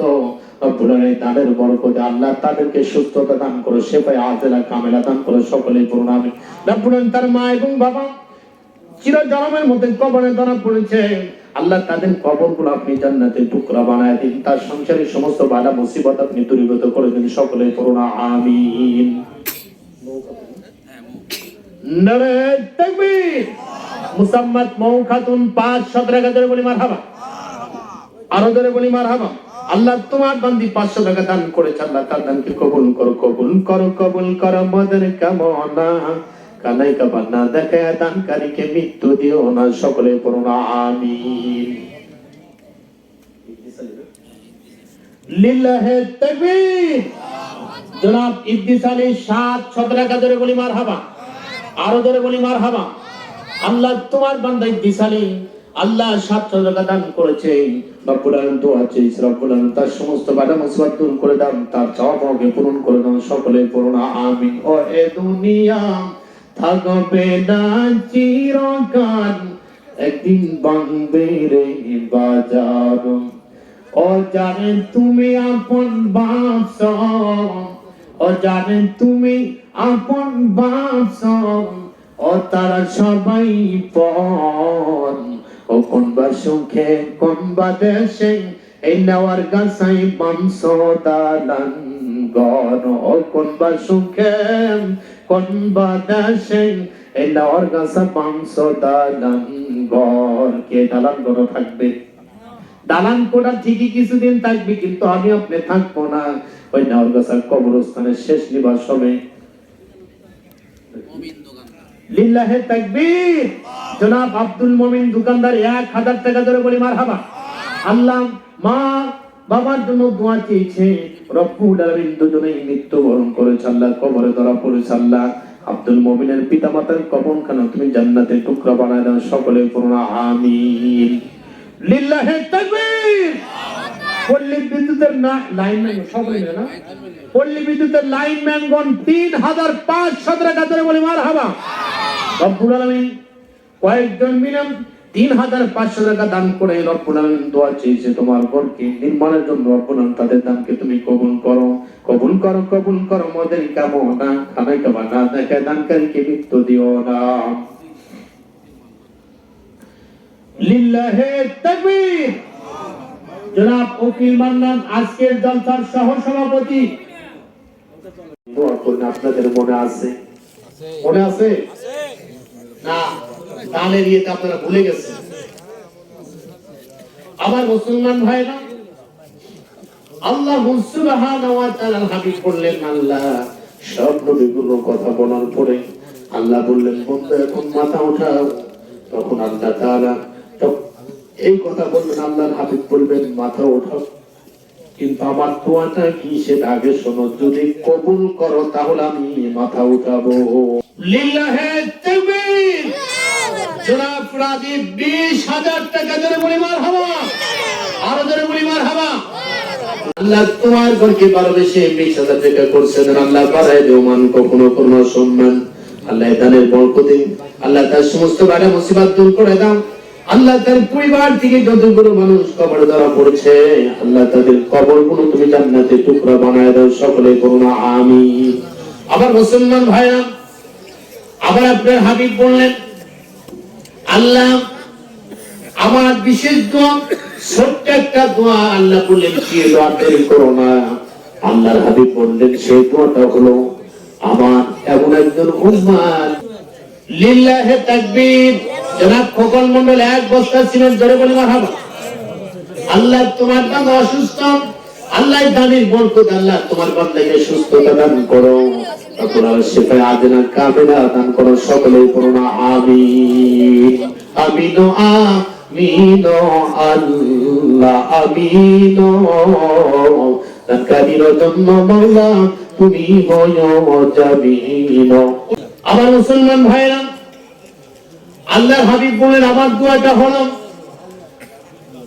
রব্বুল আলামিন তাদের বরকতে আল্লাহ তাদেরকে সুস্থতা দান করো, শেফায়ে আজেলা কামেলা দান করো। সকলেই পড়ুন আমিন। রব্বুল আলামিন তার মা এবং বাবা চির জনমের মধ্যে কবরে ধরা পড়েছে, আল্লাহ তাদের কবরগুলো আপনি জান্নাতের টুকরা বানায় দিন। তার সংসারের সমস্ত বাধা মুসিবত আপনি দূরীভূত করে দিন। সকলেই পড়ুন আমিন। নারে তাকবীর। মুসাম্মাত মৌ খাতুন 500 টাকা ধরে বলি মারহাবা, আরো ধরে বলি মারহাবা। আল্লাহ তোমার বান্দি 500 টাকা দান করেছে, আল্লাহ তার দানকে কবুল করো, কবুল করো, কবুল করো। মদের কামনা কানাই কাবানা দেখায় দানকারীকে মৃত্যু দিও না। সকলে পড়ুন আমিন। লিল্লাহে তাকবীর। জনাব ইদ্রিস আলী 700 টাকা ধরে বলি মারহাবা, আরো ধরে বলি মারহাবা। আল্লাহ তোমার বান্দা ইদ্রিস আলী আল্লাহ 700 টাকা দান করেছে, রব্বুল আলামিন দোয়া চেয়েছে, রব্বুল আলামিন তার সমস্ত বাধা মুসিবত দূর করে দাও, তার চাওয়া পাওয়াকে পূরণ করে দাও, সকলে পূরণ আমিন। ও এ দুনিয়া থাকবে না চিরকাল, একদিন ভাঙবে রে বাজার। ও জানে তুমি আপন ভাবছো, ও জানে তুমি আপন ভাবছো, ও তারা সবাই পর। ও কোনবা সুখে কোনবা দেশে এই নেওয়ার গাছাই বামসো দালান ঘর। ও কোনবা সুখে কোনবা দেশে এই নেওয়ার গাছা বামসো দালান ঘর। কে দালান ঘর থাকবে? দালান কোটা ঠিকই কিছুদিন থাকবে, কিন্তু আমি আপনি থাকবো না। ওই নেওয়ার গাছার কবরস্থানের শেষ নিবাস হবে। মমিন দোকানদার। লিল্লাহে তাকবীর। জনাব আব্দুল মমিন দোকানদার 1000 টাকা ধরে বলি মারহাবা। আল্লাহ মা বাবার জন্য দোয়া চেয়েছে, রব্বুল আলামিন দুজনেই মৃত্যুবরণ করেছে, আল্লাহ কবরে ধরা পড়েছে। আল্লাহ আব্দুল মমিনের পিতামাতার কবরখানা তুমি জান্নাতের টুকরা বানায় দাও, সকলে পড়ুন আমিন। লিল্লাহে তাকবীর। পল্লী বিদ্যুতের লাইনম্যান সকলে না, পল্লী বিদ্যুতের লাইনম্যানগণ 3500 টাকা ধরে বলি মারহাবা। রব্বুল আলামিন কয়েকজন মিলাম 3500 টাকা দান করে রব্বুল আলামিন দোয়া চেয়েছে তোমার ঘরকে নির্মাণের জন্য। রব্বুল আলামিন তাদের দানকে তুমি কবুল করো, কবুল করো, কবুল করো। মদের কামনা খানায় কামনা দেখে দানকারীকে মৃত্যু দিও না। লিল্লাহে তাকবীর। জনাব উকিল মান্নান আজকের জলসার সহ সভাপতি। দোয়া করুন, আপনাদের মনে আছে? মনে আছে না? দানের ইয়েতে আপনারা ভুলে গেছেন। আমার মুসলমান ভাইরা, আল্লাহ সুবহানাহু ওয়া তাআলার হাবিব বললেন, আল্লাহ সব নবীগুলোর কথা বলার পরে আল্লাহ বললেন, বন্ধু এখন মাথা উঠাও। তখন আল্লাহ তাআলা এই কথা বলবেন, আল্লাহর হাবিব বলবেন মাথা ওঠাও, কিন্তু আমার দোয়াটা কি সেটা আগে শোনো। যদি কবুল করো তাহলে আমি মাথা উঠাবো। লিল্লাহে তাকবীর। জনাব রাজীব 20000 টাকা ধরে বলি মারহাবা। আরো ধরে বলি মারহাবা। আল্লাহ তোমার ঘরকে ভালোবেসে 20000 টাকা করছেন, আল্লাহ বাড়ায় দিও মান, কখনো কোনো সম্মান। আল্লাহ দানের বরকতে আল্লাহ তার সমস্ত বাধা মুসিবত দূর করে দাও। আল্লাহ তার পরিবার থেকে যতগুলো মানুষ কবরে ধরা পড়েছে, আল্লাহ তাদের কবরগুলো তুমি জান্নাতের টুকরা বানায় দাও, সকলে করুন আমিন। আবার মুসলমান ভাইরা, আবার আপনার হাবিব বললেন, আল্লাহ আমার বিশেষ দোয়া, ছোট্ট একটা দোয়া। আল্লাহ বললেন কি দোয়া, দেরি করো না। আল্লাহর হাবিব বললেন সেই দোয়াটা হলো আমার এমন একজন উম্মত। লিল্লাহে তাকবীর। জনাব খোকন মন্ডল 1 বস্তা সিমেন্ট ধরে বলি মারহাবা। আল্লাহ তোমার বান্দা অসুস্থ, আল্লাহ দানের বরকত, আল্লাহ তোমার বান্দাকে সুস্থতা দান করো, আপনার শিফা আজনা কামিলা দান করো, সকলে পড়ুন আমিন। আমিন আমিন আল্লাহ আমিন। দানকারীর জন্য মাওলা তুমি হও জামিন। আমার মুসলমান ভাইরা, আল্লাহর হাবিব বলেন আমার দোয়াটা হলো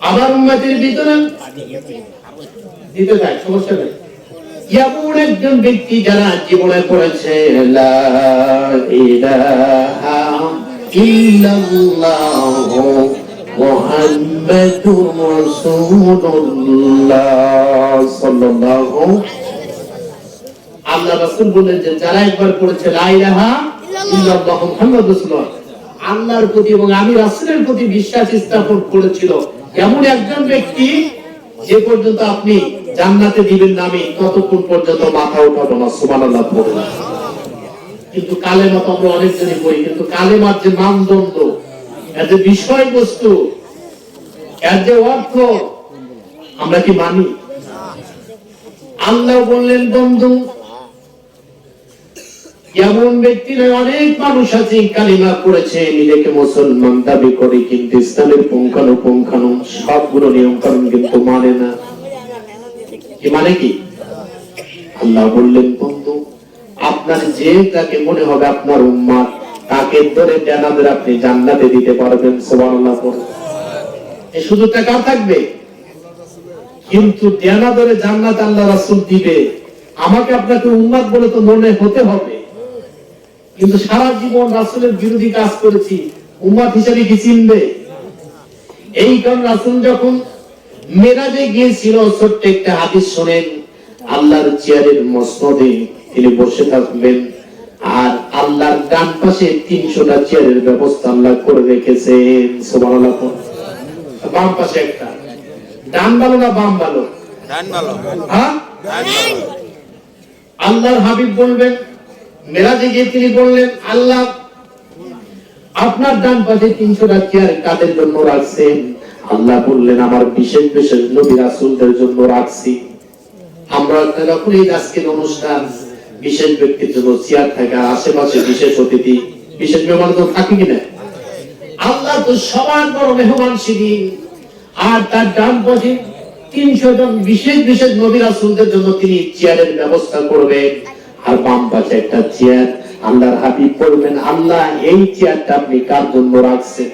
আমার উম্মতের ভিতরে দিতে চাই, সমস্যা নেই। এমন একজন ব্যক্তি যারা জীবনে পড়েছে লা ইলাহা ইল্লাল্লাহ মুহাম্মাদুর রাসূলুল্লাহ সাল্লাল্লাহু। আল্লাহ রাসূল বলেন যে যারা একবার পড়েছে লা ইলাহা ইল্লাল্লাহ মুহাম্মাদুর রাসূলুল্লাহ, আল্লাহর প্রতি এবং আমি রাসূলের প্রতি বিশ্বাস স্থাপন করেছিল, এমন একজন ব্যক্তি যে পর্যন্ত আপনি জান্নাতে দিবেন না আমি ততক্ষণ পর্যন্ত মাথা উঠাবো না। সুবহানাল্লাহ পড়ুন। কিন্তু কালেমা তো আমরা অনেকজনই পড়ি, কিন্তু কালেমার যে মানদণ্ড, এর যে বিষয়বস্তু, এর যে অর্থ আমরা কি মানি? আল্লাহ বললেন বন্ধু এমন ব্যক্তি নয়, অনেক মানুষ আছে কালিমা পড়েছে, নিজেকে মুসলমান দাবি করে, কিন্তু ইসলামের পুঙ্খানুপুঙ্খানু সবগুলো নিয়ম কানুন কিন্তু মানে না। কি মানে কি? আল্লাহ বললেন বন্ধু আপনার যে তাকে মনে হবে আপনার উম্মত, তাকে ধরে ডানা ধরে আপনি জান্নাতে দিতে পারবেন। সুবহানাল্লাহ পড়ুন। এই সুযোগটা কার থাকবে? কিন্তু ডানা ধরে জান্নাত আল্লাহ রাসূল দিবে, আমাকে আপনাকে উম্মত বলে তো মনে হতে হবে। কিন্তু সারা জীবন রাসূলের বিরোধী কাজ করেছি, উম্মত হিসেবে কি চিনবে? এই কারণে রাসূল যখন মেরাজে গিয়েছিল, ছোট্ট একটা হাদিস শোনেন, আল্লাহর চেয়ারের মসনদে তিনি বসে থাকবেন, আর আল্লাহর ডান পাশে 300টা চেয়ারের ব্যবস্থা আল্লাহ করে রেখেছেন। সুবহানাল্লাহ। বাম পাশে একটা, ডান ভালো না বাম ভালো? ডান ভালো। হ্যাঁ, ডান ভালো। আল্লাহর হাবিব বলবেন, মেরাজে গিয়ে তিনি বললেন, আল্লাহ আপনার ডান পাশে 300টা চেয়ার কাদের জন্য রাখছেন? আল্লাহ বললেন, আমার বিশেষ বিশেষ নবী রাসূলদের জন্য রাখছি। আমরা যখন এই আজকের অনুষ্ঠান, বিশেষ ব্যক্তির জন্য চেয়ার থাকে, আর আশেপাশে বিশেষ অতিথি, বিশেষ মেহমান তো থাকে কিনা? আল্লাহ তো সবার বড় মেহমান সেদিন, আর তার ডান পাশে 300 জন বিশেষ বিশেষ নবী রাসূলদের জন্য তিনি চেয়ারের ব্যবস্থা করবেন, আর বাম পাশে একটা চেয়ার। আল্লাহর হাবিব বলবেন, আল্লাহ এই চেয়ারটা আপনি কার জন্য রাখছেন?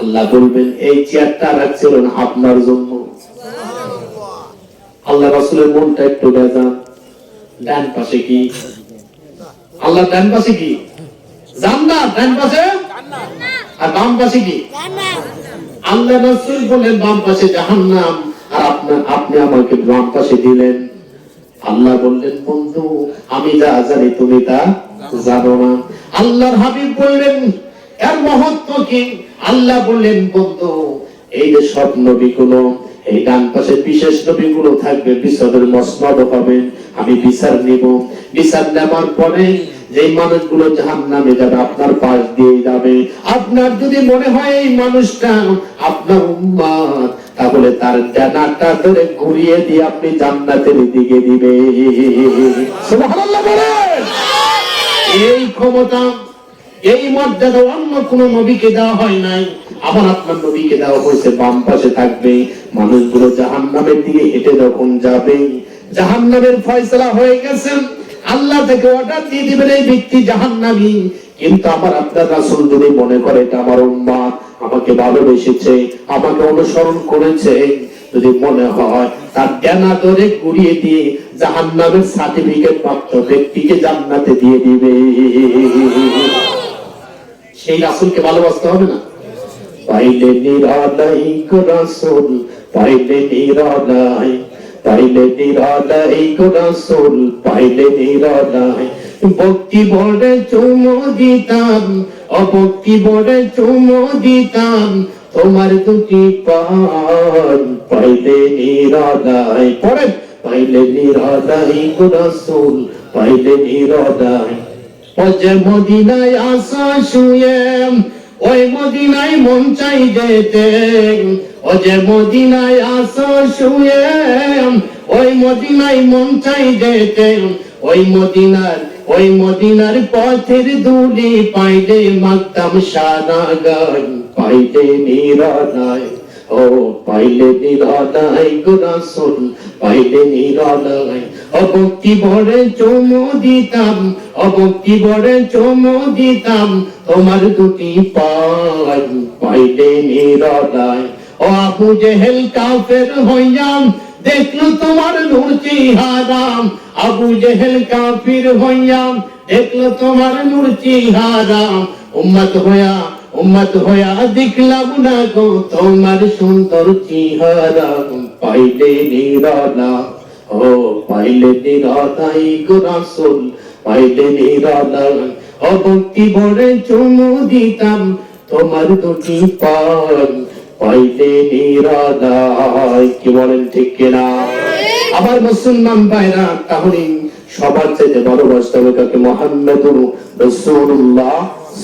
আল্লাহ বলবেন, এই চেয়ারটা রাখছিলেন আপনার জন্য। আল্লাহ রাসূলের মনটা একটু বেজার। ডান পাশে কি? আল্লাহ ডান পাশে কি? জান্নাত। ডান পাশে আর বাম পাশে কি? আল্লাহ রাসূল বলেন বাম পাশে জাহান্নাম, আর আপনি আমাকে বাম পাশে দিলেন। আল্লাহ বললেন, বন্ধু আমি যা জানি তুমি তা জানো না। আল্লাহর হাবিব বললেন, এর মহত্ব কি? আল্লাহ বললেন, বন্ধু এই যে সব নবীগুলো, এই ডান পাশে বিশেষ নবীগুলো থাকবে, বিচারের মসনদ হবে, আমি বিচার নিব। বিচার নেবার পরে যে মানুষগুলো জাহান্নামে যাবে আপনার পাশ দিয়ে যাবে। আপনার যদি মনে হয় এই মানুষটা আপনার উম্মত, তাহলে তার ডানাটা ধরে ঘুরিয়ে দিয়ে আপনি জান্নাতের দিকে দিবে। সুবহানাল্লাহ বলেন। এই ক্ষমতা, এই মর্যাদা অন্য কোন নবীকে দেওয়া হয় নাই। আবার আপনার নবীকে দেওয়া হয়েছে বাম পাশে থাকবে। মানুষগুলো জাহান্নামের দিকে হেঁটে যখন যাবে, জাহান্নামের ফয়সালা হয়ে গেছে, আল্লাহ থেকে অর্ডার দিয়ে দিবেন এই ব্যক্তি জাহান্নামী। কিন্তু আমার আপনার রাসূল যদি মনে করে এটা আমার উম্মত, আমাকে ভালোবেসেছে, আমাকে অনুসরণ করেছে, যদি মনে হয় তার ডানা ধরে ঘুরিয়ে দিয়ে জাহান্নামের সার্টিফিকেট প্রাপ্ত ব্যক্তিকে জান্নাতে দিয়ে দিবে। সেই রাসূলকে ভালোবাসতে হবে না? পাইলে নিরালাই রাসূল, পাইলে নিরালাই, পাইলে নিরালাই রাসূল, পাইলে নিরালাই। ভক্তি বড়ে চুমো দিতাম, অভক্তি বড়ে চুমো দিতাম, তোমার দুটি পান পাইলে নিরালাই। পড়েন, পাইলে নিরালাই রাসূল, পাইলে নিরালাই। ও যে মদিনায় আসা শুয়ে, ওই মদিনায় মন চাই যেতে। ও যে মদিনায় আসা শুয়ে, ওই মদিনায় মন চাই যেতে। ওই মদিনার পথের ধুলি পাইলে মাগতাম সারা গান, পাইলে নিরালাই। ও পাইলে নিরালাই রাসূল, পাইলে নিরালাই। অভক্তি ভরে চুমো দিতাম, অভক্তি ভরে চুমো দিতাম, তোমার দুটি পান পাইলে নিরালাই। ও আবু জেহেল কাফের হইয়াম, দেখলো তোমার নূর চেহারা। আবু জেহেল কাফির হইয়াম, দেখলো তোমার নূর চেহারা। উম্মত হইয়া দেখলাম না গো তোমার সুন্দর চেহারা, পাইলে নিরালাই। ও পাইলে নিরালাই গো রাসূল, পাইলে নিরালাই। অভক্তি ভরে চুমো দিতাম, তোমার দুটি পান পাইলে নিরালাই। কি বলেন ঠিক কিনা? আবার মুসলমান ভাইরা, তাহলে সবার চাইতে ভালোবাসতে হবে কাকে? মুহাম্মদুর রাসূলুল্লাহ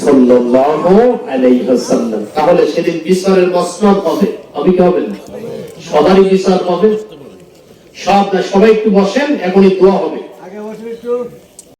সাল্লাল্লাহু আলাইহি ওয়াসাল্লাম। তাহলে সেদিন বিচারের মসনদ হবে, হবে কি হবে না? সবারই বিচার হবে। সবাই একটু বসেন, এখনই দোয়া হবে। আগে বসে একটু